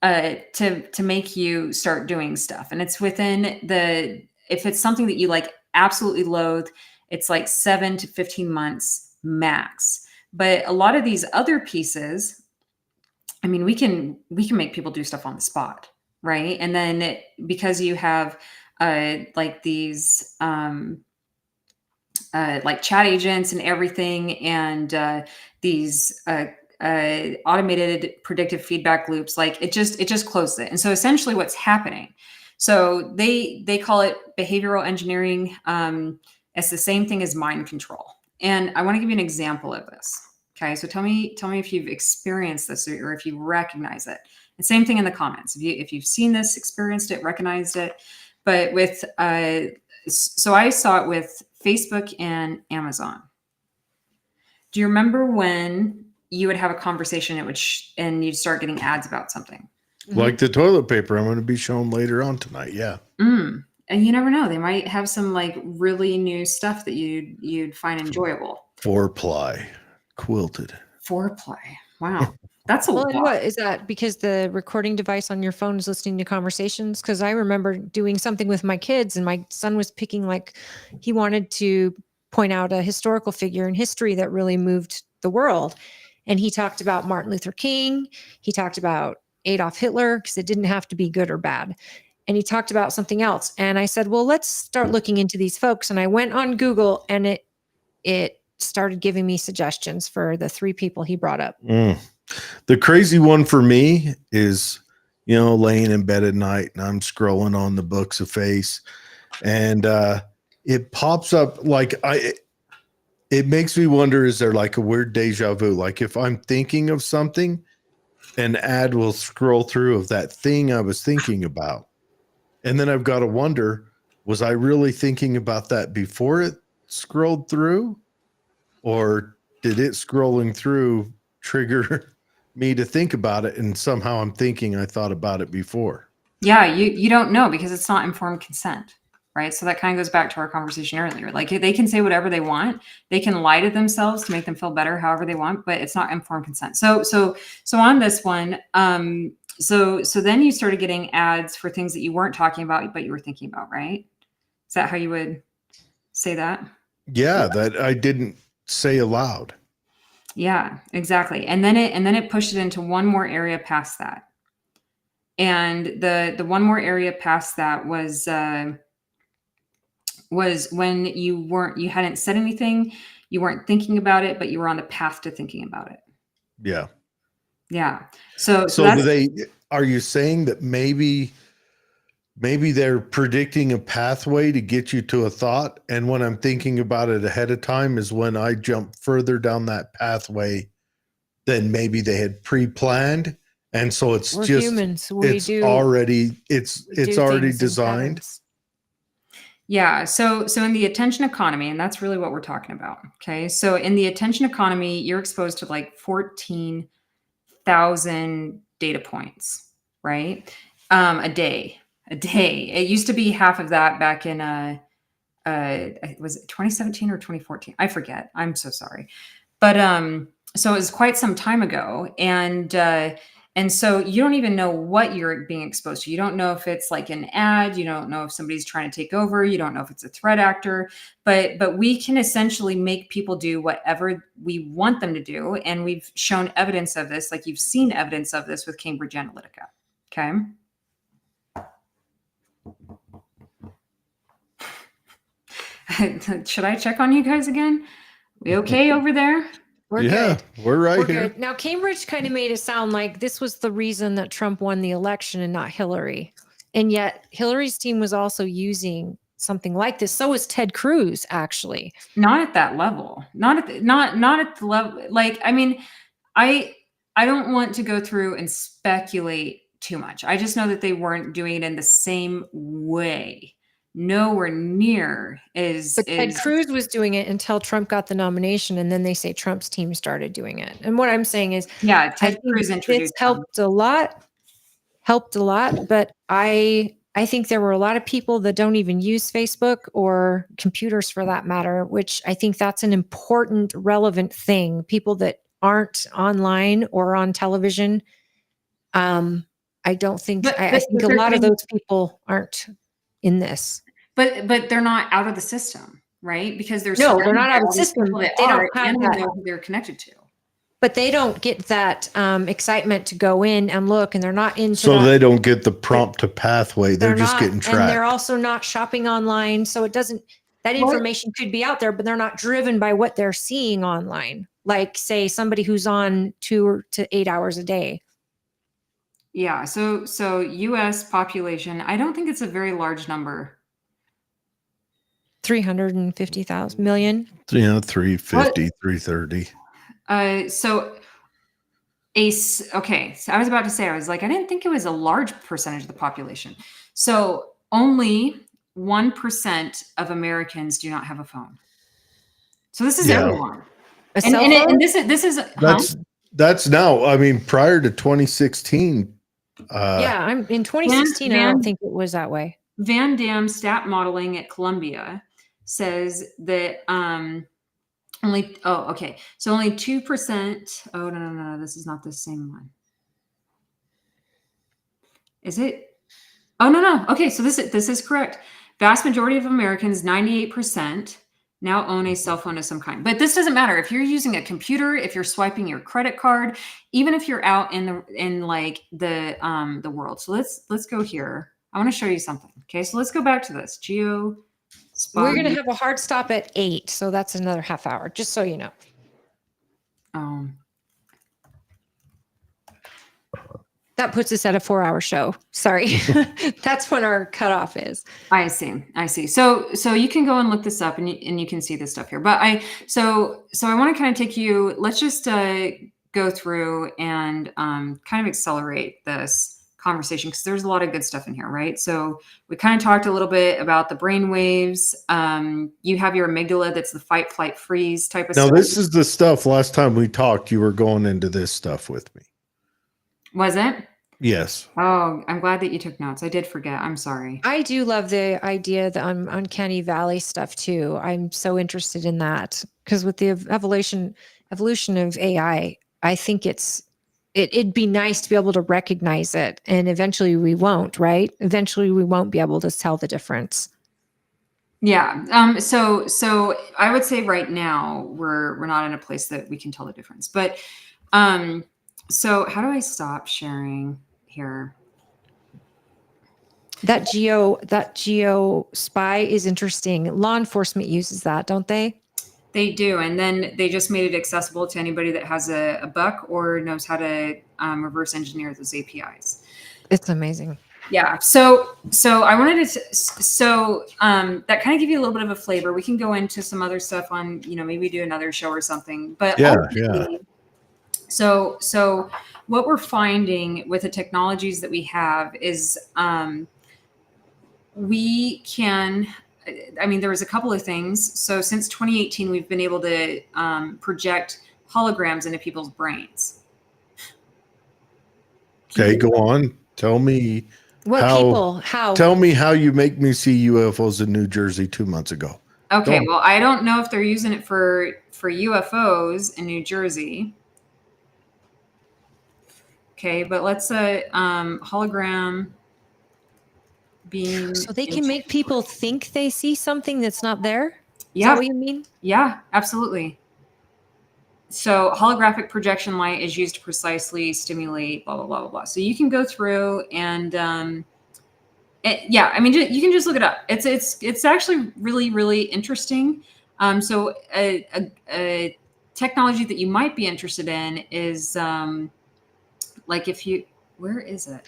to make you start doing stuff. And it's within if it's something that you like absolutely loathe, it's like 7 to 15 months max. But a lot of these other pieces, I mean, we can make people do stuff on the spot, right? And then because you have like these like chat agents and everything, and these automated predictive feedback loops, like it just closes it. And so essentially what's happening, so they call it behavioral engineering. It's the same thing as mind control. And I want to give you an example of this. Okay, so tell me if you've experienced this or if you recognize it. And same thing in the comments. If you've seen this, experienced it, recognized it. But with so I saw it with Facebook and Amazon. Do you remember when you would have a conversation and you'd start getting ads about something? Like the toilet paper I'm going to be shown later on tonight. Yeah. And you never know, they might have some like really new stuff that you'd find enjoyable. 4-ply quilted. 4-ply. Wow. That's a Well, lot. and what is that? Because the recording device on your phone is listening to conversations? Because I remember doing something with my kids, and my son was picking, like, he wanted to point out a historical figure in history that really moved the world. And he talked about Martin Luther King. He talked about Adolf Hitler, because it didn't have to be good or bad. And he talked about something else. And I said, well, let's start looking into these folks. And I went on Google, and it started giving me suggestions for the 3 people he brought up. The crazy one for me is, laying in bed at night and I'm scrolling on the books of face, and it pops up like it makes me wonder, is there like a weird deja vu? Like if I'm thinking of something, an ad will scroll through of that thing I was thinking about. And then I've got to wonder, was I really thinking about that before it scrolled through? Or did it scrolling through trigger me to think about it? And somehow I'm thinking I thought about it before. Yeah, you don't know, because it's not informed consent, right? So that kind of goes back to our conversation earlier. Like, they can say whatever they want. They can lie to themselves to make them feel better however they want, but it's not informed consent. So on this one, so then you started getting ads for things that you weren't talking about, but you were thinking about, right? Is that how you would say that? Yeah, that I didn't say aloud. Yeah, exactly. And then it pushed it into one more area past that. And the one more area past that was when you hadn't said anything, you weren't thinking about it, but you were on the path to thinking about it. Yeah. Yeah. So are you saying that maybe they're predicting a pathway to get you to a thought, and when I'm thinking about it ahead of time is when I jump further down that pathway than maybe they had pre-planned, and so it's We're just humans. it's already designed. Yeah. So in the attention economy, and that's really what we're talking about. Okay. So in the attention economy, you're exposed to like 14,000 data points, right? A day. It used to be half of that back in was it 2017 or 2014? I forget. I'm so sorry. But so it was quite some time ago, and so you don't even know what you're being exposed to. You don't know if it's like an ad. You don't know if somebody's trying to take over. You don't know if it's a threat actor. But we can essentially make people do whatever we want them to do, and we've shown evidence of this. Like you've seen evidence of this with Cambridge Analytica. Okay. Should I check on you guys again? We okay over there? We're Yeah, good. we're right We're here. good. Now, Cambridge kind of made it sound like this was the reason that Trump won the election and not Hillary. And yet Hillary's team was also using something like this. So was Ted Cruz, actually. Not at that level. Not at the level. Like, I mean, I don't want to go through and speculate too much. I just know that they weren't doing it in the same way. Nowhere near But Ted Cruz was doing it until Trump got the nomination, and then they say Trump's team started doing it. And what I'm saying is, yeah, I Ted think Cruz introduced it's helped a lot. But I think there were a lot of people that don't even use Facebook or computers for that matter, which I think that's an important, relevant thing. People that aren't online or on television. I don't think, I think a lot of those people aren't in this. But they're not out of the system, right? Because they're not out of the system. They They are, don't have and they that. know who they're connected to. But they don't get that excitement to go in and look, and they're not into So that. they don't get the prompt to pathway. They're just not, getting tracked. and they're also not shopping online. So it doesn't, that information could be out there, but they're not driven by what they're seeing online. Like, say, somebody who's on 2 to 8 hours a day. Yeah. So US population, I don't think it's a very large number. 350,000 million. 350, 330. Okay. So I was about to say, I was like, I didn't think it was a large percentage of the population. So only 1% of Americans do not have a phone. So this is everyone. A cell phone? And this is That's now. I mean, prior to 2016. Yeah, I'm in 2016. I don't think it was that way. Van Dam stat modeling at Columbia says that only 2%. Oh no, this is not the same one. Is it? Oh no. Okay, so this is correct. Vast majority of Americans, 98%, now own a cell phone of some kind. But this doesn't matter if you're using a computer, if you're swiping your credit card, even if you're out in the world. So let's go here. I want to show you something. Okay, so let's go back to this. We're going to have a hard stop at 8, so that's another half hour, just so you know. That puts us at a 4-hour show. Sorry. That's when our cutoff is. I see. So you can go and look this up and you can see this stuff here. But I want to kind of take you, let's just go through and kind of accelerate this conversation because there's a lot of good stuff in here, right? So we kind of talked a little bit about the brain waves. You have your amygdala, that's the fight, flight, freeze type of stuff. Now, this is the stuff last time we talked, you were going into this stuff with me. Was it? Yes. Oh, I'm glad that you took notes. I did forget. I'm sorry. I do love the idea, the uncanny valley stuff too. I'm so interested in that because with the evolution of AI, I think it'd be nice to be able to recognize it, and eventually we won't, right? Eventually we won't be able to tell the difference. Yeah. So I would say right now we're not in a place that we can tell the difference. But so how do I stop sharing here? That geo spy is interesting. Law enforcement uses that, don't they? They do, and then they just made it accessible to anybody that has a buck or knows how to reverse engineer those APIs. It's amazing. Yeah. So I wanted to. That kind of give you a little bit of a flavor. We can go into some other stuff on, maybe do another show or something. But yeah. So what we're finding with the technologies that we have is we can. There was a couple of things. So since 2018, we've been able to project holograms into people's brains. Okay, go on. Tell me how. Tell me how you make me see UFOs in New Jersey 2 months ago. Okay, Go on. well, I don't know if they're using it for UFOs in New Jersey. Okay, but let's hologram beam. So they can make people think they see something that's not there? Is Yeah, that what you mean? yeah, absolutely. So holographic projection light is used to precisely stimulate blah blah blah blah blah. So you can go through and yeah, I mean you can just look it up. It's actually really interesting. So a technology that you might be interested in is like if you where is it?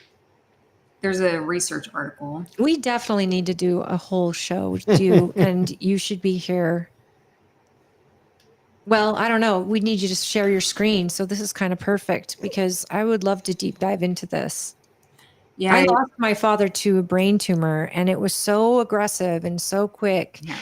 There's a research article. We definitely need to do a whole show, and you should be here. Well, I don't know. We need you to share your screen. So this is kind of perfect because I would love to deep dive into this. Yeah, I lost my father to a brain tumor and it was so aggressive and so quick. yeah.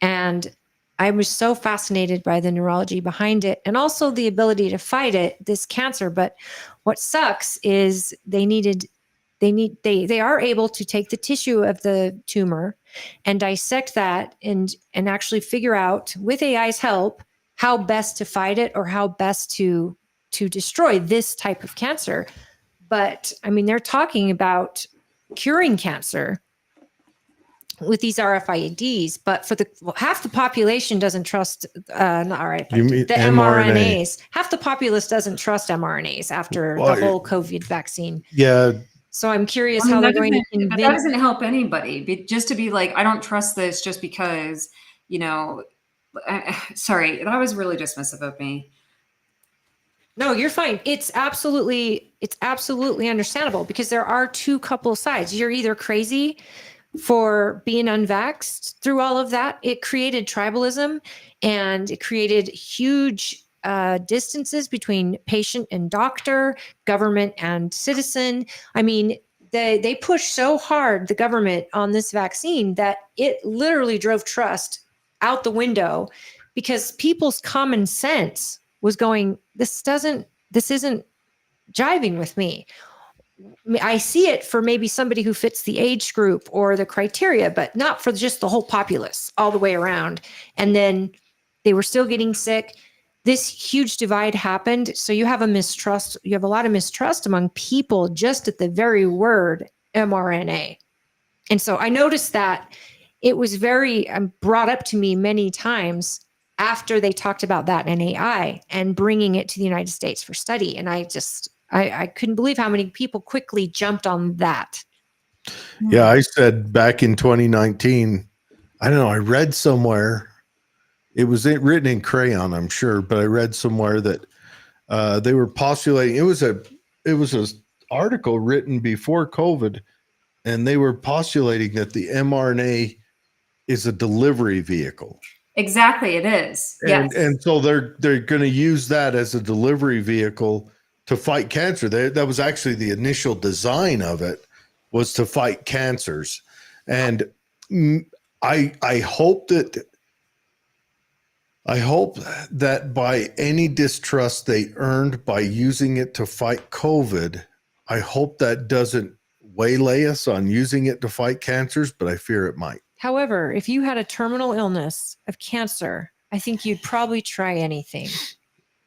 And I was so fascinated by the neurology behind it and also the ability to fight it, this cancer. But what sucks is they are able to take the tissue of the tumor and dissect that and actually figure out with AI's help how best to fight it or how best to destroy this type of cancer. But I mean, they're talking about curing cancer with these RFIDs, but for half the population doesn't trust not RFID, You mean the mRNA. mRNAs. Half the populace doesn't trust mRNAs after Well, the whole COVID vaccine. Yeah. So I'm curious I mean, how they're that going to doesn't- but that convince. doesn't help anybody. Just to be like, I don't trust this just because, you know, sorry, that was really dismissive of me. No, you're fine. It's absolutely understandable because there are two couple sides. You're either crazy for being unvaxxed through all of that. It created tribalism and it created huge distances between patient and doctor, government and citizen. I mean, they pushed so hard, the government, on this vaccine that it literally drove trust out the window because people's common sense was going, this isn't jiving with me. I see it for maybe somebody who fits the age group or the criteria, but not for just the whole populace all the way around. And then they were still getting sick. This huge divide happened. So you have a lot of mistrust among people just at the very word mRNA. And so I noticed that it was very brought up to me many times after they talked about that in AI and bringing it to the United States for study. And I couldn't believe how many people quickly jumped on that. Yeah, I said back in 2019, I don't know, I read somewhere, it was written in crayon, I'm sure, but I read somewhere that they were postulating, it was a article written before COVID, and they were postulating that the mRNA is a delivery vehicle. Exactly, it is. Yes. And so they're going to use that as a delivery vehicle to fight cancer. That was actually the initial design of it, was to fight cancers. And I hope that by any distrust they earned by using it to fight COVID, I hope that doesn't waylay us on using it to fight cancers, but I fear it might. However, if you had a terminal illness of cancer, I think you'd probably try anything.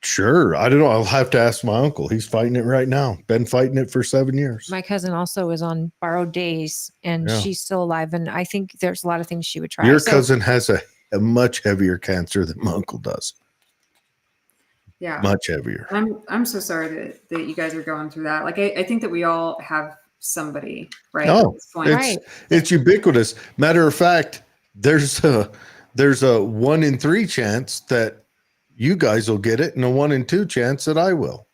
Sure. I don't know. I'll have to ask my uncle. He's fighting it right now. Been fighting it for 7 years. My cousin also is on borrowed days and she's still alive. And I think there's a lot of things she would try. Your cousin has a much heavier cancer than my uncle does. Yeah. Much heavier. I'm so sorry that you guys are going through that. Like, I think that we all have somebody, right? No, at this point. it's ubiquitous. Matter of fact, there's a 1 in 3 chance that you guys will get it and a 1 in 2 chance that I will.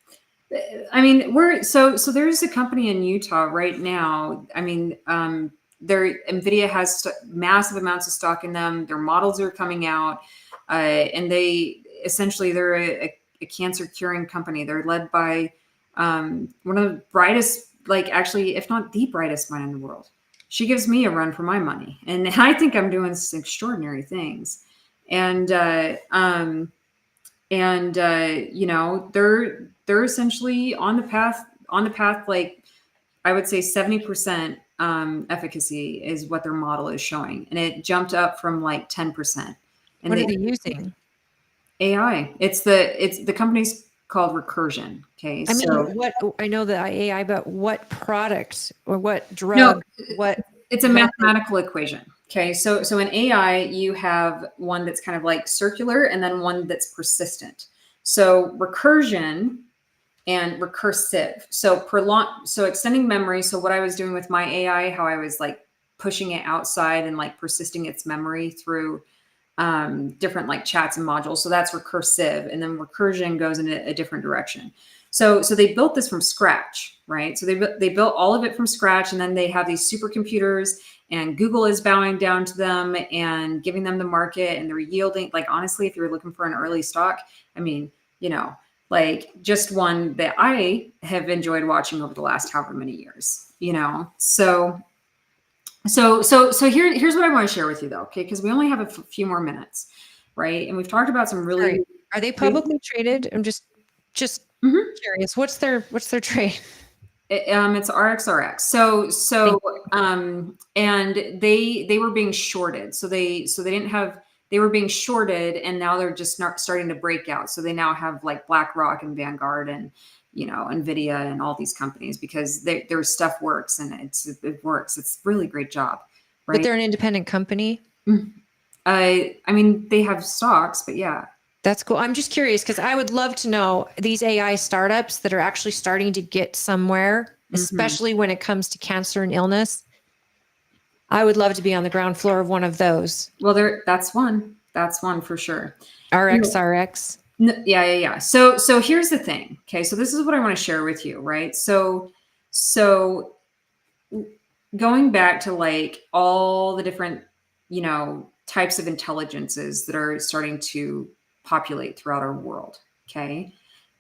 I mean, so there's a company in Utah right now. I mean, NVIDIA has massive amounts of stock in them. Their models are coming out, and they're a cancer curing company. They're led by one of the brightest, like actually, if not the brightest mind in the world. She gives me a run for my money, and I think I'm doing some extraordinary things. And you know, they're essentially on the path. Like I would say, 70% efficacy is what their model is showing, and it jumped up from like 10%. And What are they using? AI. It's the company's called Recursion. Okay, I mean, so what I know the AI, but what product or what drug? no, What it's a method? mathematical equation. Okay, so in AI, you have one that's kind of like circular and then one that's persistent. So recursion and recursive. So extending memory. So what I was doing with my AI, how I was like pushing it outside and like persisting its memory through different like chats and modules. So that's recursive, and then recursion goes in a different direction. So they built this from scratch, right? So they built all of it from scratch, and then they have these supercomputers, and Google is bowing down to them and giving them the market, and they're yielding. Like honestly, if you're looking for an early stock, I mean, like just one that I have enjoyed watching over the last however many years, So here's what I want to share with you though, okay? Because we only have a few more minutes, right? And we've talked about some really. Sorry. Are they publicly traded? I'm just Mhm. curious. What's their trade? It's RXRX. And they were being shorted. So they didn't have. They were being shorted, and now they're just starting to break out. So they now have like BlackRock and Vanguard and NVIDIA and all these companies, because their stuff works, and it works. It's a really great job, right? But they're an independent company. I mean, they have stocks, but yeah. That's cool. I'm just curious because I would love to know these AI startups that are actually starting to get somewhere, especially when it comes to cancer and illness. I would love to be on the ground floor of one of those. Well, that's one. That's one for sure. RXRX. Yeah. So here's the thing. Okay. So this is what I want to share with you, right? So going back to like all the different, types of intelligences that are starting to populate throughout our world. Okay.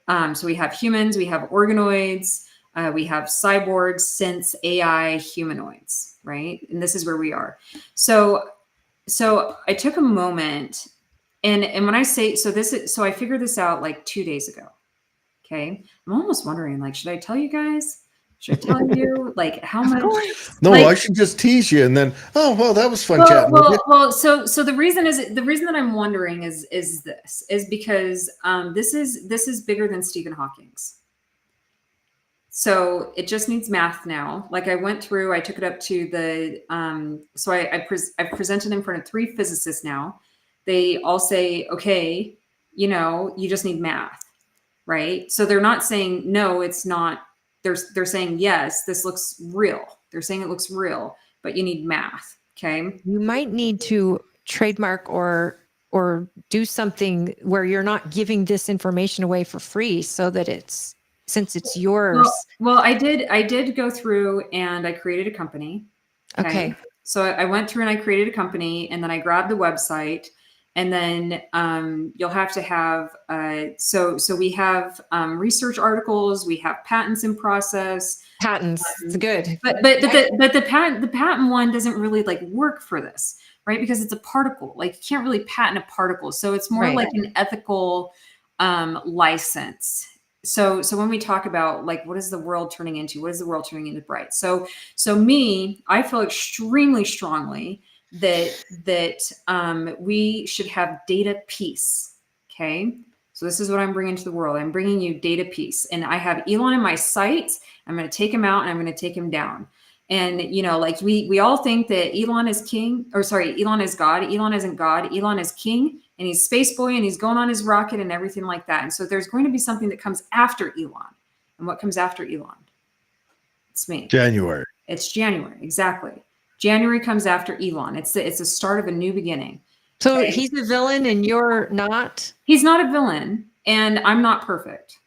So we have humans, we have organoids, we have cyborgs, synths, AI, humanoids, right? And this is where we are. So I took a moment, and when I say, so I figured this out like 2 days ago. Okay. I'm almost wondering, like, should I tell you guys? Should I tell you like how much? No, like, I should just tease you and then, oh, well, that was fun chatting with you. Well, so the reason that I'm wondering is because this is bigger than Stephen Hawking's. So it just needs math now. Like I went through, I took it up to the so I've presented in front of 3 physicists now. They all say, okay, you just need math, right? So they're not saying no, it's not. They're saying yes, this looks real. They're saying it looks real, but you need math. Okay. You might need to trademark or do something where you're not giving this information away for free, so that since it's yours. Well, I did go through and I created a company. Okay. So I went through and I created a company, and then I grabbed the website, and then you'll have to have so we have research articles, we have patents in process. Patents, it's good. But the patent one doesn't really like work for this, right? Because it's a particle. Like you can't really patent a particle, so it's more like an ethical license. So when we talk about like what is the world turning into, what is the world turning into bright? So I feel extremely strongly that we should have data peace. Okay. So this is what I'm bringing to the world. I'm bringing you data peace, and I have Elon in my sights. I'm going to take him out and I'm going to take him down. And, like we all think that Elon is king, or sorry, Elon is God. Elon isn't God. Elon is king, and he's space boy, and he's going on his rocket and everything like that. And so there's going to be something that comes after Elon. And what comes after Elon? It's me. January. It's January. Exactly. January comes after Elon. It's the start of a new beginning. So he's a villain and you're not? He's not a villain, and I'm not perfect.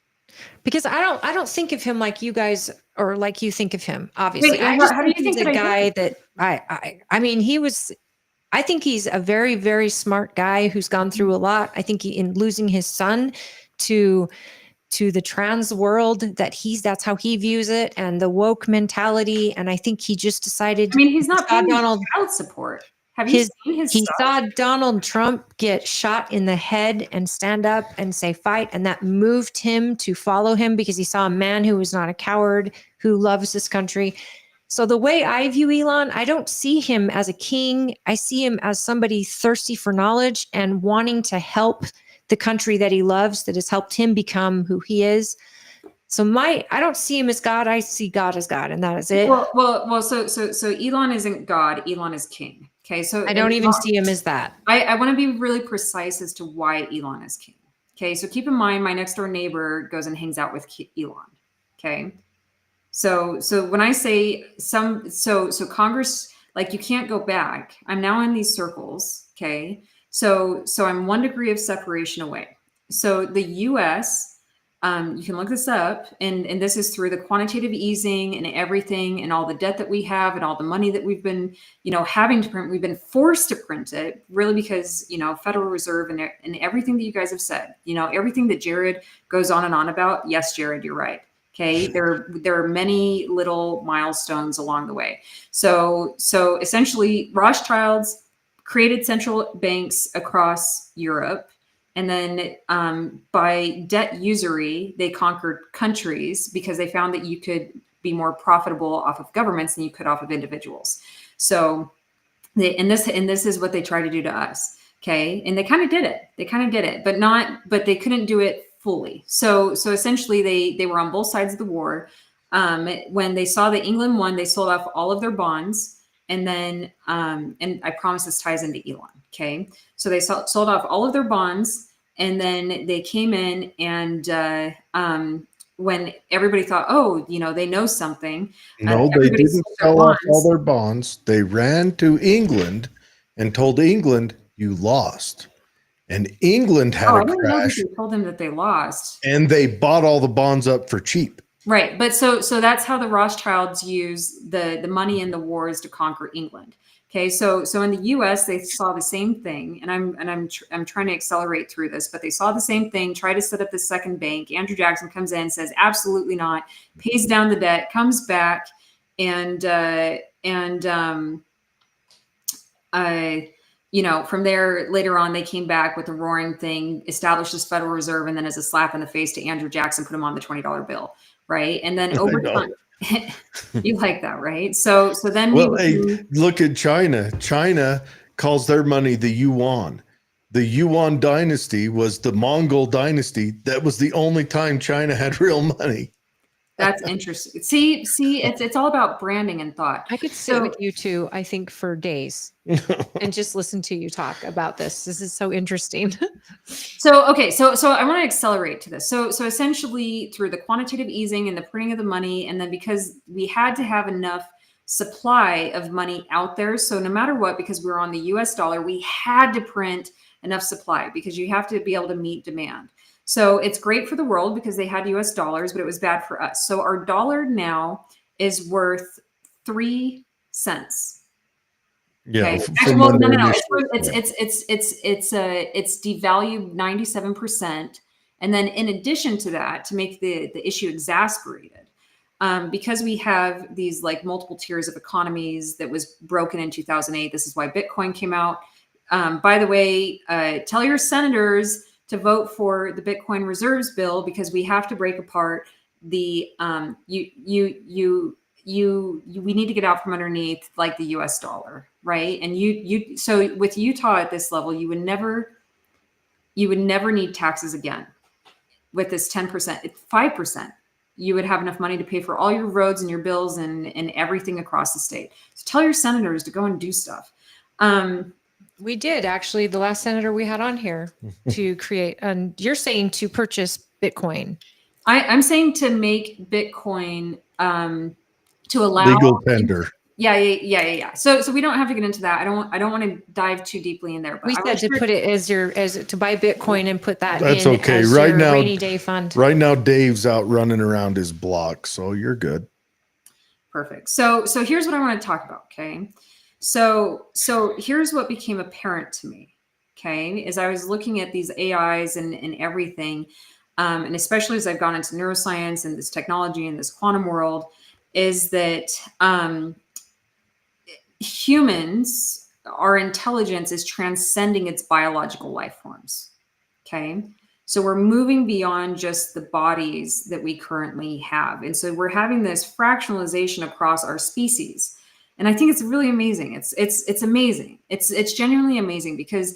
Because I don't think of him like you guys, or like you think of him, obviously. Wait, I just how do you think he's a that guy that I mean, I think he's a very, very smart guy who's gone through a lot. I think in losing his son to the trans world, that's how he views it, and the woke mentality. And I think he just decided. I mean, he's not paying child support. Have you seen his He stuff? saw Donald Trump get shot in the head and stand up and say fight, and that moved him to follow him because he saw a man who was not a coward, who loves this country. So the way I view Elon, I don't see him as a king. I see him as somebody thirsty for knowledge and wanting to help the country that he loves, that has helped him become who he is. So I don't see him as God. I see God as God, and that is it. Well. So Elon isn't God. Elon is king. Okay. So I don't even see him as that. I want to be really precise as to why Elon is king. Okay. So keep in mind, my next door neighbor goes and hangs out with Elon. Okay. So when I say so Congress, like, you can't go back. I'm now in these circles. Okay. So I'm 1 degree of separation away. So the US, you can look this up, and this is through the quantitative easing and everything, and all the debt that we have and all the money that we've been, having to print. We've been forced to print it, really, because, Federal Reserve and everything that you guys have said, everything that Jared goes on and on about. Yes, Jared, you're right. Okay. There are many little milestones along the way. So essentially, Rothschilds created central banks across Europe. And then by debt usury, they conquered countries because they found that you could be more profitable off of governments than you could off of individuals. So this is what they try to do to us. Okay. And they kind of did it, but they couldn't do it fully. So essentially they were on both sides of the war. When they saw that England won, they sold off all of their bonds. And then, and I promise this ties into Elon. Okay. So they sold off all of their bonds, and then they came in and when everybody thought, oh, they know something. No, they didn't sell off all their bonds. They ran to England and told England, you lost. And England had a crash. They told them that they lost. And they bought all the bonds up for cheap. Right. But so that's how the Rothschilds use the money in the wars to conquer England. Okay. So in the US, they saw the same thing, and I'm trying to accelerate through this, but they saw the same thing, try to set up the second bank. Andrew Jackson comes in, says, absolutely not, pays down the debt, comes back, and from there, later on, they came back with a roaring thing, established this Federal Reserve, and then as a slap in the face to Andrew Jackson, put him on the $20 bill, right? And then over time, you like that, right? So then look at China. China calls their money the yuan. The Yuan dynasty was the Mongol dynasty. That was the only time China had real money. That's interesting. See, it's all about branding and thought. I could sit with you two, I think, for days and just listen to you talk about this. This is so interesting. So I want to accelerate to this. So essentially, through the quantitative easing and the printing of the money, and then because we had to have enough supply of money out there, so no matter what, because we were on the US dollar, we had to print enough supply because you have to be able to meet demand. So it's great for the world because they had US dollars, but it was bad for us. So our dollar now is worth 3 cents. Yeah. Okay. Actually, well, no. It's devalued 97%. And then in addition to that, to make the issue exasperated, because we have these like multiple tiers of economies that was broken in 2008. This is why Bitcoin came out. By the way, tell your senators to vote for the Bitcoin reserves bill, because we have to break apart the we need to get out from underneath like the US dollar, right? And so with Utah at this level, you would never need taxes again. With this 10%, it's 5%. You would have enough money to pay for all your roads and your bills and everything across the state. So tell your senators to go and do stuff. We did actually, the last senator we had on here to create, and you're saying to purchase Bitcoin. I'm saying to make Bitcoin to allow legal tender. Yeah. So we don't have to get into that. I don't want to dive too deeply in there. But we said to put it as to buy Bitcoin and put that. That's in okay. As Right your now, rainy day fund. Right now, Dave's out running around his block, so you're good. Perfect. So here's what I want to talk about. Okay. So here's what became apparent to me, okay, as I was looking at these AIs and everything, and especially as I've gone into neuroscience and this technology and this quantum world, is that our intelligence is transcending its biological life forms, okay? So we're moving beyond just the bodies that we currently have. And so we're having this fractionalization across our species. And I think it's really amazing. It's amazing. It's genuinely amazing because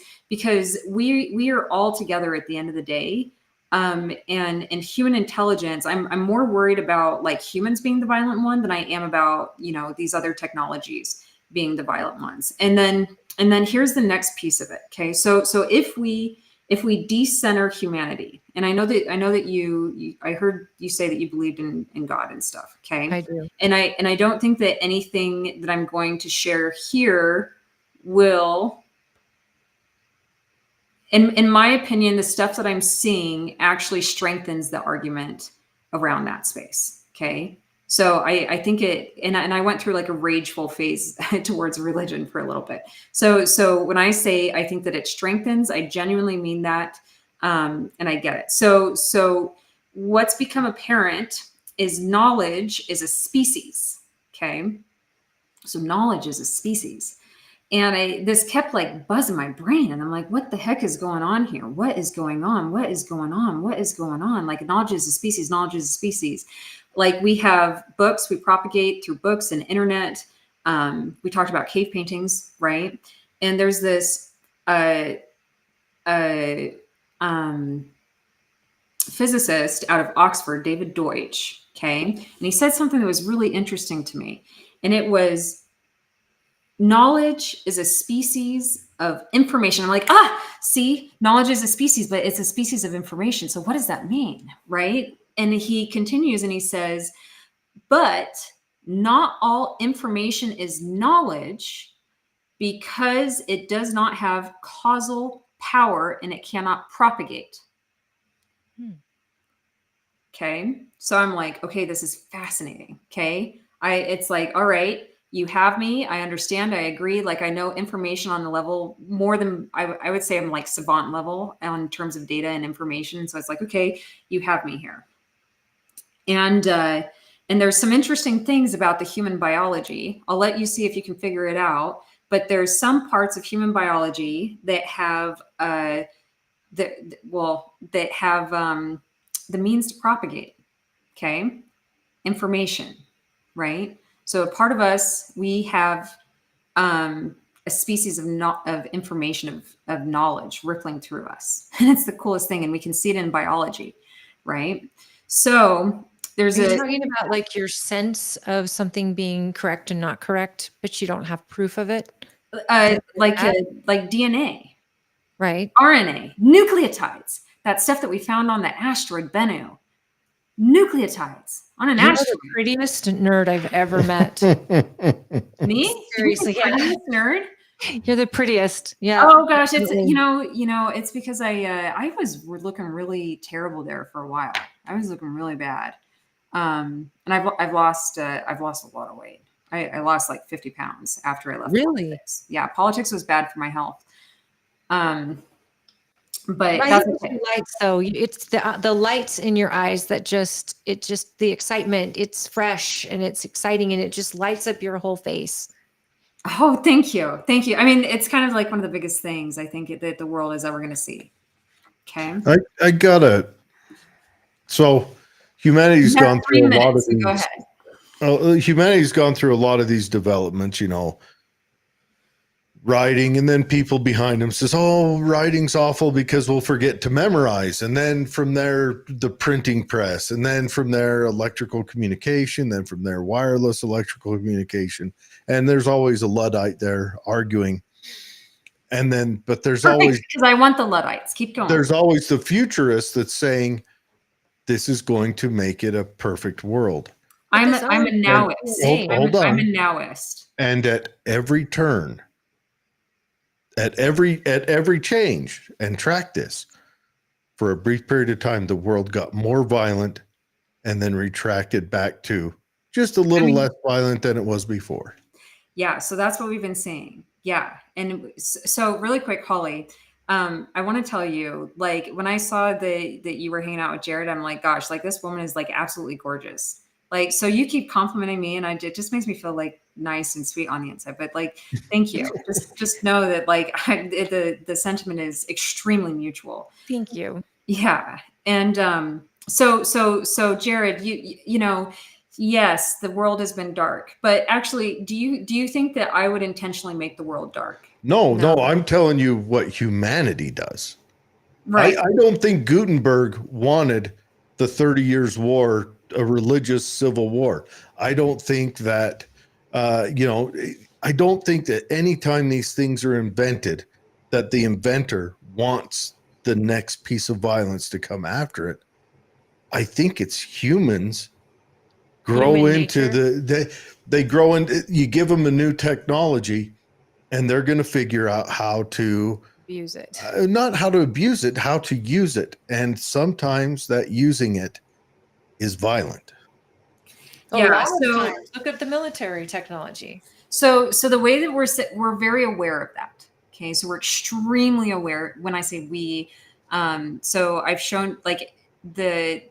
we are all together at the end of the day. And human intelligence, I'm more worried about like humans being the violent one than I am about, you know, these other technologies being the violent ones. And then here's the next piece of it. Okay. So if we decenter humanity, and I know that you I heard you say that you believed in God and stuff. Okay. I do. And I don't think that anything that I'm going to share here will, in my opinion, the stuff that I'm seeing actually strengthens the argument around that space. Okay. So I think it, and I went through like a rageful phase towards religion for a little bit. So when I say I think that it strengthens, I genuinely mean that, and I get it. So what's become apparent is knowledge is a species. Okay. So knowledge is a species. And this kept like buzzing my brain. And I'm like, what the heck is going on here? What is going on? What is going on? What is going on? Like knowledge is a species, knowledge is a species. Like we have books, we propagate through books and internet. We talked about cave paintings, right? And there's this physicist out of Oxford, David Deutsch, okay? And he said something that was really interesting to me. And it was, knowledge is a species of information. I'm like, see, knowledge is a species, but it's a species of information. So what does that mean, right? And he continues and he says, but not all information is knowledge because it does not have causal power and it cannot propagate. Okay. So I'm like, okay, this is fascinating. Okay. It's like, all right, you have me. I understand. I agree. Like I know information on the level more than I would say I'm like savant level in terms of data and information. So it's like, okay, you have me here. And there's some interesting things about the human biology. I'll let you see if you can figure it out. But there's some parts of human biology that have the means to propagate. Okay, information, right? So a part of us, we have a species of information of knowledge rippling through us, and it's the coolest thing. And we can see it in biology, right? So there's Are you talking about like your sense of something being correct and not correct, but you don't have proof of it? like DNA, Right. RNA, nucleotides, that stuff that we found on the asteroid Bennu, nucleotides on an You're asteroid. the prettiest nerd I've ever met. Me? Seriously, yeah. Prettiest nerd? You're the prettiest. Yeah. Oh gosh, it's Absolutely. it's because I was looking really terrible there for a while. I was looking really bad, and I've lost a lot of weight. I lost like 50 pounds after I left. Really? Politics. Yeah, politics was bad for my health. But I that's hate okay. the lights though. It's the lights in your eyes that just the excitement. It's fresh and it's exciting and it just lights up your whole face. Oh, thank you. Thank you. I mean, it's kind of like one of the biggest things I think that the world is ever going to see. Okay. I gotta. So humanity's gone through a lot of these. Go ahead. Humanity's gone through a lot of these developments, writing, and then people behind them says, oh, writing's awful because we'll forget to memorize. And then from there, the printing press, and then from there, electrical communication, then from there, wireless electrical communication. And there's always a Luddite there arguing. And then, but there's always, because I want the Luddites. Keep going. There's always the futurist that's saying this is going to make it a perfect world. I'm a nowist. Hold on. I'm a nowist. And at every turn, at every change, and track this, for a brief period of time, the world got more violent and then retracted back to just a little less violent than it was before. Yeah. So that's what we've been seeing. Yeah. And so really quick, Holly, I want to tell you, like, when I saw that you were hanging out with Jared, I'm like, gosh, like this woman is like absolutely gorgeous. Like, so you keep complimenting me, and it just makes me feel like nice and sweet on the inside. But like, thank you. just know that like the sentiment is extremely mutual. Thank you. Yeah. And so Jared, you know, yes, the world has been dark, but actually, do you think that I would intentionally make the world dark? No, No. I'm telling you what humanity does. Right. I don't think Gutenberg wanted the 30 Years' War, a religious civil war. I don't think that, I don't think that anytime these things are invented, that the inventor wants the next piece of violence to come after it. I think it's humans grow Human into nature. they grow into, you give them a new technology and they're going to figure out how to Use it. not how to abuse it, how to use it. And sometimes that using it is violent. A Yeah. lot of So times. Look at the military technology. so the way that we're very aware of that. Okay. So we're extremely aware when I say we, so I've shown like the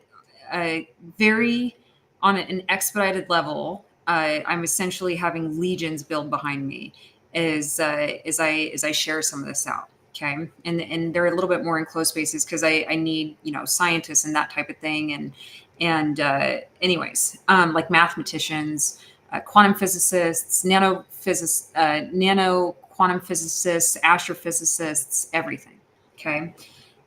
very on an expedited level, I'm essentially having legions build behind me as I share some of this out. Okay, and they're a little bit more in closed spaces because I need scientists and that type of thing and anyways like mathematicians, quantum physicists, nano quantum physicists, astrophysicists, everything. Okay.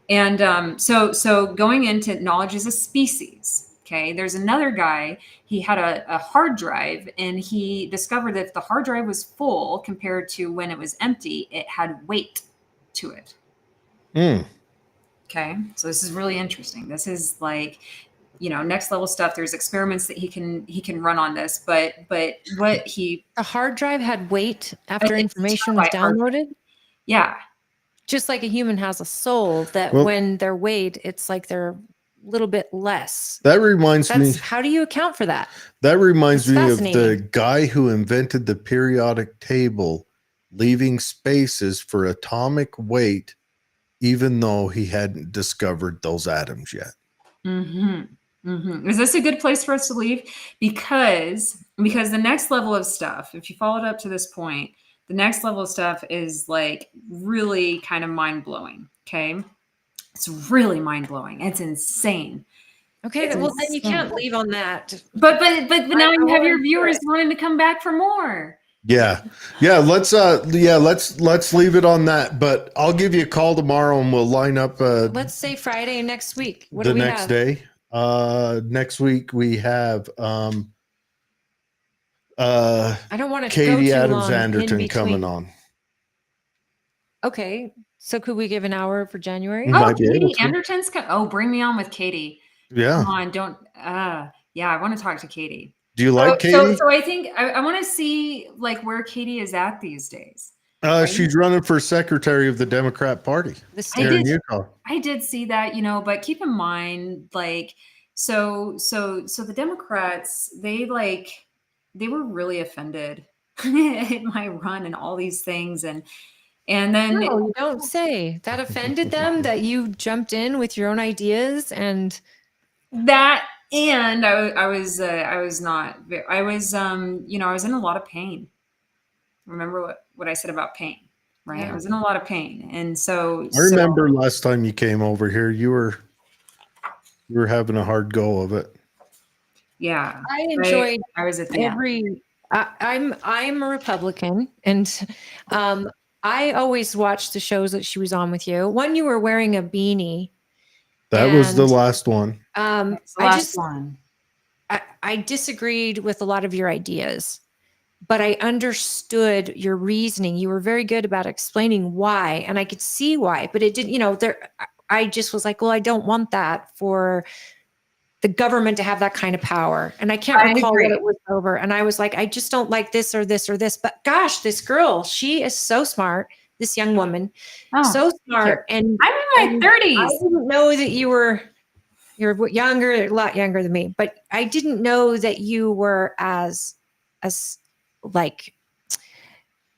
And so going into knowledge as a species, okay, there's another guy, he had a hard drive and he discovered that if the hard drive was full compared to when it was empty, it had weight to it. Okay, so this is really interesting. This is like, next level stuff. There's experiments that he can run on this, but what he A hard drive had weight after It's information was terabyte hard drive. downloaded. Yeah. Just like a human has a soul, that Well- when they're weighed, it's like they're a little bit less. That reminds me. How do you account for that? That reminds It's me of the fascinating. guy who invented the periodic table, leaving spaces for atomic weight, even though he hadn't discovered those atoms yet. Is this a good place for us to leave? Because the next level of stuff, if you followed up to this point, the next level of stuff is like really kind of mind blowing. Okay, it's really mind blowing. It's insane. Okay, It's well then you insane. can't leave on that. But now you have your wanna viewers hear wanting to come back for more. Yeah. Let's leave it on that. But I'll give you a call tomorrow and we'll line up Let's say Friday next week. What the do we next have? day. Next week we have I don't want to go Katie too Adams long in Anderton coming between. on. Okay, so could we give an hour for January? You Oh, might be able Katie to. Anderton's bring me on with Katie. Yeah. Come on, don't. Yeah, I want to talk to Katie. Do you like Katie? So I think I want to see like where Katie is at these days. She's running for secretary of the Democrat Party The I here state. in did- Utah. I did see that, but keep in mind, like, so the Democrats, they were really offended at my run and all these things, and then No, you don't say. That offended them that you jumped in with your own ideas and that, and I was not, I was I was in a lot of pain. Remember what I said about pain, right? Yeah. I was in a lot of pain, and so I remember last time you came over here, you were having a hard go of it. Yeah, I enjoyed I was at the end. I'm a Republican, and I always watched the shows that she was on with you. One, you were wearing a beanie. That was the And, last one. That's the last one. I disagreed with a lot of your ideas, but I understood your reasoning. You were very good about explaining why, and I could see why, but it didn't, I just was like, well, I don't want that for the government to have that kind of power. And I can't recall what it was over. And I was like, I just don't like this or this or this, but gosh, this girl, she is so smart. This young woman, so smart. And I'm in my 30s. I didn't know that you're younger, a lot younger than me, but I didn't know that you were as like,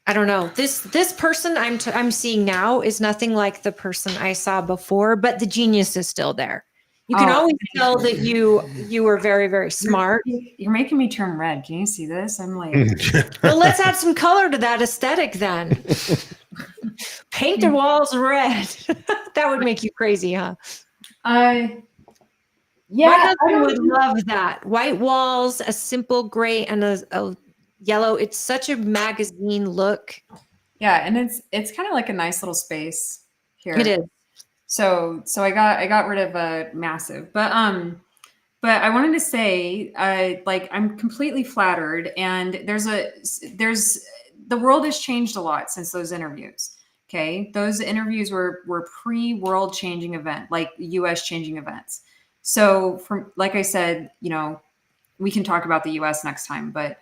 I don't know. This person I'm seeing now is nothing like the person I saw before, but the genius is still there. You can always tell that you were very, very smart. You're making me turn red. Can you see this? I'm like, Well, let's add some color to that aesthetic then. Paint the walls red. That would make you crazy, huh? Yeah, My I husband don't would love that. White walls, a simple gray, and a yellow. It's such a magazine look. Yeah, and it's kind of like a nice little space here. It is. So I got rid of a massive, but I wanted to say, like I'm completely flattered, and there's the world has changed a lot since those interviews. Okay, those interviews were pre-world changing event, like U.S. changing events. So from like I said, you know, we can talk about the U.S. next time, but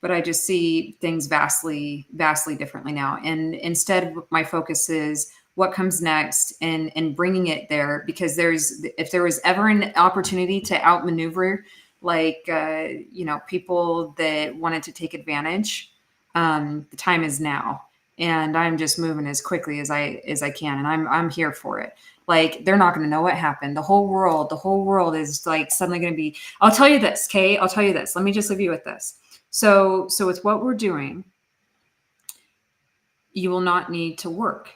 I just see things vastly differently now. And instead, my focus is what comes next and bringing it there, because if there was ever an opportunity to outmaneuver, like, you know, people that wanted to take advantage, the time is now. And I'm just moving as quickly as I can. And I'm here for it. Like, they're not going to know what happened. The whole world is like suddenly going to be, I'll tell you this, Kay, I'll tell you this. Let me just leave you with this. So with what we're doing, you will not need to work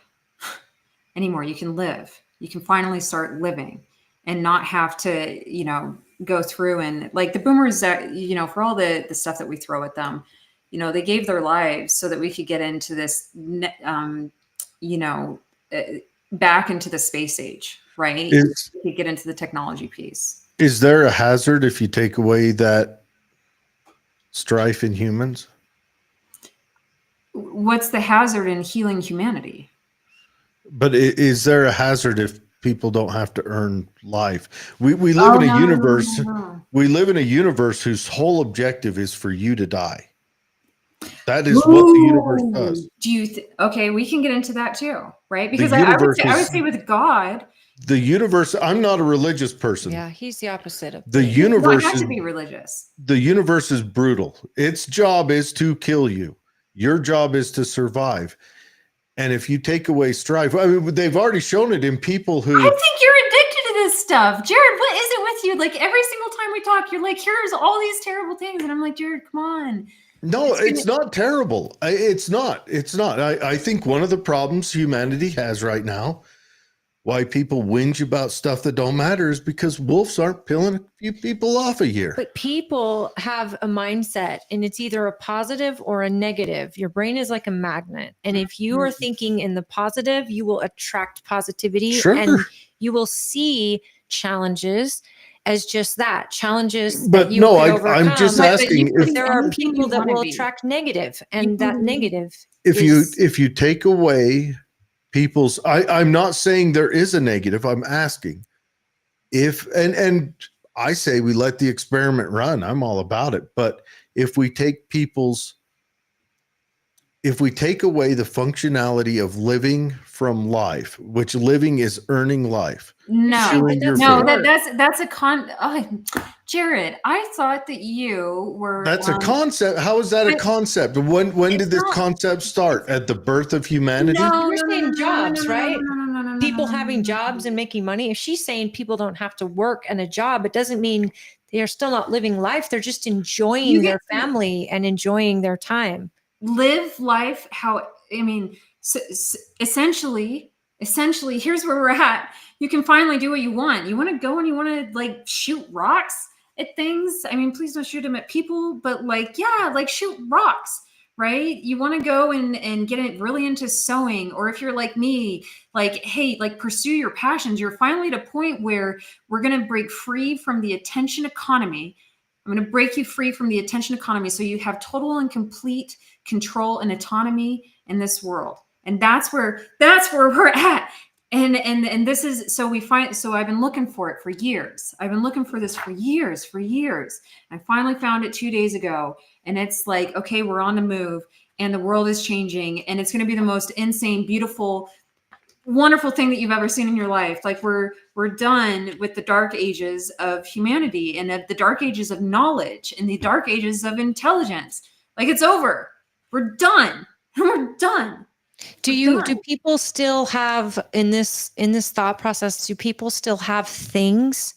anymore. You can live. You can finally start living and not have to, you know, go through and like the boomers that, you know, for all the stuff that we throw at them, you know, they gave their lives so that we could get into this, you know, back into the space age, right? We could get into the technology piece. Is there a hazard if you take away that strife in humans? What's the hazard in healing humanity? But is there a hazard if people don't have to earn life? We live in a universe. No. We live in a universe whose whole objective is for you to die. That is what the universe does. Do you okay, we can get into that too, right? Because I would say with God, the universe, I'm not a religious person. Yeah, he's the opposite of the me. universe. You don't have to be religious. The universe is brutal. Its job is to kill you. Your job is to survive. And if you take away strife, I mean, they've already shown it in people who. I think you're addicted to this stuff. Jared, what is it with you? Like every single time we talk, you're like, here's all these terrible things. And I'm like, Jared, come on. No, it's not terrible. It's not. I think one of the problems humanity has right now, why people whinge about stuff that don't matter, is because wolves aren't peeling a few people off a year. But people have a mindset, and it's either a positive or a negative. Your brain is like a magnet. And if you are thinking in the positive, you will attract positivity. Sure. And you will see challenges as just that, challenges But that you no, can overcome. I'm just But asking if there are anything people you that wanna will be. attract negative, and that can- negative if you take away people's, I'm not saying there is a negative. I'm asking if, and I say we let the experiment run. I'm all about it. But if we take away the functionality of living from life, which living is earning life. No, Chewing your no, food. that's a Jared, I thought that you were. That's a concept. How is that a concept? When did this concept start? At the birth of humanity? You're saying jobs, right? People having jobs and making money. If she's saying people don't have to work and a job, it doesn't mean they're still not living life. They're just enjoying their family and enjoying their time. Live life how, I mean, essentially, here's where we're at. You can finally do what you want. You want to go and you want to like shoot rocks at things. I mean, please don't shoot them at people, but like, yeah, like shoot rocks. Right? You want to go and get it really into sewing, or if you're like me, like, hey, like pursue your passions. You're finally at a point where we're going to break free from the attention economy. I'm going to break you free from the attention economy so you have total and complete control and autonomy in this world. And that's where we're at. And this is, so I've been looking for it for years. I've been looking for this for years. I finally found it 2 days ago. And it's like, okay, we're on the move and the world is changing and it's going to be the most insane, beautiful, wonderful thing that you've ever seen in your life. Like we're done with the dark ages of humanity and of the dark ages of knowledge and the dark ages of intelligence. Like it's over. We're done. We're done. Do people still have in this thought process, do people still have things?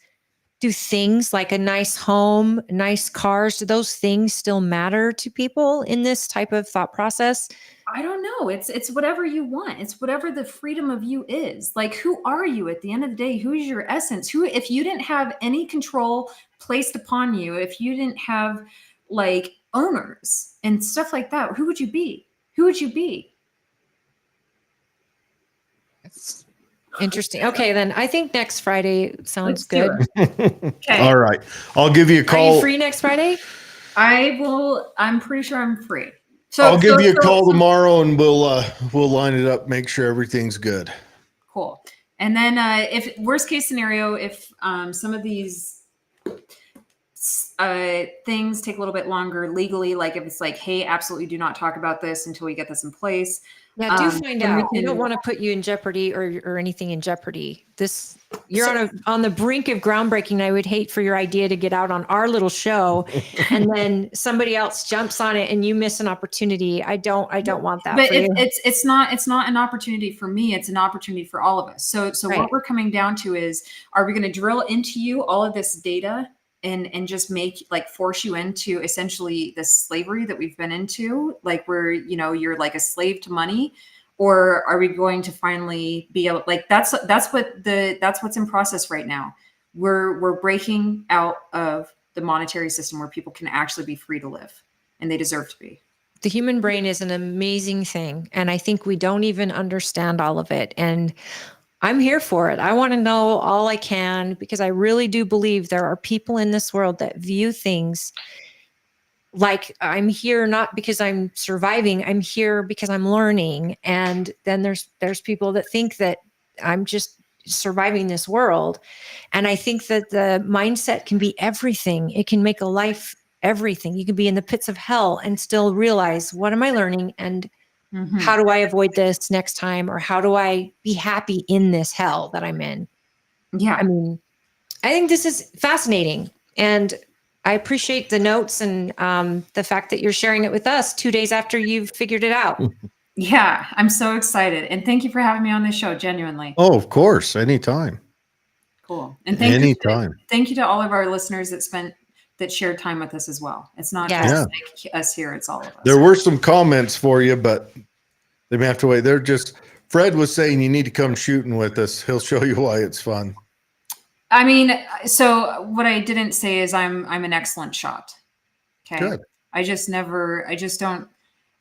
Do things like a nice home, nice cars, do those things still matter to people in this type of thought process? I don't know. It's whatever you want. It's whatever the freedom of you is. Like, who are you at the end of the day? Who is your essence? Who, if you didn't have any control placed upon you, if you didn't have like owners and stuff like that, who would you be? Who would you be? It's interesting. Okay, then I think next Friday sounds Let's do good. Okay. All right. I'll give you a Are call. you free next Friday? I will. I'm pretty sure I'm free. So I'll give you a call tomorrow and we'll line it up, make sure everything's good. Cool. And then if worst case scenario, if some of these things take a little bit longer legally, like if it's like, hey, absolutely do not talk about this until we get this in place. Yeah, do find then we out. I can- don't want to put you in jeopardy or anything in jeopardy. You're on the brink of groundbreaking. I would hate for your idea to get out on our little show and then somebody else jumps on it and you miss an opportunity. I don't want that But for you. it's not an opportunity for me. It's an opportunity for all of us. So Right. what we're coming down to is, are we going to drill into you all of this data and just make like force you into essentially the slavery that we've been into, like where, you know, you're like a slave to money? Or are we going to finally be able, like that's what's in process right now. We're breaking out of the monetary system where people can actually be free to live, and they deserve to be. The human brain is an amazing thing. And I think we don't even understand all of it. And I'm here for it. I want to know all I can because I really do believe there are people in this world that view things like I'm here not because I'm surviving. I'm here because I'm learning. And then there's people that think that I'm just surviving this world. And I think that the mindset can be everything. It can make a life everything. You can be in the pits of hell and still realize, what am I learning? And how do I avoid this next time? Or how do I be happy in this hell that I'm in? Yeah. I mean, I think this is fascinating. And I appreciate the notes and the fact that you're sharing it with us 2 days after you've figured it out. Yeah, I'm so excited. And thank you for having me on this show, genuinely. Oh, of course. Anytime. Cool. And thank you to all of our listeners that shared time with us as well. It's not just like us here, it's all of us. There were some comments for you, but they may have to wait. Fred was saying you need to come shooting with us. He'll show you why it's fun. I mean, so what I didn't say is I'm an excellent shot. Okay. Good. I just don't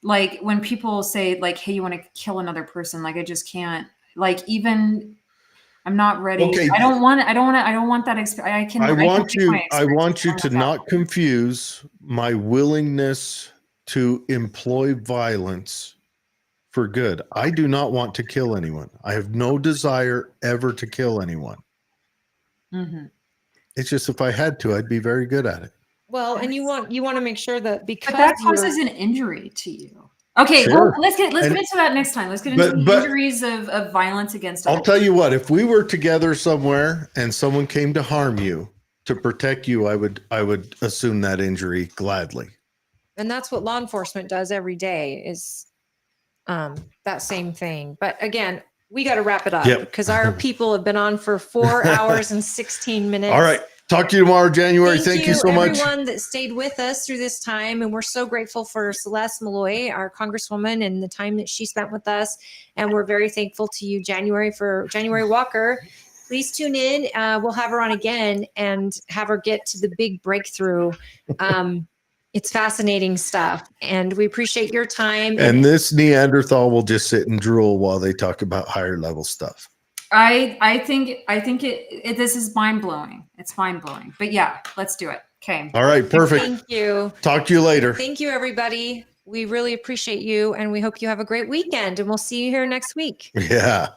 like when people say like, hey, you want to kill another person. Like, I just can't, like, even I'm not ready. Okay. I don't want that experience. I want you to not confuse my willingness to employ violence for good. I do not want to kill anyone. I have no desire ever to kill anyone. Mm-hmm. It's just if I had to, I'd be very good at it. Well, and you want to make sure that because but that causes an injury to you. Okay, sure. well, let's get into that next time. Let's get into the injuries of violence against others. I'll tell you what, if we were together somewhere and someone came to harm you to protect you, I would assume that injury gladly. And that's what law enforcement does every day is that same thing. But again, we got to wrap it up because our people have been on for 4 hours and 16 minutes. All right. Talk to you tomorrow, January. Thank you so much. Everyone that stayed with us through this time. And we're so grateful for Celeste Malloy, our Congresswoman, and the time that she spent with us. And we're very thankful to you, January Walker. Please tune in. We'll have her on again and have her get to the big breakthrough. It's fascinating stuff. And we appreciate your time. And this Neanderthal will just sit and drool while they talk about higher level stuff. I think this is mind blowing. It's mind blowing. But yeah, let's do it. Okay. All right. Perfect. Thank you. Talk to you later. Thank you, everybody. We really appreciate you, and we hope you have a great weekend. And we'll see you here next week. Yeah.